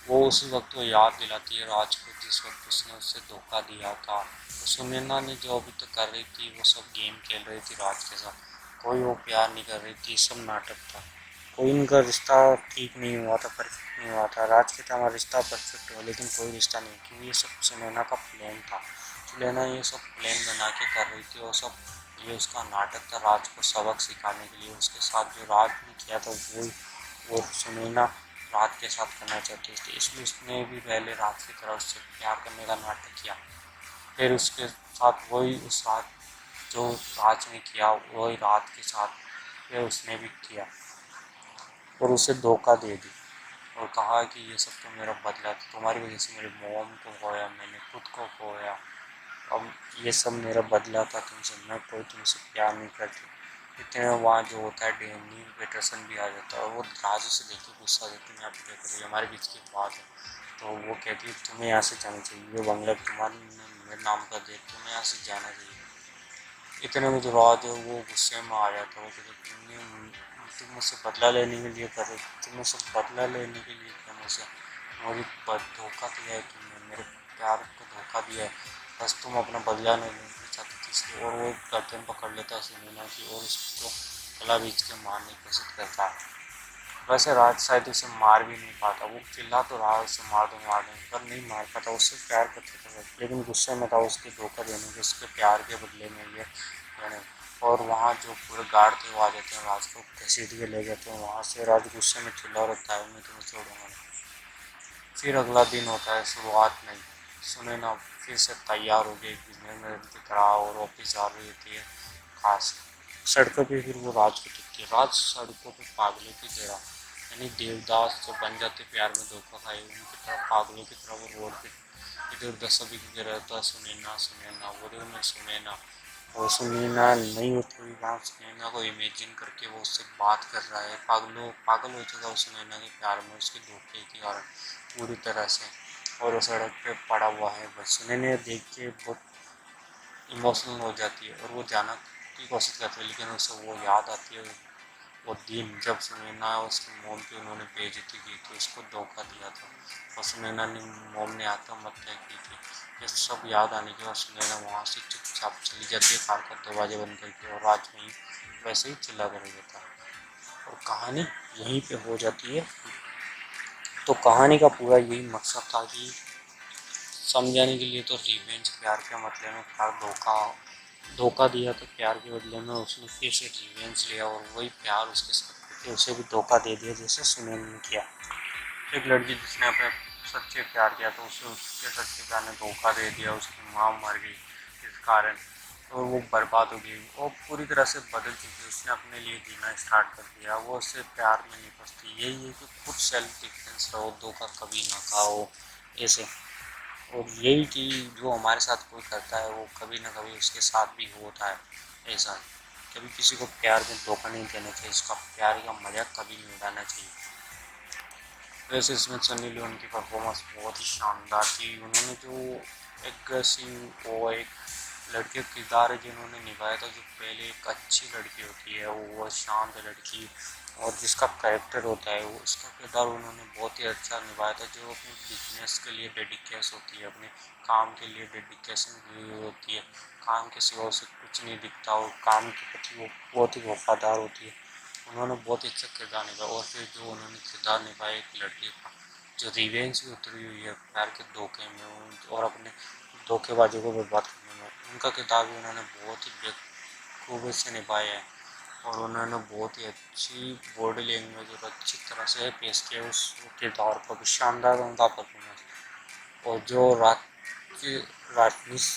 वो उसी वक्त वो याद दिलाती है राज को जिस वक्त उसने उससे धोखा दिया था। तो सुनैना ने जो अभी तक कर रही थी वो सब गेम खेल रही थी राज के साथ, कोई वो प्यार नहीं कर रही थी, सब नाटक था। कोई इनका रिश्ता ठीक नहीं हुआ था, परफेक्ट नहीं हुआ था। राज के था हमारा रिश्ता परफेक्ट हुआ, लेकिन कोई रिश्ता नहीं, क्योंकि ये सब सुनैना का प्लान था। सुनैना ये सब प्लान बना के कर रही थी, और सब ये उसका नाटक था राज को सबक सिखाने के लिए। उसके साथ जो राज ने किया था वो सुनैना राज के साथ करना चाहती थी, इसलिए उसने भी पहले राज की तरह उससे प्यार करने का नाटक किया। फिर उसके साथ वही उस रात जो राज ने किया वही रात के साथ फिर उसने भी किया, और उसे धोखा दे दी, और कहा कि ये सब तो मेरा बदला था, तुम्हारी वजह से मेरी मोम को खोया, मैंने खुद को खोया, अब ये सब मेरा बदला था तुमसे, मैं कोई तुमसे प्यार नहीं करती। इतने में वहाँ जो होता है डैनी पेटरसन भी आ जाता है, और वो राज उसे देख के गुस्सा देती है, यहाँ पे क्या कर रही है, हमारे बीच की बात है। तो वो कहती है तुम्हें यहाँ से जाना चाहिए, ये बंगला तुम्हारे मेरे नाम का दे, तुम्हें यहाँ से जाना चाहिए। इतने में जो राज है वो गुस्से में आ जाता है, वो कहते तुम मुझसे बदला लेने के लिए कर रहे, तुम मुझसे बदला लेने के लिए क्या मुझसे मुझे धोखा दिया है, तुमने मेरे प्यार को धोखा दिया है, बस तुम अपना बदला नहीं लेना चाहती थी इसलिए। और वो गर्दन पकड़ लेता है सुनैना की, और उसको गला बीच के मारने की कोशिश करता है। वैसे राज शायद उसे मार भी नहीं पाता, वो चिल्ला तो रहा उसे मार दूँ पर नहीं मार पाता, उससे प्यार करता था लेकिन गुस्से में था उसके धोखा देने के, उसके प्यार के बदले में ये यानी। और वहाँ जो पूरे गार्ड थे वो आ जाते हैं, राज को घसीट के ले जाते हैं वहाँ से। राज गुस्से में चिल्ला रहता है मैं तुम्हें छोड़ूंगा नहीं। फिर अगला दिन होता है, शुरुआत में सुनैना फिर से तैयार हो गई बिजनेसमैन की तरह और ऑफिस जा रही होती है। खास सड़कों पे फिर वो राज को दिखती है, राज सड़कों पे पागलों की तरह यानी देवदास जो बन जाते प्यार में धोखा खाए उनकी तरह पागलों की तरह वो रोड पे इधर उधर सभी की रहता है, सुनैना सुनैना वो में सुनैना। और सुनैना नहीं होती हुई वहाँ सुनैना को इमेजिन करके वो उससे बात कर रहा है, पागल हो चुका है सुनैना के प्यार में उसके धोखे के कारण पूरी तरह से। और वो सड़क पे पड़ा हुआ है, बस सुनैना देख के बहुत इमोशनल हो जाती है और वो जाना की कोशिश करती है लेकिन उसे वो याद आती है वो दिन जब सुनैना उसकी मोम की उन्होंने बेइज्जती की थी, उसको धोखा दिया था और सुनैना ने मोम ने आत्महत्या की थी। ये सब याद आने के बाद सुनैना वहाँ से चुपचाप चली जाती है कार का दरवाजा बंद करके और राज वहीं वैसे ही चिल्ला कर जाता है और कहानी यहीं पे हो जाती है। तो कहानी का पूरा यही मकसद था कि समझाने के लिए तो रिवेंज प्यार के मतलब में प्यार धोखा दिया तो प्यार के बदले में उसने फिर से रिवेंज लिया और वही प्यार उसके साथ करके उसे भी धोखा दे दिया जैसे सुनैना ने किया। एक लड़की जिसने अपने सच्चे प्यार किया तो उसे उसके सच्चे प्यार ने धोखा दे दिया, उसकी माँ मर गई इस कारण और वो बर्बाद हो गई, वो पूरी तरह से बदल चुकी, उसने अपने लिए जीना स्टार्ट कर दिया, वो उससे प्यार में नहीं फंसती। यही है कि खुद सेल्फ डिफेंस रहो, धोखा कभी ना खाओ ऐसे। और यही कि जो हमारे साथ कोई करता है वो कभी ना कभी उसके साथ भी होता है ऐसा। कभी किसी को प्यार में धोखा नहीं देना चाहिए, उसका प्यार का मजाक कभी नहीं उड़ाना चाहिए। वैसे इसमें सनी लियोन की परफॉर्मेंस बहुत ही शानदार थी, उन्होंने जो एग्रेसिव वो एक लड़के का किरदार है जिन्होंने निभाया था, जो पहले एक अच्छी लड़की होती है वो शांत लड़की और जिसका कैरेक्टर होता है वो उसका किरदार उन्होंने बहुत ही अच्छा निभाया था, जो अपने बिजनेस के लिए डेडिकेशन होती है, अपने काम के लिए डेडिकेशन होती है, काम के सिवा उसे कुछ नहीं दिखता और काम के प्रति वो बहुत ही वफादार होती है। उन्होंने बहुत ही अच्छा किरदार निभाया और फिर जो उन्होंने किरदार निभाया एक लड़की का जो रिवेंज भी उतरी हुई है प्यार के धोखे में और अपने धोखेबाजों को बर्बाद करने में, उनका किरदार भी उन्होंने बहुत ही बेखूबी से निभाया है और उन्होंने बहुत ही अच्छी बॉडी लैंग्वेज और अच्छी तरह से पेश किया उस किरदार को भी, शानदार उनका परफॉर्मेंस। और जो राजनीश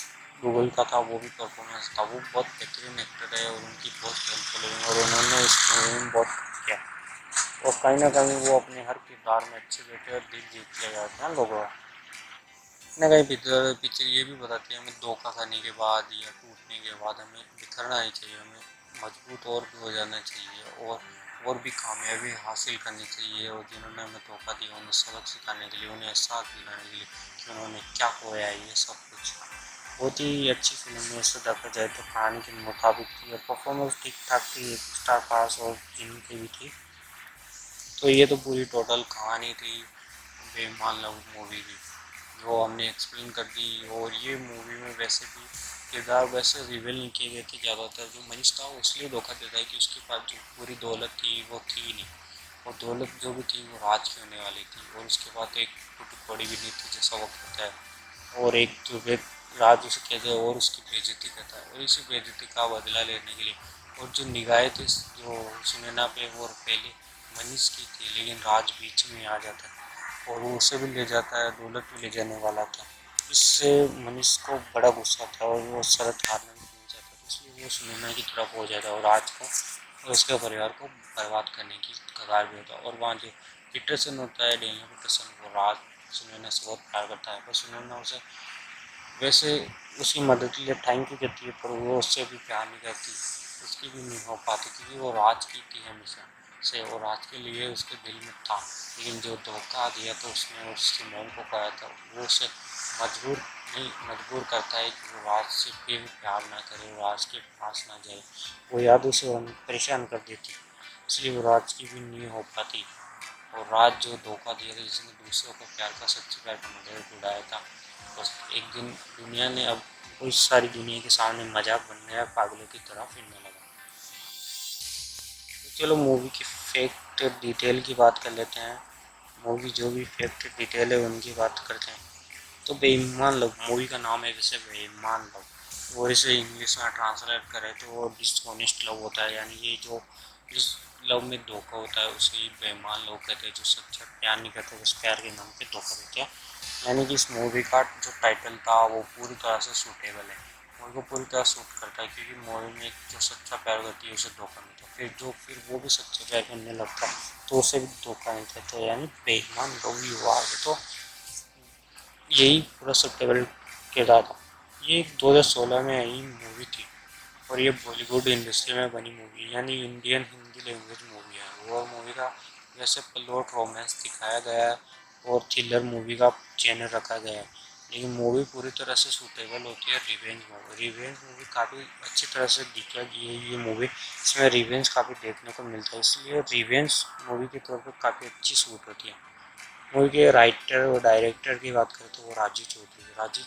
गूगल का था वो भी परफॉर्मेंस था, वो बहुत बेहतरीन एक्टर है और उनकी बहुत फिल्म फॉलोइंग और उन्होंने इस फिल्म बहुत किया और कहीं ना कहीं वो अपने हर किरदार में अच्छे बैठे और दिल जीत लिया जाता है लोगों का। ना कहीं पिक्चर ये भी बताती है हमें धोखा खाने के बाद या टूटने के बाद हमें बिखरना नहीं चाहिए, हमें मजबूत और भी हो जाना चाहिए और भी कामयाबी हासिल करनी चाहिए। और जिन्होंने हमें धोखा दिया उन्हें सबक सिखाने के लिए, उन्हें एहसास दिलाने के लिए कि उन्होंने क्या खोया है, ये सब कुछ बहुत ही अच्छी फिल्म है। ऐसे देखा जाए तो कहानी के मुताबिक थी और परफॉर्मेंस ठीक ठाक थी, एक स्टार पास और जिनकी भी थी। तो ये तो पूरी टोटल कहानी थी बेईमान लव मूवी की जो हमने एक्सप्लेन कर दी। और ये मूवी में वैसे भी किरदार वैसे रिवील नहीं किए गए थे ज़्यादातर, जो मनीष था वो इसलिए धोखा देता है कि उसके पास जो पूरी दौलत थी वो थी नहीं और दौलत जो भी थी वो राज की होने वाली थी और उसके बाद एक टुकड़ी भी नहीं थी जैसा वो कहता है। और एक जो राज उसे कहते हैं और उसकी बेइज्जती करता है और इसी बेइज्जती का बदला लेने के लिए और जो निगाहें थी जो सुनैना पे वो पहले मनीष की थी लेकिन राज बीच में आ जाता है और वो उसे भी ले जाता है, दौलत भी ले जाने वाला था। इससे मनीष को बड़ा गुस्सा था और वो शरत हारने भी नहीं चाहता था, इसलिए वो सुनैना की तरफ हो जाता है और राज को और उसके परिवार को बर्बाद करने की कगार भी होता है। और वहाँ जो पीटरसन होता है डेनियल पीटरसन, वो राज सुनैना से बहुत प्यार करता है पर सुनैना उसे वैसे उसकी मदद के लिए थैंक यू कहती है पर वो उससे भी प्यार नहीं करती, उसकी भी नहीं हो पाती क्योंकि वो राज की थी हमेशा से और राज के लिए उसके दिल में था। लेकिन जो धोखा दिया तो उसने उसकी मोम को पाया था वो उसे मजबूर करता है कि वो राज से फिर प्यार ना करे, वो राज के पास ना जाए, वो याद उसे परेशान कर देती, इसलिए वो राज की भी नहीं हो पाती। और राज जो धोखा दिया था जिसने दूसरों को प्यार का सच्चे प्यार का मजाक उड़ाया था, बस एक दिन दुनिया ने अब बहुत सारी दुनिया के सामने मजाक बन गया, पागलों की तरह फिरने लगा। चलो मूवी की फैक्ट डिटेल की बात कर लेते हैं। मूवी जो भी फैक्ट डिटेल है उनकी बात करते हैं। तो बेईमान लोग मूवी का नाम है, जैसे बेईमान लोग, और इसे इंग्लिश में ट्रांसलेट करें तो वो डिसऑनेस्ट लव होता है, यानी ये जो जिस लव में धोखा होता है उसे ही बेईमान लोग कहते हैं। जो सच्चा प्यार नहीं करते उस प्यार के नाम पे धोखा देते हैं। यानी कि इस मूवी का जो टाइटल था वो पूरी तरह से सूटेबल है, मूवी को पूरी तरह सूट करता है, क्योंकि मूवी में जो सच्चा प्यार करती है उसे धोखा नहीं था, फिर वो भी सच्चा प्यार करने लगता है तो उसे भी धोखा नहीं देता, यानी बेईमान लोग ही हुआ। तो यही पूरा सूटेबल किरदार था। ये 2016 में आई मूवी थी, और ये बॉलीवुड इंडस्ट्री में बनी मूवी, यानी इंडियन हिंदी लैंग्वेज मूवी है। और मूवी का वैसे प्लॉट रोमांस दिखाया गया है और थ्रिलर मूवी का चैनल रखा गया है, लेकिन मूवी पूरी तरह से सूटेबल होती है रिवेंज मूवी। रिवेंज मूवी काफ़ी अच्छी तरह से दिखा गई है ये मूवी, इसमें रिवेंज काफ़ी देखने को मिलता है, इसलिए रिवेंज मूवी के तौर पर काफ़ी अच्छी सूट होती है। मूवी के राइटर और डायरेक्टर की बात करें तो वो राजीव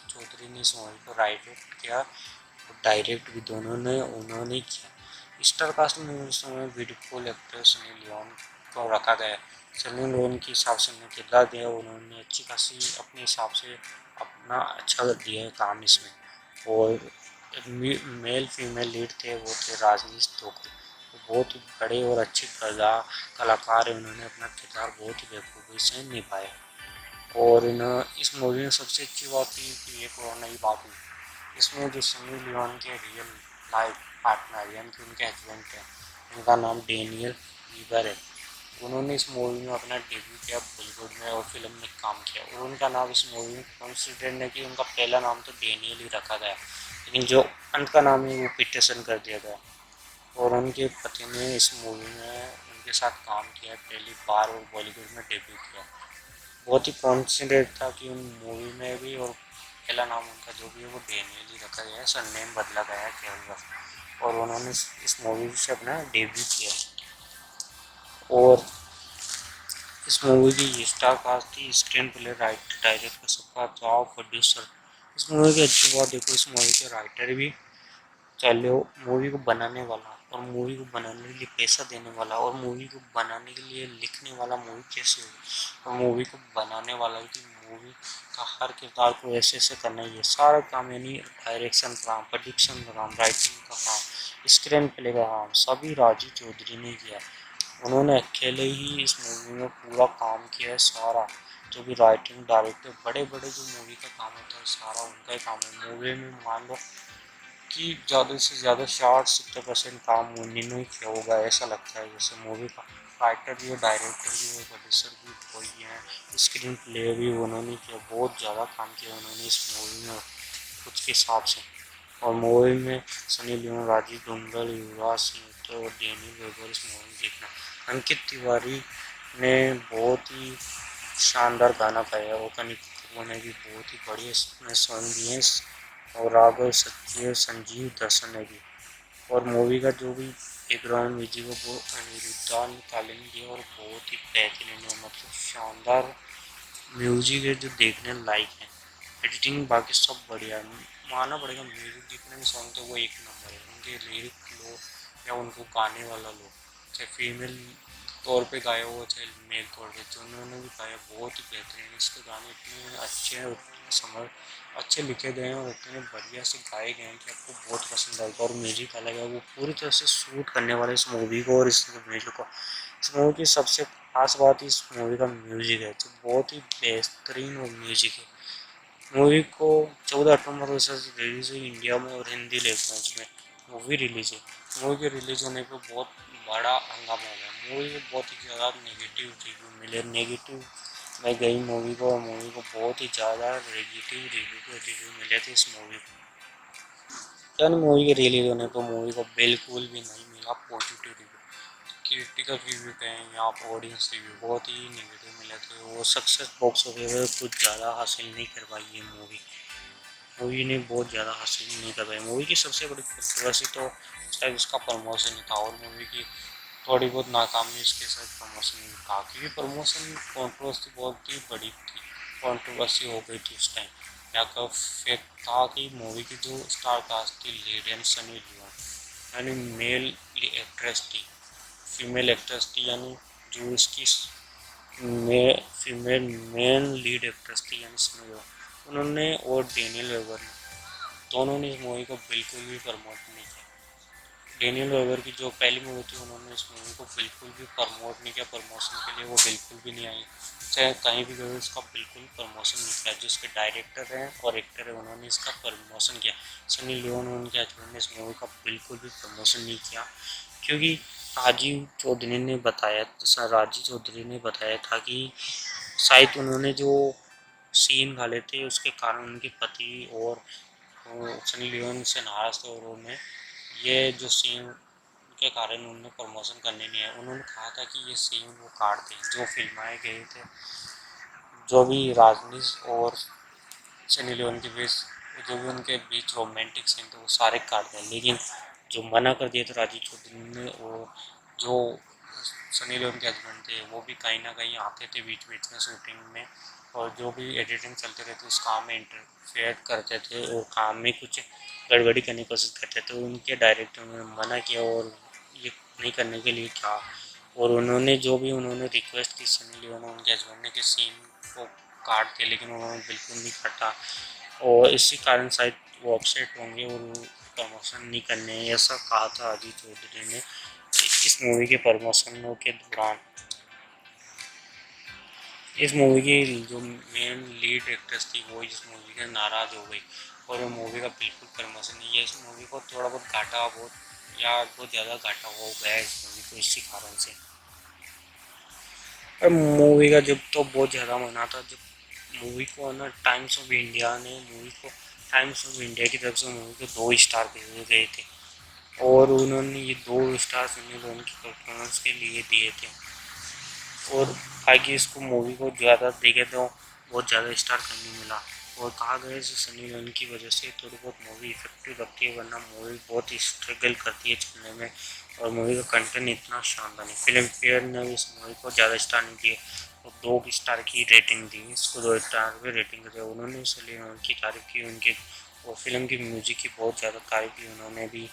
चौधरी ने इस मूवी को राइट किया और डायरेक्ट भी दोनों ने उन्होंने ही किया। स्टार कास्ट में उस समय ब्यूटीफुल एक्ट्रेस सनी लियोन को रखा गया। सनी लियोन के हिसाब से उन्होंने किरदार दिया, उन्होंने अच्छी खासी अपने हिसाब से अपना अच्छा दिया है काम इसमें। और मेल फीमेल लीड थे वो थे राजनीश धोखे, वो बहुत ही बड़े और अच्छे कलाकार है, उन्होंने अपना किरदार बहुत ही बेखूबी से निभाया। और इन इस मूवी में सबसे अच्छी बात थी कि एक और नई बात हुई इसमें, जो सनी लियोन के रियल लाइफ पार्टनर यानी कि उनके हस्बैंड थे, उनका नाम डेनियल वीबर है। उन्होंने इस मूवी में अपना डेब्यू किया बॉलीवुड में और फिल्म में काम किया, और उनका नाम इस मूवी में कंसिडर है कि उनका पहला नाम तो डेनियल ही रखा गया, लेकिन जो अंत का नाम है वो पीटरसन कर दिया गया। और उनके पति ने इस मूवी में उनके साथ काम किया पहली बार और बॉलीवुड में डेब्यू किया। बहुत ही कॉन्फिडेंट था कि उन मूवी में भी, और पहला नाम उनका जो भी है वो डेनियल ही रखा गया है, सरनेम बदला गया है केवल बस। और उन्होंने इस मूवी से अपना डेब्यू किया। और इस मूवी की स्टार कास्ट थी, स्क्रीन प्ले, राइटर, डायरेक्टर, सबका जॉब, प्रोड्यूसर। इस मूवी की अच्छी बात देखो, इस मूवी के राइटर भी, चलो मूवी को बनाने वाला और मूवी को बनाने के लिए पैसा देने वाला और मूवी को बनाने के लिए लिखने वाला, मूवी कैसे होगी और मूवी को बनाने वाला की मूवी का हर किरदार को ऐसे ऐसे करना ही है सारा काम, यानी डायरेक्शन का काम, प्रोडक्शन का काम, राइटिंग का काम, स्क्रीन प्ले का काम सभी राजीव चौधरी ने किया। उन्होंने अकेले ही इस मूवी में पूरा काम किया है सारा, जो भी राइटिंग डायरेक्टर बड़े बड़े जो मूवी का काम होता है सारा उनका ही काम है। मूवी में मान लो कि ज़्यादा से ज़्यादा 60-70% काम उन्हीं ने ही किया होगा, ऐसा लगता है। जैसे मूवी का राइटर भी है, डायरेक्टर भी है, प्रोड्यूसर भी वही है, स्क्रीन प्ले भी उन्होंने किया, बहुत ज़्यादा काम किया उन्होंने इस मूवी में कुछ के हिसाब से। और मूवी में सनी लियोन, राजीव दुंगल, युवराज सिंह और डेनी वेबर इस मूवी में देखना। अंकित तिवारी ने बहुत ही शानदार गाना गाया, और कनिक कपूर ने भी बहुत ही बढ़िया इसमें सॉन्ग दिए हैं, और राघव सत्य संजीव दर्शन ने भी। और मूवी का जो भी बैकग्राउंड म्यूजिक है वो अनिरुद्धान कालीन की है, और बहुत ही बेहतरीन है, मतलब शानदार म्यूजिक है जो देखने लायक है। एडिटिंग बाकी सब बढ़िया है, मानना पड़ेगा म्यूजिक जितने भी सॉन्ग थे वो एक नंबर है। उनके लिरिक लो या उनको गाने वाला लो, चाहे फीमेल तौर पे गाया हो चाहे मेल तौर पे, जो उन्होंने भी गाया बहुत ही बेहतरीन। इसके गाने इतने अच्छे हैं, उतने समझ अच्छे लिखे गए हैं और इतने बढ़िया से गाए गए हैं कि आपको बहुत पसंद आएगा। और म्यूजिक अलग है, वो पूरी तरह से सूट करने वाले इस मूवी को और इस म्यूजिक को। इस मूवी की सबसे खास बात इस मूवी का म्यूजिक है, जो बहुत ही बेहतरीन और म्यूजिक है। मूवी को 14 अक्टूबर को रिलीज हुई इंडिया में और हिंदी लैंग्वेज में मूवी रिलीज हुई। मूवी के रिलीज होने पर बहुत बड़ा हंगामा हो गया, मूवी को बहुत ही ज़्यादा नेगेटिव रिव्यू मिले, नेगेटिव में गई मूवी को, और मूवी को बहुत ही ज़्यादा नेगेटिव रिव्यू मिले थे इस मूवी को। यानी मूवी के रिलीज होने पर मूवी को बिल्कुल भी नहीं मिला पॉजिटिव रिव्यू। क्रिटिकल रिव्यू कहें या आप ऑडियंस रिव्यू बहुत ही नेगेटिव मिले थे। वो सक्सेस बॉक्स ऑफिस कुछ ज़्यादा हासिल नहीं कर पाई ये मूवी। मूवी ने बहुत ज़्यादा हासिल नहीं कर पाई। मूवी की सबसे बड़ी कंट्रोवर्सी तो शायद इसका प्रमोशन ही था, और मूवी की थोड़ी बहुत नाकामी इसके साथ प्रमोशन ही था, क्योंकि प्रमोशन कंट्रोवर्सी बहुत ही बड़ी थी, कंट्रोवर्सी हो गई थी उस टाइम। या का फैक्ट था कि मूवी की जो स्टार कास्ट थी लीड एंड सनी लियोन, यानी मेल एक्ट्रेस थी, फीमेल एक्ट्रेस थी, यानी जो इसकी फीमेल मेन लीड एक्ट्रेस थी यानी सनी देओल, उन्होंने और डेनियल वेबर ने, दोनों ने इस मूवी को बिल्कुल भी प्रमोट नहीं किया। डेनियल वेबर की जो पहली मूवी थी, उन्होंने इस मूवी को बिल्कुल भी प्रमोट नहीं किया, प्रमोशन के लिए वो बिल्कुल भी नहीं आई, चाहे कहीं भी गए उसका बिल्कुल प्रमोशन नहीं किया। जो इसके डायरेक्टर हैं और एक्टर हैं, उन्होंने इसका प्रमोशन किया। सनी लियोन उनके हस्बैंड ने इस मूवी का बिल्कुल भी प्रमोशन नहीं किया, क्योंकि राजीव चौधरी ने बताया था कि शायद उन्होंने जो सीन डाले थे उसके कारण उनके पति और सनी लियोन से नाराज थे, और उन्हें ये जो सीन के कारण उन्होंने प्रमोशन करने नहीं है। उन्होंने कहा था कि ये सीन वो काट दें जो फिल्माए गए थे, जो भी राजनीश और सनी लियोन के बीच, जो भी उनके बीच रोमांटिक सीन थे वो सारे काट दें, लेकिन जो मना कर दिया था राजीव चौधरी ने, वो जो सनी लियोन के हस्बैंड थे वो भी कहीं ना कहीं आते थे बीच बीच में शूटिंग में, और जो भी एडिटिंग चलते रहते उस काम में इंटरफेयर करते थे और काम में कुछ गड़बड़ी करने की कोशिश करते थे। उनके डायरेक्टर ने मना किया और ये नहीं करने के लिए कहा, और उन्होंने जो भी उन्होंने रिक्वेस्ट की सनी लियोन और उनके हस्बैंड ने कि सीन को काट दिया, लेकिन उन्होंने बिल्कुल नहीं काटा, और इसी कारण शायद वो अपसेट होंगे और वो प्रमोशन नहीं करने, ऐसा कहा था अजीत चौधरी ने इस मूवी के प्रमोशनों के दौरान। इस मूवी की जो मेन लीड एक्ट्रेस थी वो इस मूवी के नाराज़ हो गई, और वो मूवी का बिल्कुल प्रमोशन नहीं है। इस मूवी को थोड़ा बहुत घाटा बहुत ज़्यादा घाटा हो गया है इस मूवी को इसी कारण से। और मूवी का जब तो बहुत ज़्यादा मना था, जब मूवी को ना टाइम्स ऑफ इंडिया ने मूवी को टाइम्स ऑफ इंडिया की तरफ से मूवी को 2 स्टार दिए गए थे, और उन्होंने ये 2 स्टार सनी लियोन की परफॉर्मेंस के लिए दिए थे, और आगे इसको मूवी को ज़्यादा देखे तो बहुत ज़्यादा स्टार नहीं मिला, और कहा गया है सनी लियोन की वजह से थोड़ी बहुत मूवी इफेक्टिव लगती है, वरना मूवी बहुत ही स्ट्रगल करती है चलने में, और मूवी का कंटेंट इतना शानदार नहीं। फिल्म फेयर ने भी इस मूवी को ज़्यादा स्टार नहीं दिए, और 2 स्टार की रेटिंग दी, इसको 2 स्टार की रेटिंग दी। उन्होंने सनी लियोन की तारीफ की, उनके और फिल्म की म्यूजिक की बहुत ज़्यादा तारीफ की उन्होंने भी,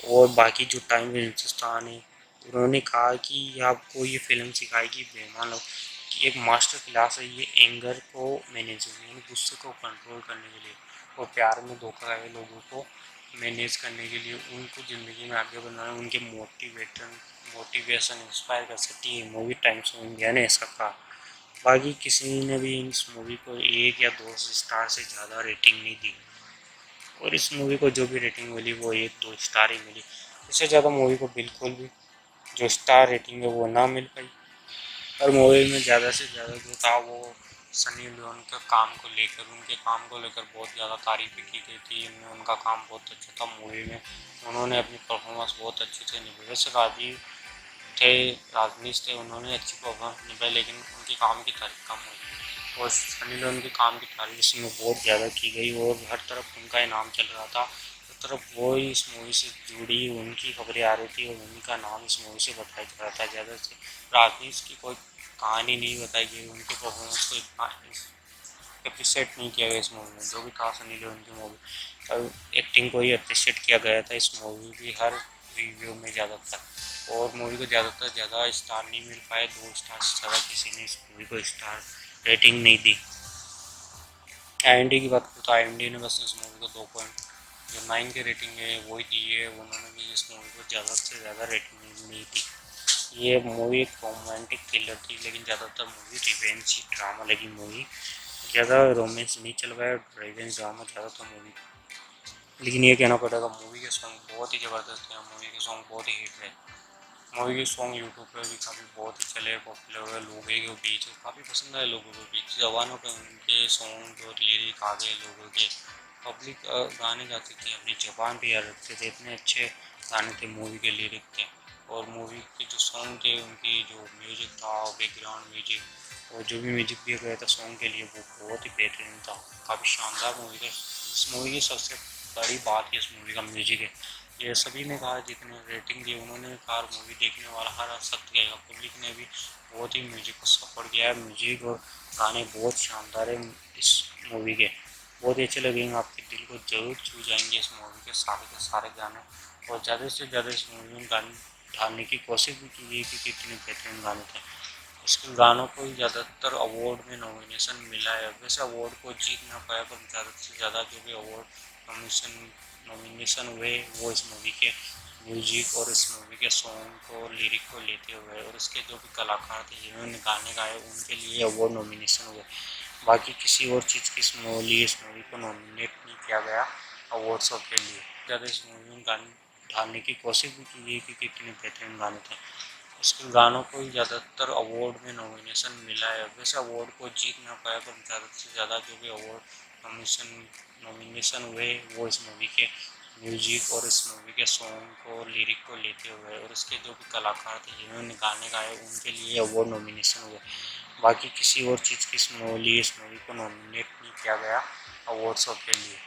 और बाकी जो टाइम हिंदुस्तान है, उन्होंने कहा कि आपको ये फिल्म सिखाएगी बेईमान लोग कि एक मास्टर क्लास है ये एंगर को मैनेज यानी गुस्से को कंट्रोल करने के लिए, और प्यार में धोखा गए लोगों को मैनेज करने के लिए, उनको ज़िंदगी में आगे बढ़ाना, उनके मोटिवेशन इंस्पायर कर सकती है मूवी। टाइम्स ऑफ इंडिया ने ऐसा कहा। बाकी किसी ने भी इस मूवी को 1 या 2 स्टार से ज़्यादा रेटिंग नहीं दी, और इस मूवी को जो भी रेटिंग मिली वो 1-2 स्टार ही मिली, इससे ज़्यादा मूवी को बिल्कुल भी जो स्टार रेटिंग है वो ना मिल पाई। और मूवी में ज़्यादा से ज़्यादा जो था वो सनी लियोन के काम को लेकर, उनके काम को लेकर बहुत ज़्यादा तारीफ़ की गई थी, इनमें उनका काम बहुत अच्छा था मूवी में, उन्होंने अपनी परफॉर्मेंस बहुत अच्छे से निभाई। वैसे राजीव थे राजनीश थे, उन्होंने अच्छी परफॉर्मेंस निभाई, लेकिन उनके काम की तारीफ कम हुई, और सनी लियोन के काम की तारीफ इसमें बहुत ज़्यादा की गई, और हर तरफ उनका ही नाम चल रहा था, हर तरफ वो ही इस मूवी से जुड़ी उनकी खबरें आ रही थी, और उनका नाम इस मूवी से बताया जा रहा था। ज़्यादा से राजनीश की कोई कहानी नहीं बताई गई, उनके परफॉर्मेंस को इतना अप्रिशिएट नहीं किया गया इस मूवी में, जो भी था सनी लियोन की मूवी एक्टिंग को ही अप्रिशिएट किया गया था इस मूवी की हर रिव्यू में ज़्यादातर, और मूवी को ज़्यादातर ज़्यादा स्टार नहीं मिल पाए, 2 स्टार से ज़्यादा किसी ने इस मूवी को स्टार रेटिंग नहीं दी। IMDb की बात करूँ तो IMDb ने बस इस मूवी को 2.9 की रेटिंग है वही दी है, उन्होंने भी इस मूवी को ज़्यादा से ज़्यादा रेटिंग नहीं दी। ये मूवी एक रोमांटिक थ्रिलर थी, लेकिन ज़्यादातर मूवी रिवेंज ड्रामा लगी मूवी, ज़्यादा रोमांस नहीं चल पाया, रिवेंज ड्रामा ज़्यादातर मूवी। लेकिन ये कहना पड़ेगा मूवी के सॉन्ग बहुत ही ज़बरदस्त है, मूवी के सॉन्ग बहुत ही हिट है। मूवी के सॉन्ग यूट्यूब पर भी काफ़ी बहुत ही चले, पॉपुलर हुए लोगों के बीच, काफ़ी पसंद आए लोगों के बीच, जवानों पे उनके सॉन्ग और लिरिक आ गए लोगों के। पब्लिक गाने गाती थी, अपनी ज़बान पे याद रखते थे, इतने अच्छे गाने थे मूवी के लिरिक के, और मूवी के जो सॉन्ग थे उनकी जो म्यूज़िक था, बैकग्राउंड म्यूजिक और जो भी म्यूजिक दिया गया था सॉन्ग के लिए वो बहुत ही बेहतरीन था, काफ़ी शानदार मूवी था। इस मूवी की सबसे बड़ी बात है इस मूवी का म्यूजिक है। ये सभी ने कहा, जितने रेटिंग दी उन्होंने कहा मूवी देखने वाला हर सख्त गएगा, पब्लिक ने भी बहुत ही म्यूजिक को सपोर्ट किया है। म्यूजिक और गाने बहुत शानदार है इस मूवी के, बहुत ही अच्छे लगेंगे, आपके दिल को जरूर छू जाएंगे इस मूवी के सारे गाने, और ज़्यादा से ज़्यादा इस मूवी में गाने ढालने की कोशिश भी की गई कि कितने बेहतरीन गाने थे। उसके गानों को ही ज़्यादातर अवार्ड में नॉमिनेशन मिला है। वैसे अवार्ड को जीत ना पाया, पर ज़्यादा से ज़्यादा जो भी अवार्ड नॉमिनेशन हुए वो इस मूवी के म्यूजिक और इस मूवी के सॉन्ग को, लिरिक को लेते हुए, और इसके जो भी कलाकार थे जिन्होंने गाने गाए उनके लिए अवार्ड नॉमिनेशन हुए। बाकी किसी और चीज़ की इस मूवी को नॉमिनेट नहीं किया गया अवार्ड्सों के लिए। ज़्यादा इस मूवी में गाने ढालने की कोशिश भी की गई कि कितने बेहतरीन गाने थे। उसके गानों को ही ज़्यादातर अवार्ड में नॉमिनेशन मिला है। वैसे अवार्ड को जीत ना पाया, पर ज़्यादा से ज़्यादा जो भी नॉमिनेशन हुए वो इस मूवी के म्यूजिक और इस मूवी के सॉन्ग को, लिरिक को लेते हुए, और इसके जो भी कलाकार थे जिन्होंने गाने गाए उनके लिए अवार्ड नॉमिनेशन हुए। बाकी किसी और चीज़ की इस मूवी को नॉमिनेट नहीं किया गया अवार्ड्सों के लिए।